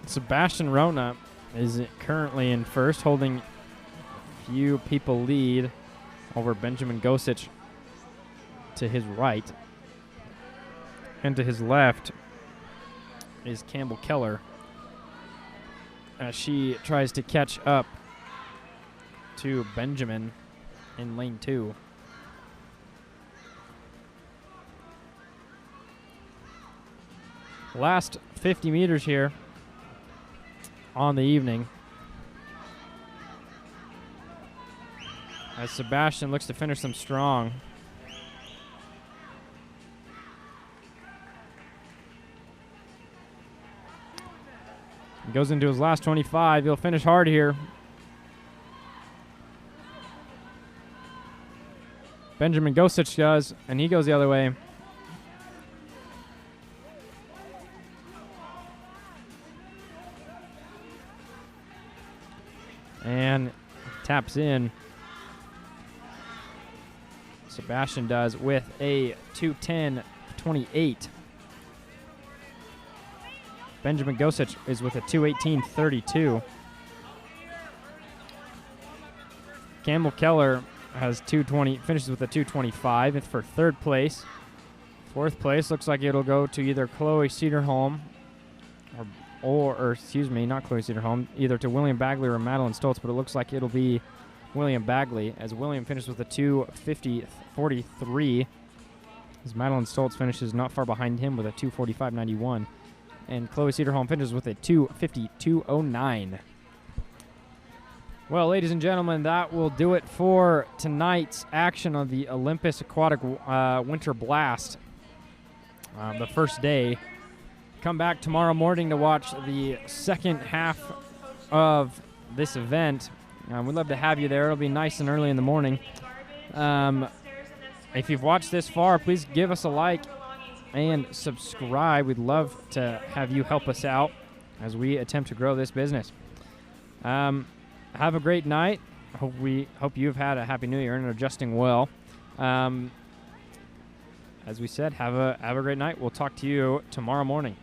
Sebastian Rona is currently in first, holding a few people lead over Benjamin Gosich to his right. And to his left is Campbell Keller as she tries to catch up to Benjamin in lane 2. Last 50 meters here on the evening, as Sebastian looks to finish them strong. He goes into his last 25. He'll finish hard here. Benjamin Gosich does, and he goes the other way. And taps in. Sebastian does with a 2:10.28. Benjamin Gosich is with a 2:18.32. Campbell Keller has 2:20, finishes with a 2:25. It's for third place. Fourth place looks like it'll go to either Chloe Cederholm or excuse me, not Chloe Cederholm, either to William Bagley or Madeline Stoltz, but it looks like it'll be William Bagley, as William finishes with a 2:50.43, as Madeline Stoltz finishes not far behind him with a 2:45.91, and Chloe Cederholm finishes with a 2:52.09. Well, ladies and gentlemen, that will do it for tonight's action on the Olympus Aquatic Winter Blast, the first day. Come back tomorrow morning to watch the second half of this event. We'd love to have you there. It'll be nice and early in the morning. If you've watched this far, please give us a like and subscribe. We'd love to have you help us out as we attempt to grow this business. Have a great night. Hope you've had a happy new year and are adjusting well. As we said, have a great night. We'll talk to you tomorrow morning.